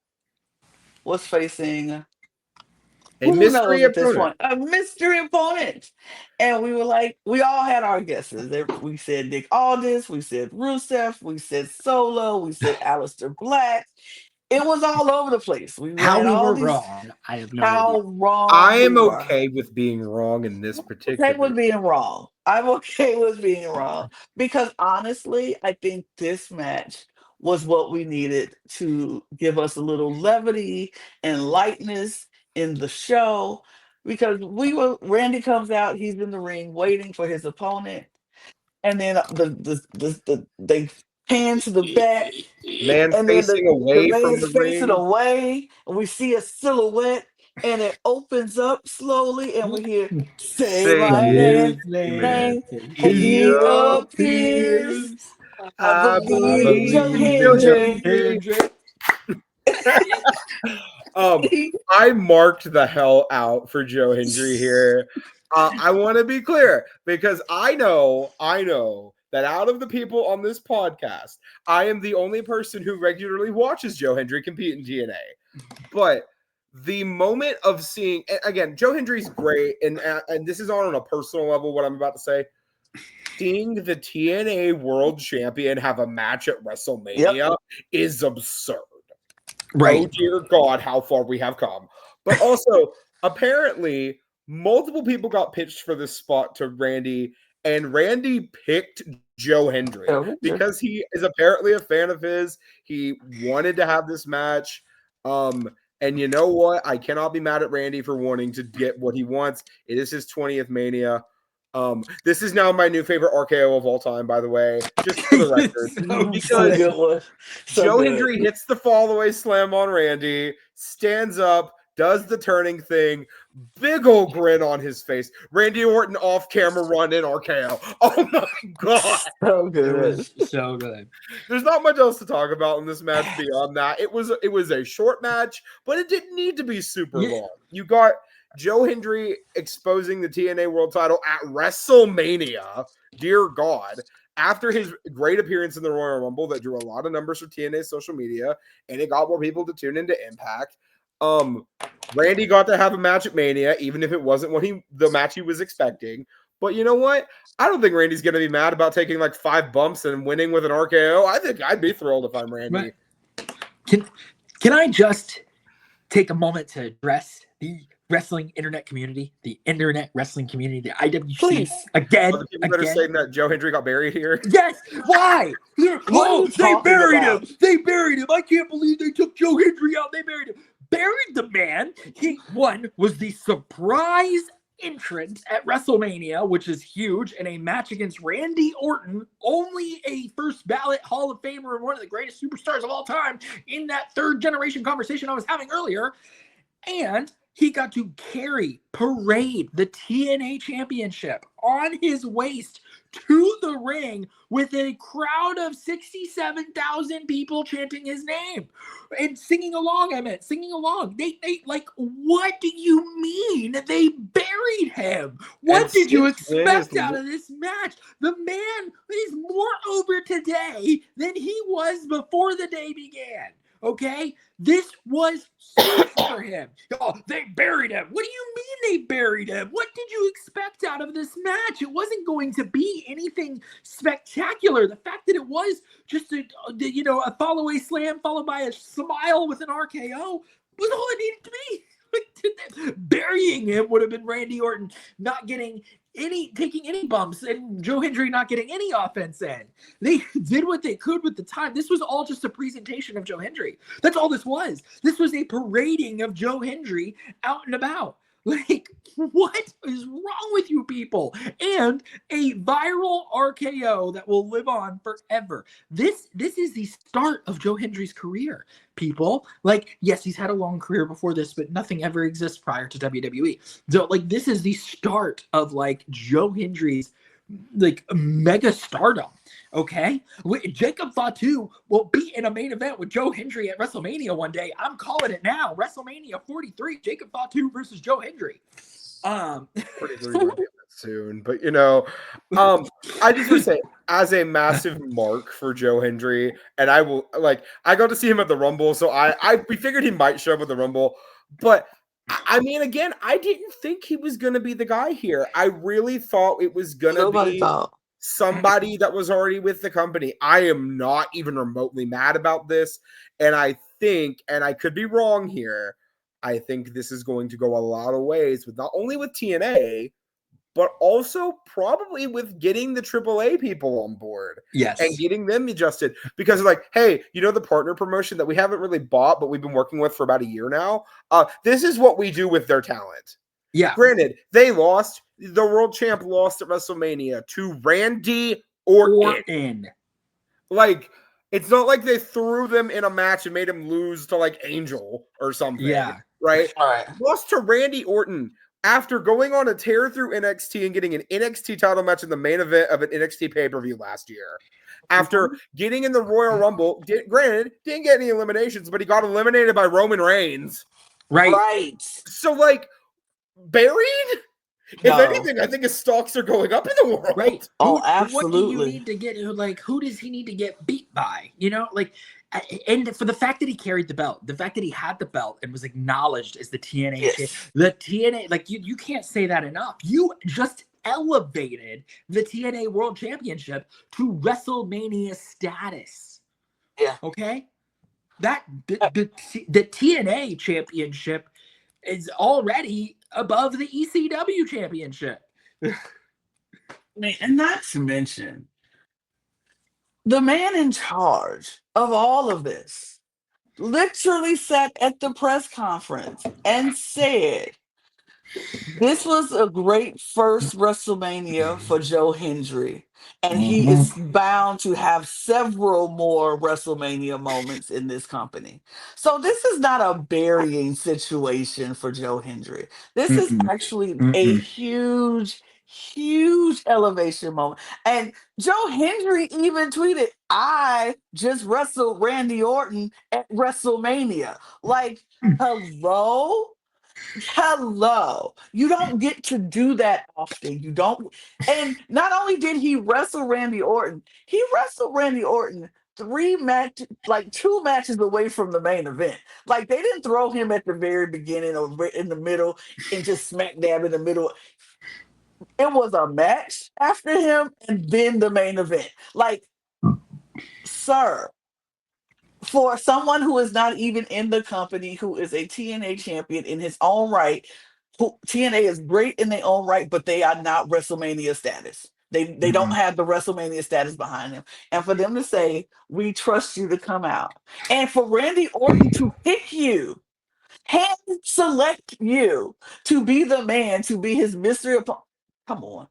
Speaker 1: was facing
Speaker 2: a mystery opponent.
Speaker 1: A mystery opponent. And we were like, we all had our guesses. We said Nick Aldis, we said Rusev, we said Solo, we said Aleister Black. It was all over the place.
Speaker 3: Wrong, I have no idea.
Speaker 1: Wrong.
Speaker 2: I am okay with being wrong in this particular.
Speaker 1: I'm okay with being wrong because honestly, I think this match was what we needed to give us a little levity and lightness in the show. Because Randy comes out, he's in the ring waiting for his opponent, and then they pan to the back.
Speaker 2: Man
Speaker 1: and
Speaker 2: facing away from the
Speaker 1: facing
Speaker 2: ring.
Speaker 1: away, and we see a silhouette, and it opens up slowly, and we hear "Say my name," and he appears. I believe Joe Hendry.
Speaker 2: I marked the hell out for Joe Hendry here. I want to be clear because I know that out of the people on this podcast, I am the only person who regularly watches Joe Hendry compete in TNA. But the moment of seeing, again, Joe Hendry's great, and this is on a personal level, what I'm about to say. Seeing the TNA World Champion have a match at WrestleMania is absurd.
Speaker 3: Right.
Speaker 2: Oh, dear God, how far we have come. But also, apparently, multiple people got pitched for this spot to Randy, and Randy picked Joe Hendry because he is apparently a fan of his. He wanted to have this match. And you know what? I cannot be mad at Randy for wanting to get what he wants. It is his 20th Mania. This is now my new favorite RKO of all time, by the way, just for the record. Because Joe Hendry hits the fall-away slam on Randy, stands up, does the turning thing, big old grin on his face. Randy Orton off-camera run in RKO. Oh my God.
Speaker 1: So good.
Speaker 3: It was so good.
Speaker 2: There's not much else to talk about in this match beyond that. It was a short match, but it didn't need to be super long. You got Joe Hendry exposing the TNA World title at WrestleMania, dear God, after his great appearance in the Royal Rumble that drew a lot of numbers for TNA social media, and it got more people to tune into Impact. Randy got to have a match at Mania, even if it wasn't the match he was expecting. But you know what? I don't think Randy's going to be mad about taking like 5 bumps and winning with an RKO. I think I'd be thrilled if I'm Randy.
Speaker 3: Can I just take a moment to address the wrestling internet community, the internet wrestling community, the IWC?
Speaker 1: Please.
Speaker 3: Again.
Speaker 2: The people that are saying that Joe Hendry got buried here.
Speaker 3: Yes. Why? They buried him. They buried him. I can't believe they took Joe Hendry out. They buried him. Buried the man. He was the surprise entrant at WrestleMania, which is huge, in a match against Randy Orton, only a first ballot Hall of Famer and one of the greatest superstars of all time in that third generation conversation I was having earlier. And he got to parade the TNA championship on his waist to the ring with a crowd of 67,000 people chanting his name and singing along. They like, what do you mean they buried him? What did you expect out of this match? The man is more over today than he was before the day began. Okay, this was huge for him. Oh, they buried him. What do you mean they buried him? What did you expect out of this match? It wasn't going to be anything spectacular. The fact that it was just a fall-away slam followed by a smile with an RKO was all it needed to be. Burying him would have been Randy Orton not taking any bumps, and Joe Hendry not getting any offense in. They did what they could with the time. This was all just a presentation of Joe Hendry. That's all this was. This was a parading of Joe Hendry out and about. Like, what is wrong with you people? And a viral RKO that will live on forever. This is the start of Joe Hendry's career, people. Like, yes, he's had a long career before this, but nothing ever exists prior to WWE. So, like, this is the start of, like, Joe Hendry's, like, mega stardom. Okay, Jacob Fatu will be in a main event with Joe Hendry at WrestleMania one day. I'm calling it now. WrestleMania 43, Jacob Fatu versus Joe Hendry.
Speaker 2: Soon, but I just want to say, as a massive mark for Joe Hendry, and I got to see him at the Rumble, so we figured he might show up at the Rumble, but I mean, again, I didn't think he was going to be the guy here. I really thought it was going to be somebody that was already with the company. I am not even remotely mad about this. And I think, and I could be wrong here, I think this is going to go a lot of ways with not only with TNA, but also probably with getting the AAA people on board.
Speaker 3: Yes.
Speaker 2: And getting them adjusted. Because like, hey, the partner promotion that we haven't really bought, but we've been working with for about a year now. This is what we do with their talent.
Speaker 3: Yeah.
Speaker 2: Granted, they lost. The world champ lost at WrestleMania to Randy Orton. Like, it's not like they threw them in a match and made him lose to like Angel or something.
Speaker 3: Yeah.
Speaker 2: Right?
Speaker 1: All right.
Speaker 2: Lost to Randy Orton after going on a tear through NXT and getting an NXT title match in the main event of an NXT pay-per-view last year. After getting in the Royal Rumble, granted, didn't get any eliminations, but he got eliminated by Roman Reigns.
Speaker 3: Right.
Speaker 2: So, like, buried? If
Speaker 1: No.
Speaker 2: anything, I think his stocks are going up in the world.
Speaker 3: Right.
Speaker 1: Oh,
Speaker 3: What do you
Speaker 1: absolutely.
Speaker 3: need to get? Like, who does he need to get beat by? You know, like, and for the fact that he carried the belt, the fact that he had the belt and was acknowledged as the TNA champion,
Speaker 1: Yes.
Speaker 3: the TNA, like, you can't say that enough. You just elevated the TNA World Championship to WrestleMania status.
Speaker 1: Yeah.
Speaker 3: Okay, that the TNA Championship is already above the ECW Championship.
Speaker 1: And not to mention, the man in charge of all of this literally sat at the press conference and said, this was a great first WrestleMania for Joe Hendry, and he is bound to have several more WrestleMania moments in this company. So this is not a burying situation for Joe Hendry. This is actually a huge, huge elevation moment. And Joe Hendry even tweeted, I just wrestled Randy Orton at WrestleMania. Like, hello? Hello. You don't get to do that often. You don't. And not only did he wrestle Randy Orton, he wrestled Randy Orton like 2 matches away from the main event. Like, they didn't throw him at the very beginning or in the middle and just smack dab in the middle. It was a match after him and then the main event. Like, sir, for someone who is not even in the company, who is a TNA champion in his own right, who TNA is great in their own right, but they are not WrestleMania status. They don't have the WrestleMania status behind them. And for them to say, we trust you to come out. And for Randy Orton to pick you, hand select you to be the man, to be his mystery opponent. Come on.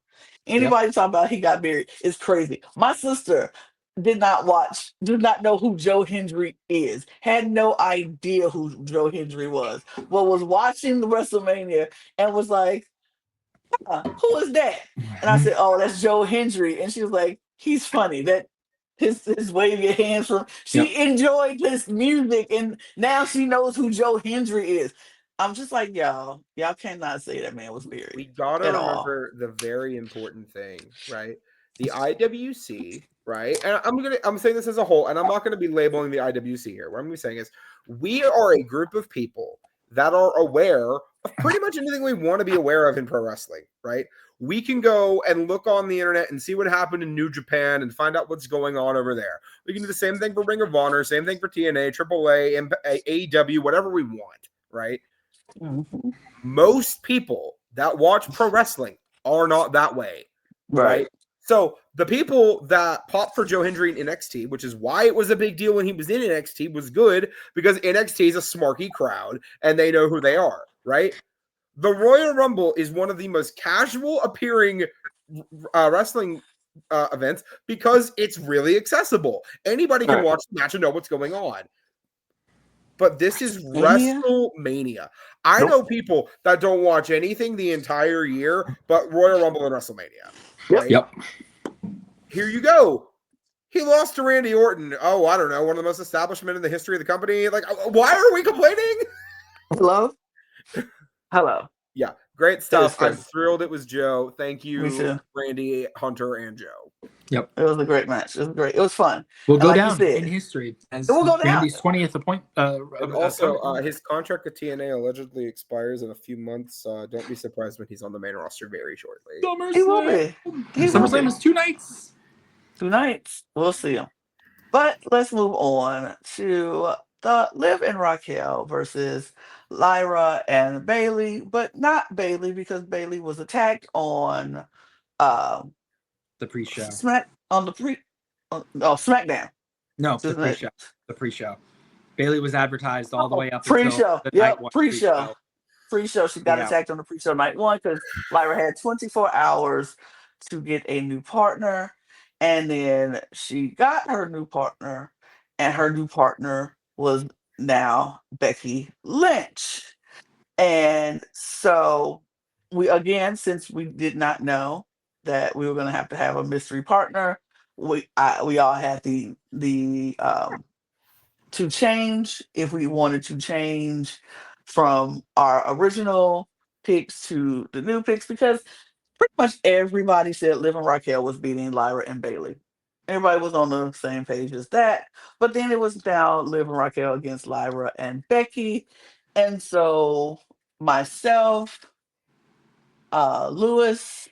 Speaker 1: Anybody talking about he got married is crazy. My sister did not know who Joe Hendry is, had no idea who Joe Hendry was, but was watching the WrestleMania and was like, who is that? And I said, oh, that's Joe Hendry. And she was like, he's funny. That his waving your hands from. She enjoyed his music, and now she knows who Joe Hendry is. I'm just like, y'all cannot say that man was
Speaker 2: We
Speaker 1: married
Speaker 2: gotta
Speaker 1: at all.
Speaker 2: remember the very important thing, right? The IWC, right? And I'm saying this as a whole, and I'm not gonna be labeling the IWC here. What I'm gonna be saying is we are a group of people that are aware of pretty much anything we want to be aware of in pro wrestling, right? We can go and look on the internet and see what happened in New Japan and find out what's going on over there. We can do the same thing for Ring of Honor, same thing for TNA, AAA, AEW, whatever we want, right?
Speaker 1: Mhm.
Speaker 2: Most people that watch pro wrestling are not that way, right? So the people that popped for Joe Hendry in NXT, which is why it was a big deal when he was in NXT, was good because NXT is a smarky crowd and they know who they are, right? The Royal Rumble is one of the most casual appearing wrestling events because it's really accessible. Anybody can watch the match and know what's going on. But this is WrestleMania. I know people that don't watch anything the entire year but Royal Rumble and WrestleMania. Right?
Speaker 3: Yep.
Speaker 2: Here you go. He lost to Randy Orton. Oh, I don't know. One of the most established men in the history of the company. Like, why are we complaining?
Speaker 1: Hello.
Speaker 2: Yeah, great stuff. I'm thrilled it was Joe. Thank you,
Speaker 1: Me too.
Speaker 2: Randy, Hunter, and Joe.
Speaker 3: Yep.
Speaker 1: It was a great match. It was great. It was fun.
Speaker 3: We'll go
Speaker 1: like
Speaker 3: down in history as Randy's 20th appointment.
Speaker 2: And also, his contract with TNA allegedly expires in a few months. Don't be surprised when he's on the main roster very shortly.
Speaker 1: He will be.
Speaker 3: SummerSlam is 2 nights.
Speaker 1: 2 nights. We'll see him. But let's move on to the Liv and Raquel versus Lyra and Bailey, but not Bailey because Bailey was attacked on
Speaker 3: the pre-show.
Speaker 1: SmackDown.
Speaker 3: No, the pre-show. The pre-show. Bailey was advertised all the way up
Speaker 1: pre-show.
Speaker 3: Until night one
Speaker 1: pre-show. Pre-show. She got attacked on the pre-show night one because Lyra had 24 hours to get a new partner. And then she got her new partner, and her new partner was now Becky Lynch. And so since we did not know that we were going to have a mystery partner, we all had the to change if we wanted to change from our original picks to the new picks because pretty much everybody said Liv and Raquel was beating Lyra and Bailey. Everybody was on the same page as that. But then it was now Liv and Raquel against Lyra and Becky. And so myself, Lewis,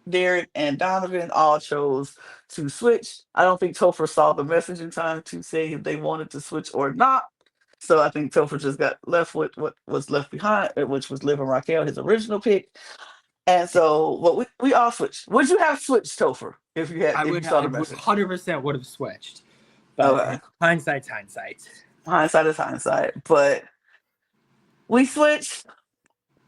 Speaker 1: Derek, and Donovan all chose to switch. I don't think Topher saw the message in time to say if they wanted to switch or not. So I think Topher just got left with what was left behind, which was Liv and Raquel, his original pick. And so what we all switched. Would you have switched, Topher, if you had
Speaker 3: I
Speaker 1: if
Speaker 3: would
Speaker 1: you saw the message?
Speaker 3: 100% would have switched. But
Speaker 1: Okay.
Speaker 3: hindsight's hindsight.
Speaker 1: Hindsight is hindsight. But we switched.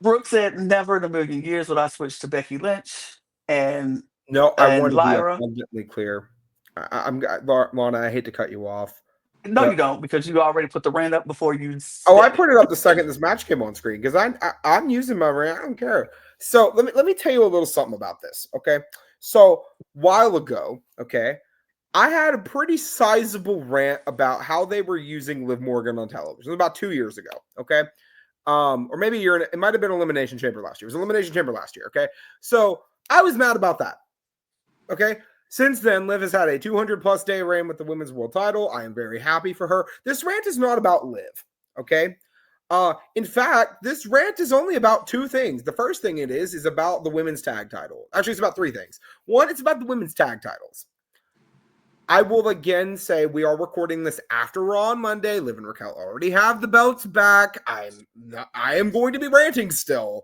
Speaker 1: Brooke said never in a million years would I switch to Becky Lynch and
Speaker 2: No, I want to be
Speaker 1: Lyra.
Speaker 2: abundantly clear. Lana, I hate to cut you off.
Speaker 1: No,
Speaker 2: but-
Speaker 1: you don't, because you already put the rant up before you.
Speaker 2: Oh, I
Speaker 1: said it.
Speaker 2: put it up the second this match came on screen because I'm using my rant. I don't care. So let me tell you a little something about this. Okay, so while ago, okay, I had a pretty sizable rant about how they were using Liv Morgan on television. It was about 2 years ago. Okay. Or maybe a year. It might have been Elimination Chamber last year. It was Elimination Chamber last year. Okay. So I was mad about that. Okay. Since then, Liv has had a 200+ day reign with the women's world title. I am very happy for her. This rant is not about Liv. Okay. In fact, this rant is only about two things. The first thing it is about the women's tag title. Actually, it's about three things. One, it's about the women's tag titles. I will again say we are recording this after Raw on Monday. Liv and Raquel already have the belts back. I am going to be ranting still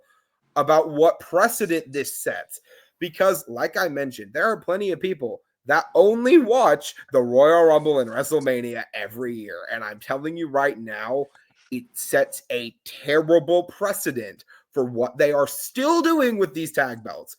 Speaker 2: about what precedent this sets. Because, like I mentioned, there are plenty of people that only watch the Royal Rumble and WrestleMania every year. And I'm telling you right now, it sets a terrible precedent for what they are still doing with these tag belts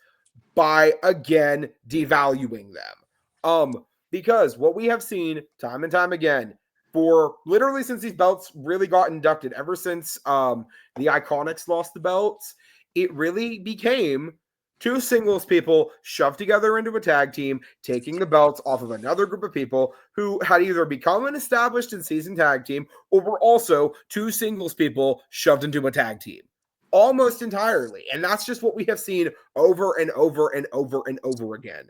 Speaker 2: by, again, devaluing them. Because what we have seen time and time again, for literally since these belts really got inducted, ever since the Iconics lost the belts, it really became two singles people shoved together into a tag team, taking the belts off of another group of people who had either become an established and seasoned tag team or were also two singles people shoved into a tag team. Almost entirely. And that's just what we have seen over and over and over and over again.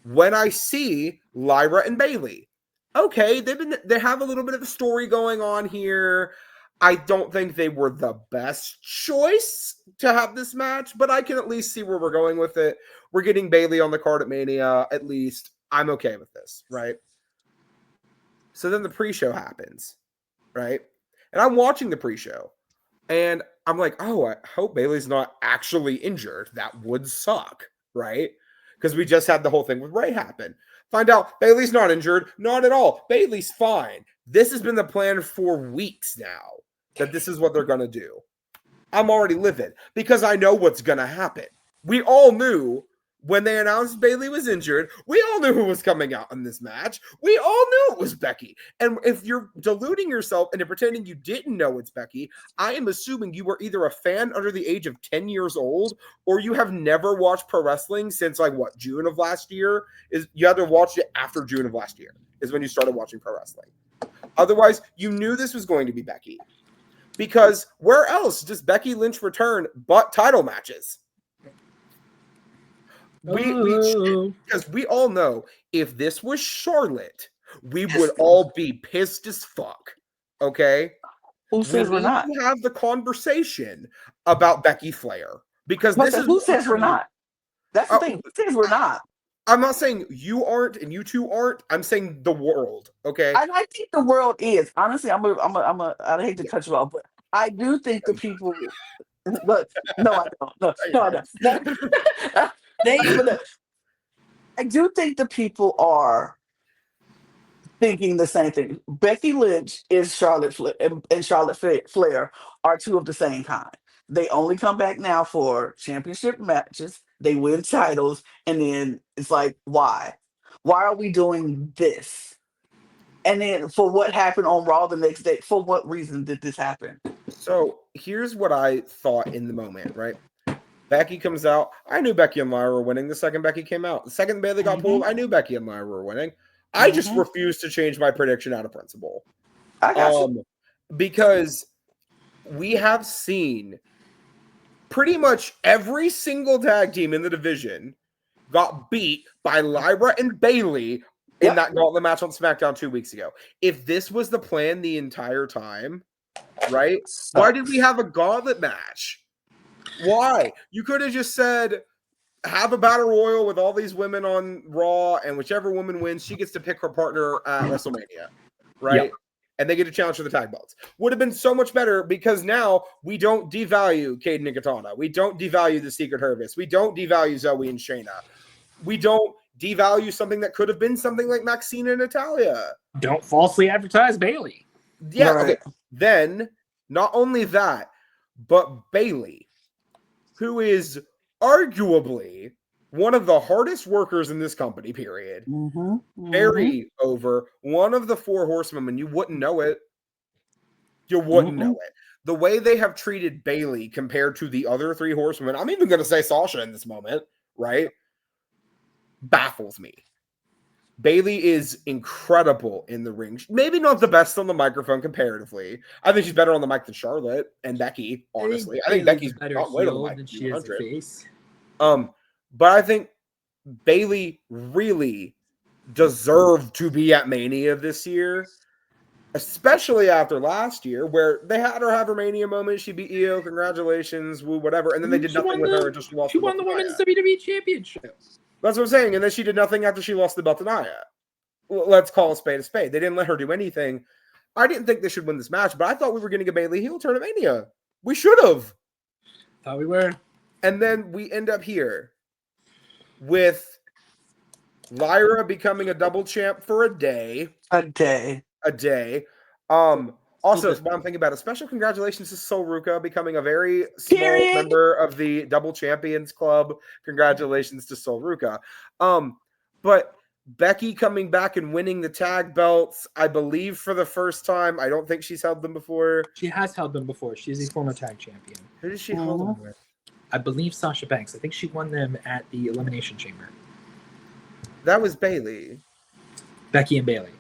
Speaker 2: When I see Lyra and Bailey, okay, they have a little bit of a story going on here. I don't think they were the best choice to have this match, but I can at least see where we're going with it. We're getting Bailey on the card at Mania, at least. I'm okay with this, right? So then the pre-show happens, right? And I'm watching the pre-show, and I'm like, oh, I hope Bailey's not actually injured. That would suck, right? Because we just had the whole thing with Ray happen. Find out Bailey's not injured. Not at all. Bailey's fine. This has been the plan for weeks now, that this is what they're going to do. I'm already livid because I know what's going to happen. We all knew when they announced Bailey was injured, we all knew who was coming out in this match. We all knew it was Becky. And if you're deluding yourself into pretending you didn't know it's Becky, I am assuming you were either a fan under the age of 10 years old or you have never watched pro wrestling since June of last year. You had to watch it after June of last year is when you started watching pro wrestling. Otherwise, you knew this was going to be Becky. Because where else does Becky Lynch return but title matches? Because we all know if this was Charlotte, we would all be pissed as fuck. Okay?
Speaker 1: Who says we're not?
Speaker 2: We have the conversation about Becky Flair. Because
Speaker 1: But
Speaker 2: this is
Speaker 1: who says we're not? That's the thing. Who says we're not?
Speaker 2: I'm not saying you aren't and you two aren't. I'm saying the world. Okay.
Speaker 1: I think the world is. Honestly, I hate to cut you off, but I do think the people. Look, no, I don't. No, I don't. I do think the people are thinking the same thing. Becky Lynch is Charlotte Flair, and Charlotte Flair are two of the same kind. They only come back now for championship matches. They win titles, and then it's like, why? Why are we doing this? And then for what happened on Raw the next day, for what reason did this happen?
Speaker 2: So here's what I thought in the moment, right? Becky comes out. I knew Becky and Lyra were winning the second Becky came out. The second Bailey got pulled, I knew Becky and Lyra were winning. I just refused to change my prediction out of principle.
Speaker 1: I got you.
Speaker 2: Because we have seen pretty much every single tag team in the division got beat by Lyra and Bayley in that gauntlet match on SmackDown 2 weeks ago. If this was the plan the entire time, right? Why did we have a gauntlet match? Why? You could have just said, have a battle royal with all these women on Raw, and whichever woman wins, she gets to pick her partner at WrestleMania, right? Yep. And they get a challenge for the tag belts. Would have been so much better because now we don't devalue Caden and Katana. We don't devalue the Secret Hervis. We don't devalue Zoe and Shayna. We don't devalue something that could have been something like Maxine and Natalia.
Speaker 3: Don't falsely advertise Bayley.
Speaker 2: Yeah. Right. Okay. Then, not only that, but Bayley, who is arguably one of the hardest workers in this company, period. Very over. One of the 4 horsewomen. You wouldn't know it. You wouldn't know it. The way they have treated Bayley compared to the other 3 horsewomen, I'm even going to say Sasha in this moment, right? Baffles me. Bayley is incredible in the ring. Maybe not the best on the microphone comparatively. I think she's better on the mic than Charlotte and Becky, honestly. I think Becky's
Speaker 3: better
Speaker 2: not way on the mic
Speaker 3: than she is face.
Speaker 2: But I think Bayley really deserved to be at Mania this year, especially after last year, where they had her have her Mania moment. She beat Io, congratulations, woo, whatever. And then they did nothing with her until she lost.
Speaker 3: She won the Women's WWE Championship.
Speaker 2: That's what I'm saying. And then she did nothing after she lost the belt to Nia. Let's call a spade a spade. They didn't let her do anything. I didn't think they should win this match, but I thought we were getting a Bayley heel turn at Mania. We should have.
Speaker 3: Thought we were.
Speaker 2: And then we end up here with Lyra becoming a double champ for a day. Also, what I'm thinking about, a special congratulations to Sol Ruka becoming a very small member of the Double Champions Club. Congratulations to Sol Ruka. But Becky coming back and winning the tag belts, I believe, for the first time. I don't think she's held them before.
Speaker 3: She has held them before. She's a former tag champion.
Speaker 2: Who did she hold them with?
Speaker 3: I believe Sasha Banks. I think she won them at the Elimination Chamber.
Speaker 2: That was Bayley.
Speaker 3: Becky and Bayley.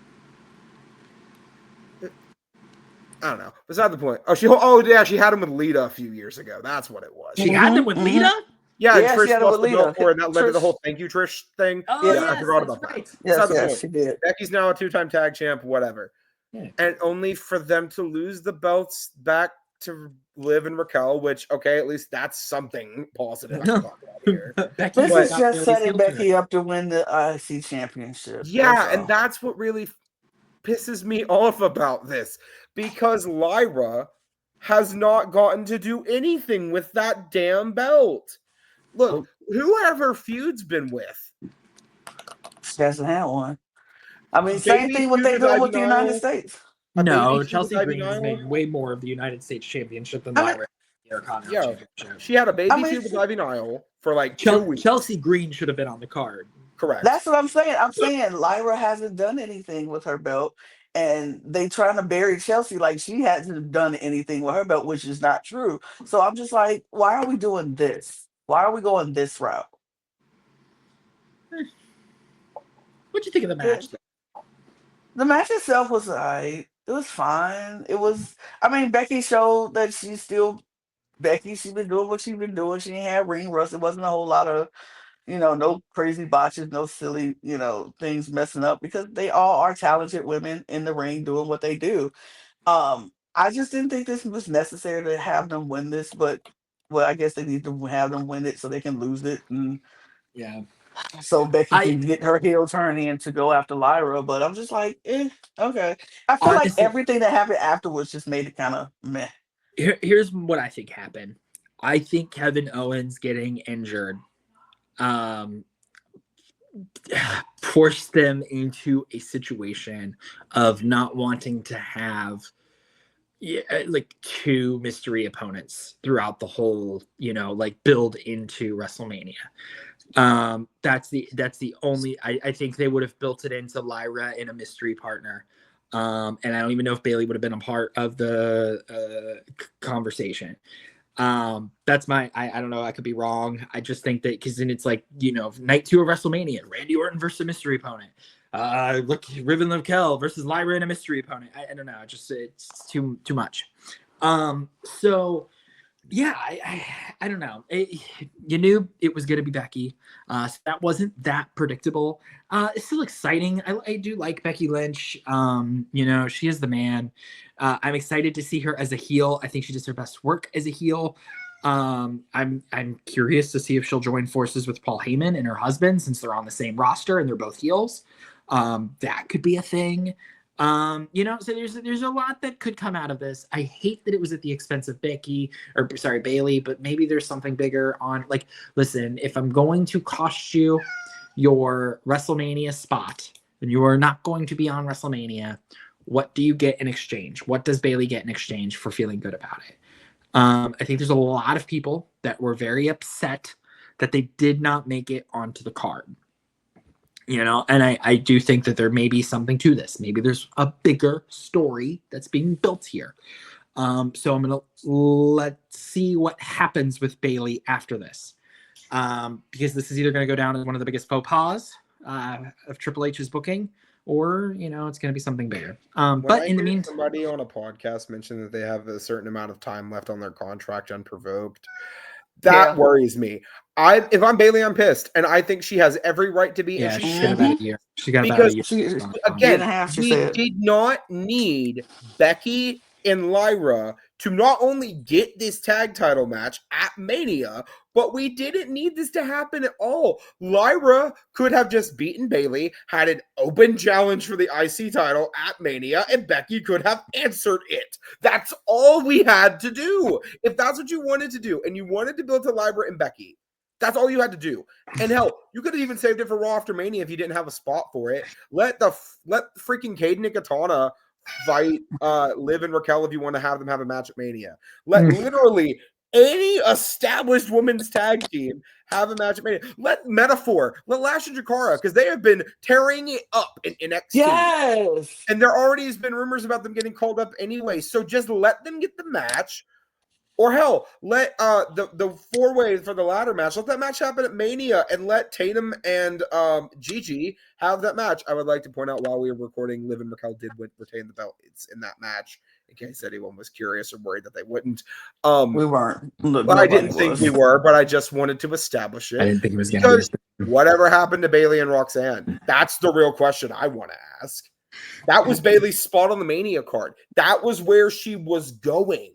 Speaker 2: I don't know. Beside the point. She had him with Lita a few years ago. That's what it was.
Speaker 3: She had them with Lita?
Speaker 2: Yeah, Trish lost the belt for it, and that led to the whole thank you, Trish thing.
Speaker 3: Oh, yes,
Speaker 2: I forgot about that.
Speaker 1: Yes, she did.
Speaker 2: Becky's now a 2-time tag champ, whatever. Yeah. And only for them to lose the belts back to Liv and Raquel, which, okay, at least that's something positive I can talk about here.
Speaker 1: This is just setting Becky up to win the IC championship.
Speaker 2: Yeah, and that's what really pisses me off about this, because Lyra has not gotten to do anything with that damn belt. Look, who have her feuds been with?
Speaker 1: She hasn't had one. I mean, same thing what they do with the United States.
Speaker 3: No, Chelsea Green has made way more of the United States Championship than Lyra.
Speaker 2: She had a baby feud with Ivy Nile for like 2 weeks.
Speaker 3: Chelsea Green should have been on the card.
Speaker 2: Correct.
Speaker 1: That's what I'm saying. I'm saying Lyra hasn't done anything with her belt, and they trying to bury Chelsea like she hasn't done anything with her belt, which is not true. So I'm just like, why are we doing this? Why are we going this route?
Speaker 3: What'd you think of the match?
Speaker 1: The match itself was alright. It was fine. It was, I mean, Becky showed that she's still Becky. She's been doing what she's been doing. She ain't had ring rust. It wasn't a whole lot of, no crazy botches, no silly, things messing up, because they all are talented women in the ring doing what they do. I just didn't think this was necessary to have them win this, but I guess they need to have them win it so they can lose it. And
Speaker 3: yeah.
Speaker 1: So Becky can get her heel turn in to go after Lyra, but I'm just like, okay. I feel like everything that happened afterwards just made it kind of meh.
Speaker 3: Here's what I think happened. I think Kevin Owens getting injured forced them into a situation of not wanting to have like 2 mystery opponents throughout the whole, build into WrestleMania. That's the only, I think they would have built it into Lyra in a mystery partner. And I don't even know if Bayley would have been a part of the conversation. That's my, I don't know, I could be wrong. I just think that, because then it's like, night 2 of WrestleMania, Randy Orton versus a mystery opponent. Look, Riven Raquel versus Lyra and a mystery opponent. I don't know, it's too much. So yeah, I don't know. You knew it was going to be Becky, so that wasn't that predictable. It's still exciting. I do like Becky Lynch. She is the man. I'm excited to see her as a heel. I think she does her best work as a heel. I'm curious to see if she'll join forces with Paul Heyman and her husband, since they're on the same roster and they're both heels. That could be a thing. So there's a lot that could come out of this. I hate that it was at the expense of Bailey, but maybe there's something bigger on. Like, listen, if I'm going to cost you your WrestleMania spot, then you are not going to be on WrestleMania. What do you get in exchange? What does Bailey get in exchange for feeling good about it? I think there's a lot of people that were very upset that they did not make it onto the card. And I do think that there may be something to this. Maybe there's a bigger story that's being built here. So I'm going to let's see what happens with Bailey after this. Because this is either going to go down as one of the biggest faux pas of Triple H's booking, or, it's going to be something bigger. But in the meantime,
Speaker 2: somebody on a podcast mentioned that they have a certain amount of time left on their contract unprovoked. That worries me. If I'm Bailey, I'm pissed, and I think she has every right to be.
Speaker 3: Yeah,
Speaker 2: and
Speaker 3: she should have about a year. She got
Speaker 2: because
Speaker 3: about a year.
Speaker 2: Again, we did not need Becky and Lyra to not only get this tag title match at Mania, but we didn't need this to happen at all. Lyra could have just beaten Bailey, had an open challenge for the IC title at Mania, and Becky could have answered it. That's all we had to do. If that's what you wanted to do, and you wanted to build to Lyra and Becky, that's all you had to do. And hell, you could have even saved it for Raw after Mania if you didn't have a spot for it. Let freaking Caden and Katana fight Liv and Raquel if you want to have them have a match at Mania. Let literally any established women's tag team have a match at Mania. Let Lash and Jakara, because they have been tearing it up in NXT.
Speaker 1: Yes.
Speaker 2: And there already has been rumors about them getting called up anyway. So just let them get the match. Or hell, let the four-way for the ladder match, let that match happen at Mania, and let Tatum and Gigi have that match. I would like to point out, while we were recording, Liv and Raquel did retain the belts in that match, in case anyone was curious or worried that they wouldn't.
Speaker 1: We weren't.
Speaker 2: I didn't think we were, but I just wanted to establish it.
Speaker 3: I didn't think it was going to
Speaker 2: be. Whatever happened to Bailey and Roxanne? That's the real question I want to ask. That was Bailey's spot on the Mania card. That was where she was going.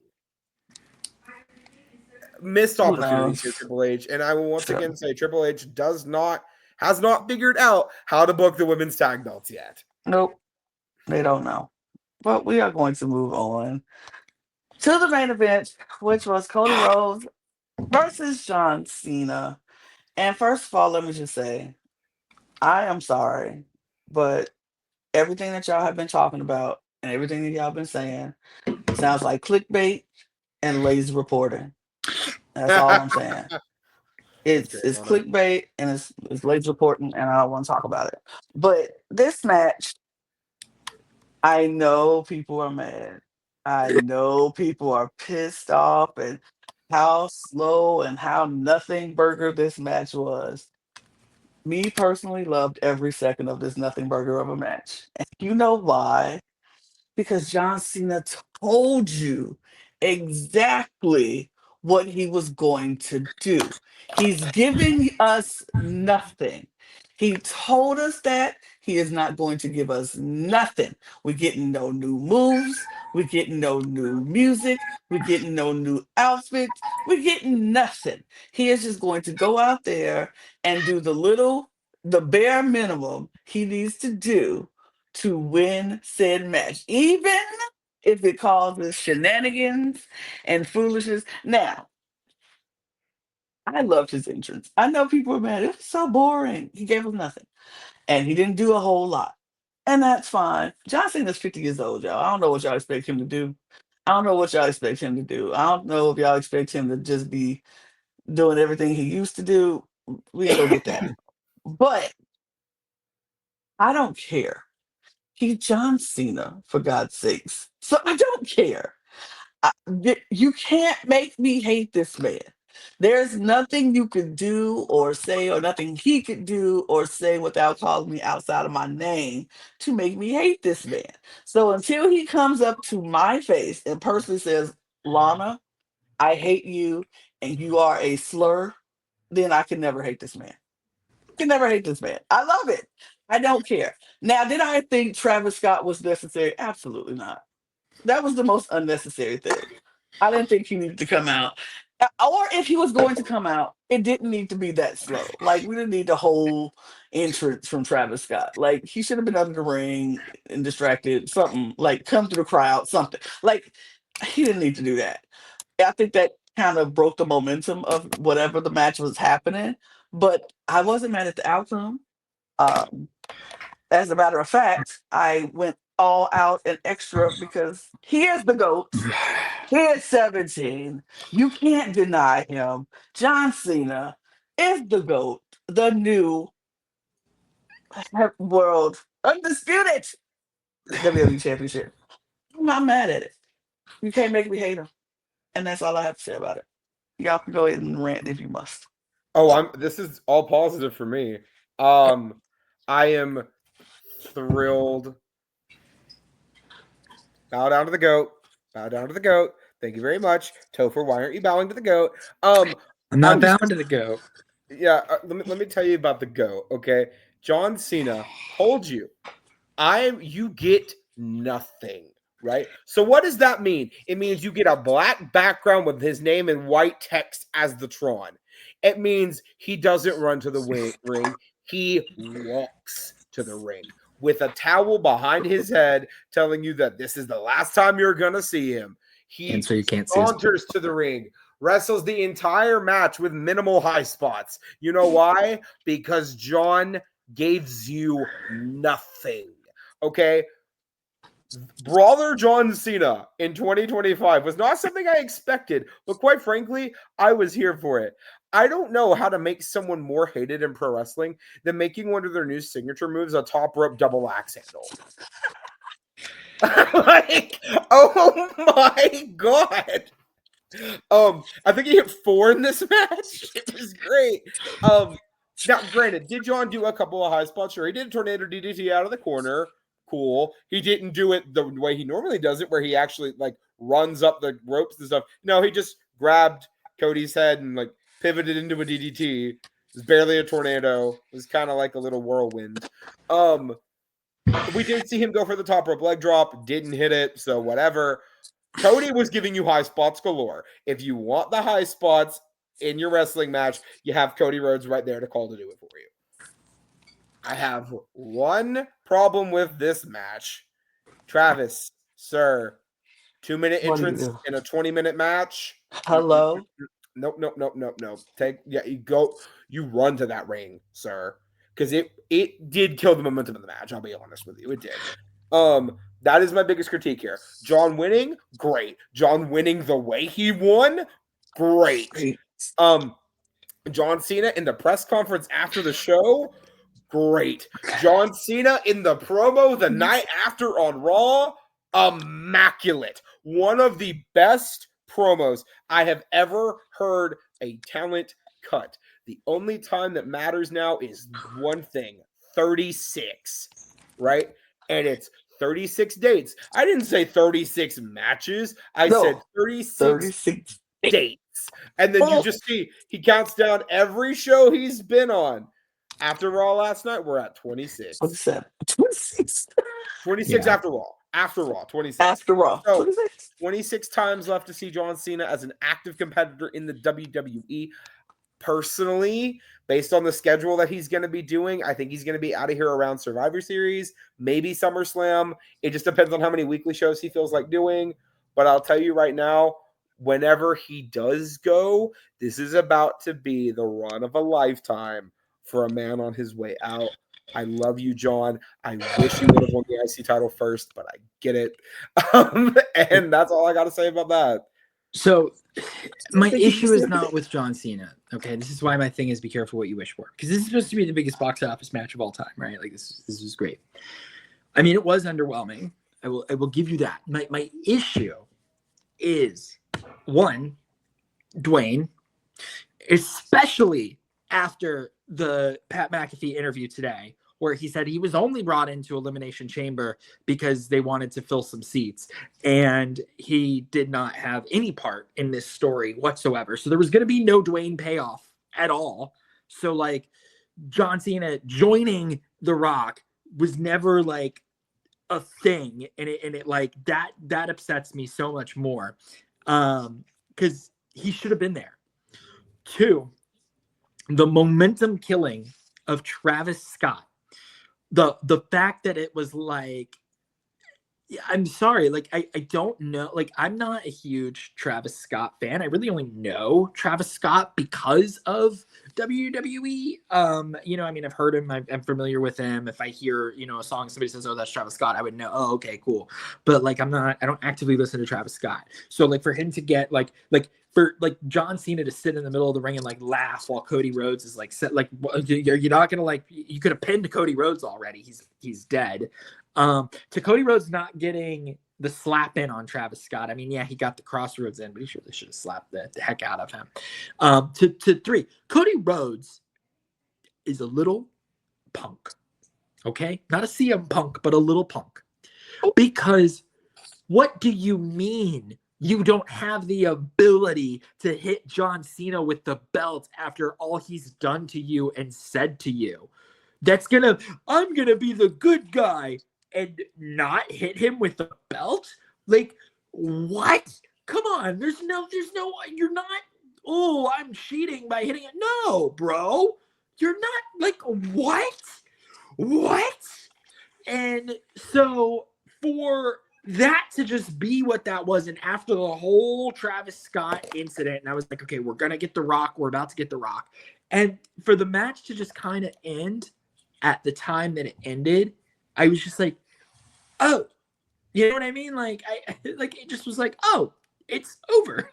Speaker 2: Missed opportunities here, Triple H, and I will once again say Triple H has not figured out how to book the women's tag belts yet.
Speaker 1: Nope, they don't know. But we are going to move on to the main event, which was Cody Rhodes versus John Cena. And first of all, let me just say, I am sorry, but everything that y'all have been talking about and everything that y'all been saying sounds like clickbait and lazy reporting. That's all I'm saying. It's clickbait and it's lazy reporting, and I don't want to talk about it. But this match, I know people are mad. I know people are pissed off and how slow and how nothing burger this match was. Me personally loved every second of this nothing burger of a match. And you know why? Because John Cena told you exactly what he was going to do. He's giving us nothing. He told us that he is not going to give us nothing. We're getting no new moves. We're getting no new music. We're getting no new outfits. We're getting nothing. He is just going to go out there and do the bare minimum he needs to do to win said match, even if it causes shenanigans and foolishness. Now, I loved his entrance. I know people were mad. It was so boring. He gave us nothing. And he didn't do a whole lot. And that's fine. John Cena's 50 years old, y'all. I don't know what y'all expect him to do. I don't know what y'all expect him to do. I don't know if y'all expect him to just be doing everything he used to do. We ain't gonna get that. But I don't care. He's John Cena, for God's sakes. So I don't care. You can't make me hate this man. There's nothing you could do or say, or nothing he could do or say without calling me outside of my name to make me hate this man. So until he comes up to my face and personally says, Lana, I hate you and you are a slur, then I can never hate this man. I can never hate this man. I love it. I don't care. Now, did I think Travis Scott was necessary? Absolutely not. That was the most unnecessary thing. I didn't think he needed to come out. Or if he was going to come out, it didn't need to be that slow. Like, we didn't need the whole entrance from Travis Scott. Like, he should have been under the ring and distracted, something like come through the crowd, something. Like, he didn't need to do that. I think that kind of broke the momentum of whatever the match was happening, but I wasn't mad at the outcome. Um, as a matter of fact, I went all out and extra because he is the GOAT. He is 17. You can't deny him. John Cena is the GOAT, the new world undisputed WWE Championship. I'm not mad at it. You can't make me hate him. And that's all I have to say about it. Y'all can go ahead and rant if you must.
Speaker 2: Oh, this is all positive for me. I am thrilled. Bow down to the GOAT. Bow down to the GOAT. Thank you very much. Topher, why aren't you bowing to the GOAT?
Speaker 3: I'm not bound to the GOAT.
Speaker 2: Yeah, let me tell you about the GOAT, okay? John Cena told you, you get nothing, right? So what does that mean? It means you get a black background with his name in white text as the Tron. It means he doesn't run to the ring. He walks to the ring with a towel behind his head telling you that this is the last time you're going to see him. He
Speaker 3: And so you can't see
Speaker 2: saunters to the ring, wrestles the entire match with minimal high spots. You know why? Because John gives you nothing. Okay? Brawler John Cena in 2025 was not something I expected, but quite frankly, I was here for it. I don't know how to make someone more hated in pro wrestling than making one of their new signature moves a top rope double axe handle. Like, oh my God. I think he hit 4 in this match. It was great. Now, granted, did John do a couple of high spots? Sure, he did a tornado DDT out of the corner. Cool. He didn't do it the way he normally does it, where he actually like runs up the ropes and stuff. No, he just grabbed Cody's head and like pivoted into a DDT. It was barely a tornado. It was kind of like a little whirlwind. We did see him go for the top rope leg drop. Didn't hit it, so whatever. Cody was giving you high spots galore. If you want the high spots in your wrestling match, you have Cody Rhodes right there to call to do it for you. I have one problem with this match. Travis, sir, 2-minute entrance in a 20-minute match.
Speaker 1: Hello?
Speaker 2: Nope. You run to that ring, sir. Because it did kill the momentum of the match, I'll be honest with you. It did. That is my biggest critique here. John winning, great. John winning the way he won, great. John Cena in the press conference after the show, great. John Cena in the promo the night after on Raw, immaculate. One of the best promos I have ever heard a talent cut. The only time that matters now is one thing, 36, right? And it's 36 dates. I didn't say 36 matches. I said 36 dates. And then you just see he counts down every show he's been on. After Raw last night, we're at 26.
Speaker 1: 26.
Speaker 2: 26 after Raw. After Raw, 26.
Speaker 1: After Raw,
Speaker 2: so,
Speaker 1: 26.
Speaker 2: 26 times left to see John Cena as an active competitor in the WWE. Personally, based on the schedule that he's going to be doing, I think he's going to be out of here around Survivor Series, maybe SummerSlam. It just depends on how many weekly shows he feels like doing. But I'll tell you right now, whenever he does go, this is about to be the run of a lifetime for a man on his way out. I love you, John. I wish you would have won the IC title first, but I get it. And that's all I got to say about that.
Speaker 3: So my issue is not with John Cena. Okay, this is why my thing is be careful what you wish for, because this is supposed to be the biggest box office match of all time, right? Like this is great. I mean, it was underwhelming. I will give you that. My issue is one, Dwayne, especially after the Pat McAfee interview today. where he said he was only brought into Elimination Chamber because they wanted to fill some seats, and he did not have any part in this story whatsoever. So there was going to be no Dwayne payoff at all. So like John Cena joining The Rock was never like a thing, and it like that upsets me so much more, because he should have been there. 2, the momentum killing of Travis Scott, the fact that it was like, I'm sorry, like I don't know, like I'm not a huge Travis Scott fan. I really only know Travis Scott because of WWE. You know, I mean, I've heard him, I'm familiar with him. If I hear, you know, a song, somebody says, oh, that's Travis Scott, I would know, oh, okay, cool. But like I don't actively listen to Travis Scott. So like for him to get like for like John Cena to sit in the middle of the ring and like laugh while Cody Rhodes is like set, like you're not gonna, like, you could have pinned Cody Rhodes already. He's dead. To Cody Rhodes not getting the slap in on Travis Scott. I mean, yeah, he got the crossroads in, but he surely should have slapped the heck out of him. To 3, Cody Rhodes is a little punk. Okay? Not a CM Punk, but a little punk. Because what do you mean you don't have the ability to hit John Cena with the belt after all he's done to you and said to you? I'm gonna be the good guy and not hit him with the belt? Like, what? Come on, there's no, you're not, oh, I'm cheating by hitting it. No, bro. You're not, like, what? And so for that to just be what that was, and after the whole Travis Scott incident, and I was like, okay, we're gonna get The Rock, we're about to get The Rock, and for the match to just kind of end at the time that it ended, I was just like, oh, you know what I mean? Like I like, it just was like, oh, it's over.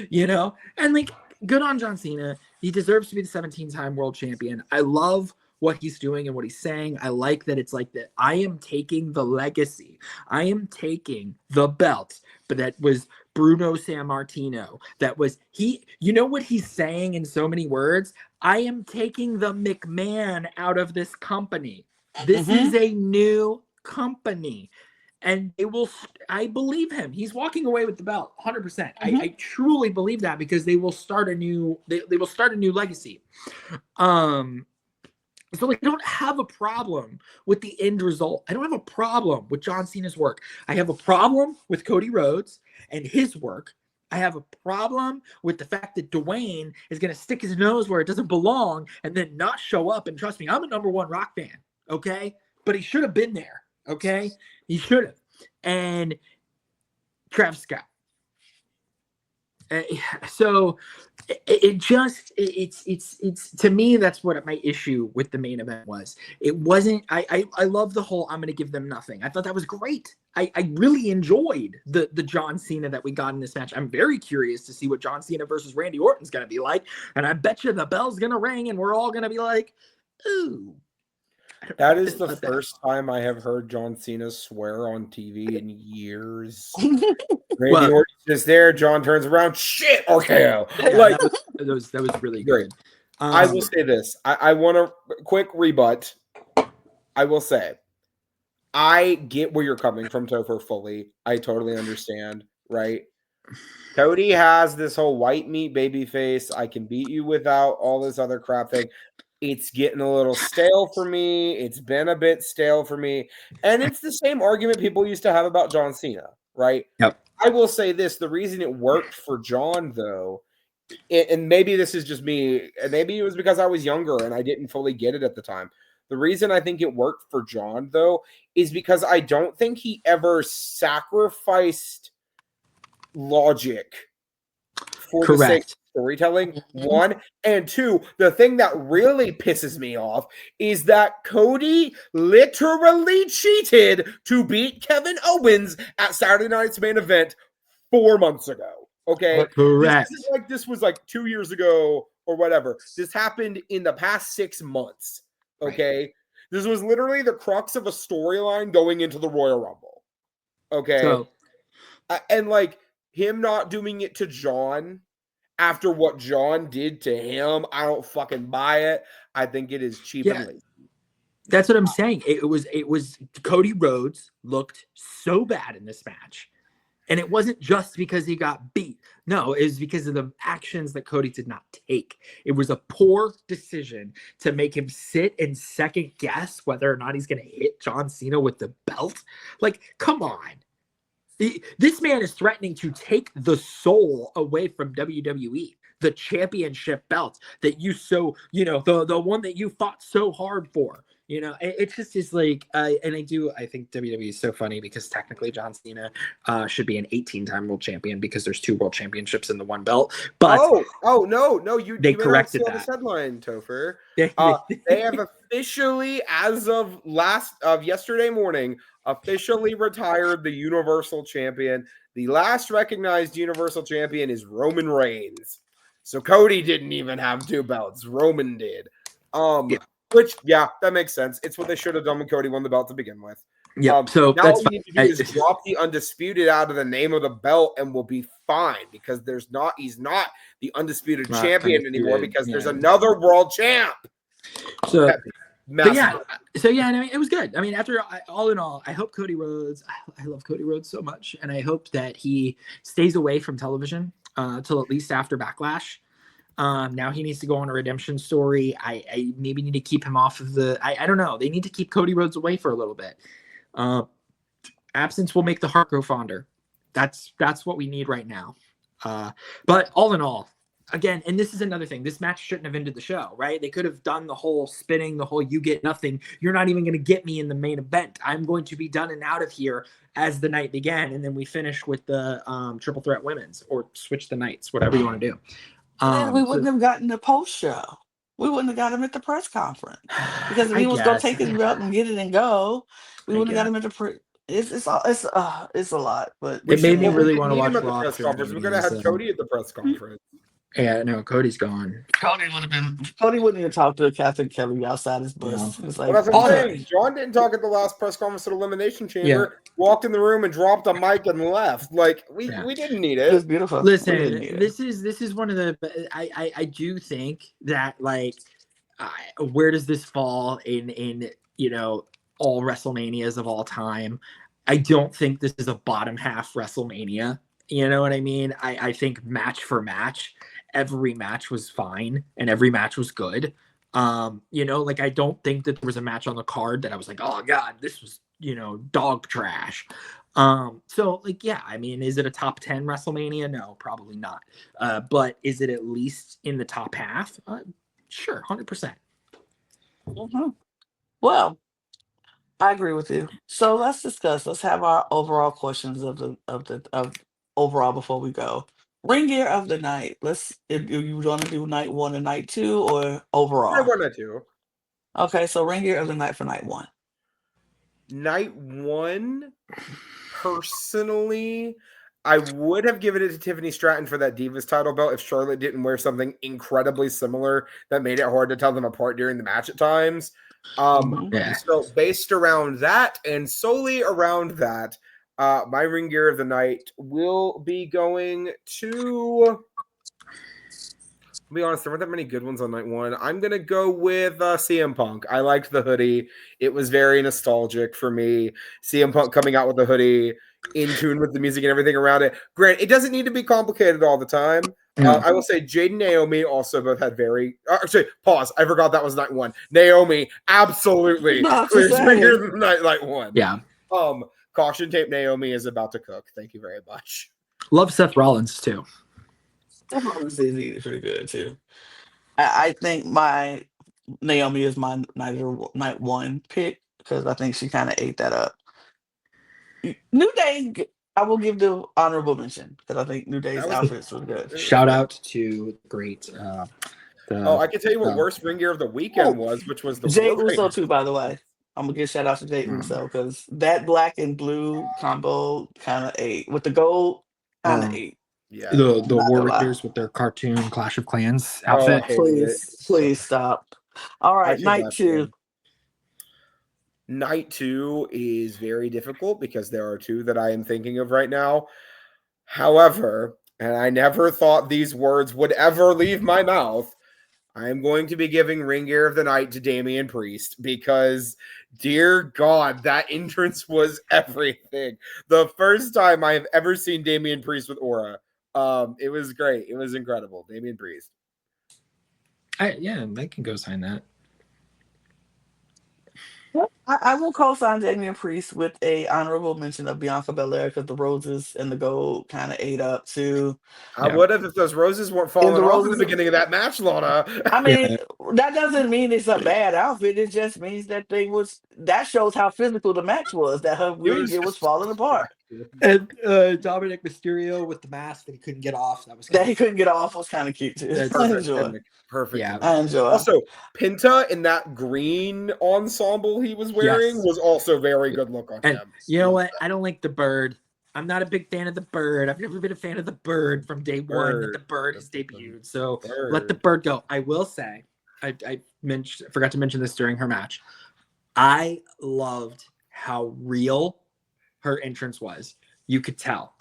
Speaker 3: You know? And like, good on John Cena. He deserves to be the 17-time world champion. I love what he's doing and what he's saying. I like that it's like that I am taking the legacy. I am taking the belt. But that was Bruno Sammartino. That was you know what he's saying in so many words? I am taking the McMahon out of this company. This is a new company. And I believe him. He's walking away with the belt 100%. I truly believe that, because they will start a new legacy. So like, I don't have a problem with the end result. I don't have a problem with John Cena's work. I have a problem with Cody Rhodes and his work. I have a problem with the fact that Dwayne is going to stick his nose where it doesn't belong and then not show up. And trust me, I'm a #1 Rock fan, okay? But he should have been there, okay? He should have. And Travis Scott. So it's to me, that's what my issue with the main event was. It wasn't, I love the whole I'm going to give them nothing. I thought that was great. I really enjoyed the John Cena that we got in this match. I'm very curious to see what John Cena versus Randy Orton's going to be like. And I bet you the bell's going to ring and we're all going to be like, ooh.
Speaker 2: That is the first time I have heard John Cena swear on TV in years. Randy Orton's just there. John turns around. Shit, RKO.
Speaker 3: Yeah, like that was really good.
Speaker 2: I will say this. I want a quick rebut. I will say, I get where you're coming from, Topher, fully. I totally understand, right? Cody has this whole white meat baby face. I can beat you without all this other crap thing. It's getting a little stale for me. It's been a bit stale for me. And it's the same argument people used to have about John Cena, right?
Speaker 3: Yep.
Speaker 2: I will say this. The reason it worked for John, though, and maybe this is just me, and maybe it was because I was younger and I didn't fully get it at the time. The reason I think it worked for John, though, is because I don't think he ever sacrificed logic for the sake of storytelling, 1. And 2, the thing that really pisses me off is that Cody literally cheated to beat Kevin Owens at Saturday Night's Main Event 4 months ago. Okay?
Speaker 3: Correct.
Speaker 2: This was like 2 years ago or whatever. This happened in the past 6 months. Okay? Right. This was literally the crux of a storyline going into the Royal Rumble. Okay? So, and like, him not doing it to John after what John did to him, I don't fucking buy it. I think it is cheap and lazy.
Speaker 3: That's what I'm saying. It was Cody Rhodes looked so bad in this match. And it wasn't just because he got beat. No, it was because of the actions that Cody did not take. It was a poor decision to make him sit and second guess whether or not he's going to hit John Cena with the belt. Like, come on. This man is threatening to take the soul away from WWE, the championship belt that you the one that you fought so hard for. It just is like, and I think WWE is so funny because technically John Cena should be an 18-time world champion because there's 2 world championships in the one belt. But
Speaker 2: no,
Speaker 3: they corrected
Speaker 2: that. This headline, Topher. They have officially, as of yesterday morning, officially retired the Universal Champion. The last recognized Universal Champion is Roman Reigns. So Cody didn't even have 2 belts. Roman did.
Speaker 3: Yeah.
Speaker 2: Which, yeah, that makes sense. It's what they should have done when Cody won the belt to begin with.
Speaker 3: Yeah. So
Speaker 2: now
Speaker 3: that's
Speaker 2: what we need to do is drop the Undisputed out of the name of the belt, and we'll be fine because he's not the Undisputed champion anymore because there's another world champ.
Speaker 3: So, it was good. I mean, all in all, I hope Cody Rhodes. I love Cody Rhodes so much, and I hope that he stays away from television till at least after Backlash. Now he needs to go on a redemption story. I maybe need to keep him off of the. I don't know. They need to keep Cody Rhodes away for a little bit. Absence will make the heart grow fonder. That's what we need right now. But all in all, again, and this is another thing. This match shouldn't have ended the show, right? They could have done the whole spinning, the whole you get nothing. You're not even going to get me in the main event. I'm going to be done and out of here as the night began, and then we finish with the triple threat women's or switch the nights, whatever you want to do.
Speaker 1: And we wouldn't have gotten the post show. We wouldn't have got him at the press conference because if he was going to take his belt and get it and go, we wouldn't have got him at the it's a lot, but
Speaker 3: it made me really want to watch
Speaker 2: Raw. We're going to have Cody at the press conference.
Speaker 3: Yeah, no, Cody's gone.
Speaker 1: Cody wouldn't even talk to Captain Kelly outside his bus.
Speaker 2: It's like, that's what I'm saying. John didn't talk at the last press conference at Elimination Chamber. Walked in the room and dropped a mic and left. Like we didn't need it.
Speaker 1: It was beautiful.
Speaker 3: Listen, this is one of the. I do think that where does this fall in all WrestleManias of all time? I don't think this is a bottom half WrestleMania. You know what I mean? I think match for match, every match was fine and every match was good. I don't think that there was a match on the card that I was like, oh God, this was, dog trash. I mean, is it a top 10 WrestleMania? No, probably not. But is it at least in the top half? Sure, 100%.
Speaker 1: Mm-hmm. Well, I agree with you. So let's discuss. Let's have our overall questions of overall before we go. Ring gear of the night. If you want to do night 1 and night 2 or overall.
Speaker 2: Night 1 and 2.
Speaker 1: Okay, so ring gear of the night for night 1.
Speaker 2: Night 1, personally, I would have given it to Tiffany Stratton for that Divas title belt if Charlotte didn't wear something incredibly similar that made it hard to tell them apart during the match at times. So based around that and solely around that, my ring gear of the night will be going to. I'll be honest, there weren't that many good ones on night 1. I'm gonna go with CM Punk. I liked the hoodie; it was very nostalgic for me. CM Punk coming out with the hoodie, in tune with the music and everything around it. Grant, it doesn't need to be complicated all the time. I will say Jade and Naomi also both had very. Actually, pause. I forgot that was night 1. Naomi absolutely clears ring of the night 1.
Speaker 3: Yeah.
Speaker 2: Caution tape. Naomi is about to cook. Thank you very much.
Speaker 3: Love Seth Rollins too.
Speaker 1: Seth Rollins is pretty good too. I think my Naomi is my night 1 pick because I think she kind of ate that up. New Day, I will give the honorable mention because I think New Day's outfits were good.
Speaker 3: Shout out to great.
Speaker 2: I can tell you what worst ring gear of the weekend was, which was the
Speaker 1: Jay Uso too. By the way, I'm gonna give shout out to Jay Uso because that black and blue combo kind of ate with the gold. Kind of ate.
Speaker 3: Yeah, the Warriors with their cartoon Clash of Clans outfit.
Speaker 1: Please stop. All right, night 2.
Speaker 2: Night 2 is very difficult because there are 2 that I am thinking of right now. However, and I never thought these words would ever leave my mouth, I am going to be giving Ring Gear of the Night to Damian Priest because, dear God, that entrance was everything. The first time I have ever seen Damian Priest with aura. It was great. It was incredible. Damian Priest.
Speaker 4: Yeah, I can go sign that.
Speaker 1: I will co-sign Damian Priest with a honorable mention of Bianca Belair because the roses and the gold kind of ate up too.
Speaker 2: I would have if those roses weren't falling off in the beginning of that match, Lana.
Speaker 1: I mean, that doesn't mean it's a bad outfit. It just means that that shows how physical the match was, that her ring gear was falling apart.
Speaker 3: And Dominic Mysterio with the mask that he couldn't get off.
Speaker 1: That he couldn't get off was kind of cute too. I enjoy it.
Speaker 2: Perfect.
Speaker 3: Yeah.
Speaker 1: I enjoy it.
Speaker 2: Also, Pinta in that green ensemble he was wearing was also very good look on him.
Speaker 3: You know what? I don't like the bird. I'm not a big fan of the bird. I've never been a fan of the bird from day one that the bird has debuted. So let the bird go. I will say, I forgot to mention this during her match. I loved how real her entrance was. You could tell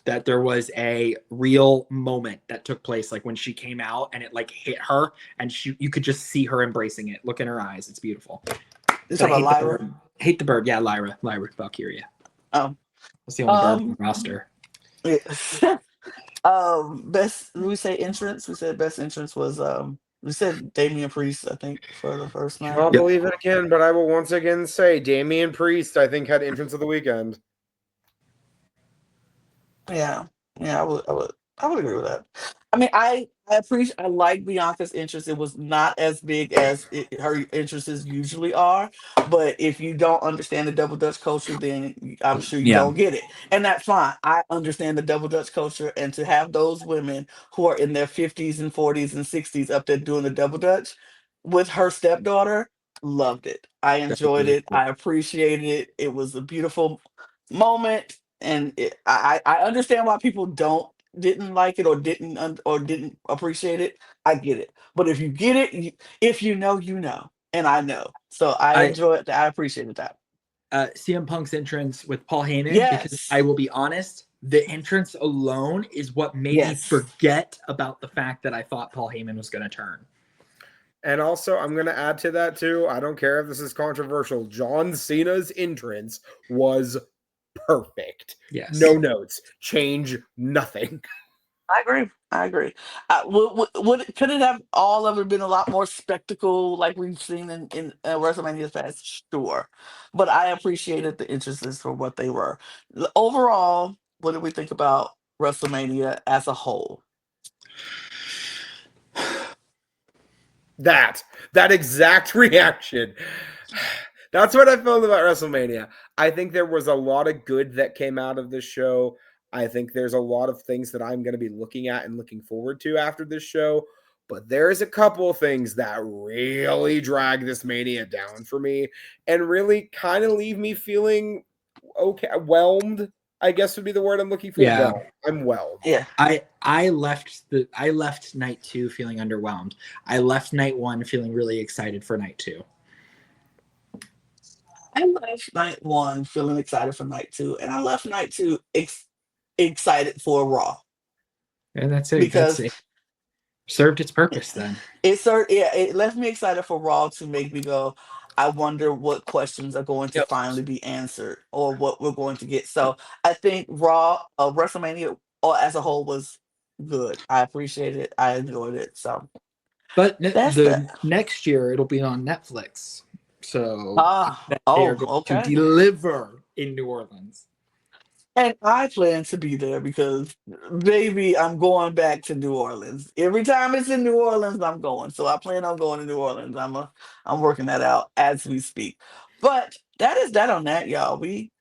Speaker 3: that there was a real moment that took place, like when she came out and it like hit her, and you could just see her embracing it. Look in her eyes; it's beautiful.
Speaker 1: It's about Lyra.
Speaker 3: Hate the bird, yeah, Lyra Valkyria. That's the only bird on the roster.
Speaker 1: Yeah. Best. We say entrance. We said best entrance was we said Damian Priest, I think, for the first night.
Speaker 2: I'll believe it again, but I will once again say Damian Priest, I think, had entrance of the weekend.
Speaker 1: Yeah, I would agree with that. I mean, I like Bianca's interest. It was not as big as her interests usually are, but if you don't understand the double Dutch culture, then I'm sure you don't get it, and that's fine. I understand the double Dutch culture, and to have those women who are in their 50s and 40s and 60s up there doing the double Dutch with her stepdaughter, loved it. I enjoyed it. I appreciated it. It was a beautiful moment. And I understand why people didn't like it or didn't appreciate it. I get it, but if you get it, if you know, you know, and I know. So I enjoyed that. I appreciated that.
Speaker 3: CM Punk's entrance with Paul Heyman.
Speaker 1: Yes.
Speaker 3: Because I will be honest, the entrance alone is what made me forget about the fact that I thought Paul Heyman was going to turn.
Speaker 2: And also, I'm going to add to that too. I don't care if this is controversial. John Cena's entrance was perfect.
Speaker 3: Yes.
Speaker 2: No notes. Change nothing.
Speaker 1: I agree. Could it have all of it been a lot more spectacle like we've seen in WrestleMania's past? Sure. But I appreciated the entrances for what they were. Overall, what did we think about WrestleMania as a whole?
Speaker 2: That exact reaction. That's what I felt about WrestleMania. I think there was a lot of good that came out of this show. I think there's a lot of things that I'm going to be looking at and looking forward to after this show. But there's a couple of things that really drag this Mania down for me and really kind of leave me feeling whelmed, I guess would be the word I'm looking for.
Speaker 3: Yeah.
Speaker 2: I'm whelmed.
Speaker 1: Yeah.
Speaker 3: I left night 2 feeling underwhelmed. I left night 1 feeling really excited for night 2.
Speaker 1: I left night 1 feeling excited for night 2, and I left night 2 excited for Raw.
Speaker 3: And that's it.
Speaker 1: Because
Speaker 3: it served its purpose then.
Speaker 1: It left me excited for Raw to make me go, I wonder what questions are going to finally be answered or what we're going to get. So I think Raw, WrestleMania as a whole was good. I appreciated it. I enjoyed it. So,
Speaker 3: but next year it'll be on Netflix. So they are going to deliver in New Orleans.
Speaker 1: And I plan to be there because, baby, I'm going back to New Orleans. Every time it's in New Orleans, I'm going. So I plan on going to New Orleans. I'm working that out as we speak. But that is that on that, y'all. We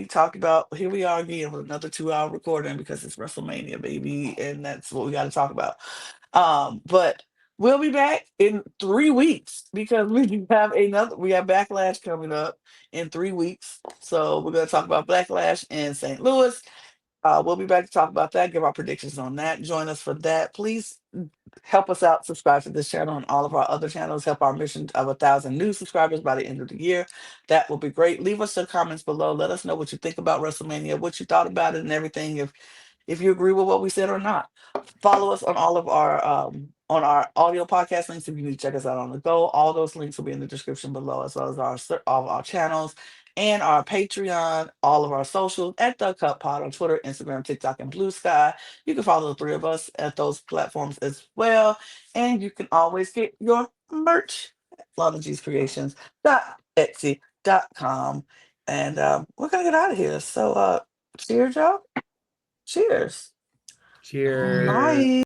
Speaker 1: talked about, here we are again with another 2-hour recording because it's WrestleMania, baby, and that's what we got to talk about. But we'll be back in 3 weeks because we have Backlash coming up in 3 weeks. So we're going to talk about Backlash in St. Louis. We'll be back to talk about that, give our predictions on that. Join us for that. Please help us out. Subscribe to this channel and all of our other channels. Help our mission of 1,000 new subscribers by the end of the year. That will be great. Leave us some comments below. Let us know what you think about WrestleMania, what you thought about it and everything. if you agree with what we said or not. Follow us on all of our on our audio podcast links if you need to check us out on the go. All those links will be in the description below, as well as all of our channels and our Patreon, all of our socials at the Cup Pod on Twitter, Instagram, TikTok, and Blue Sky. You can follow the three of us at those platforms as well. And you can always get your merch at LanaG'sCreations.etsy.com. And we're gonna get out of here. So cheers, y'all. Cheers.
Speaker 4: Cheers.
Speaker 1: Bye.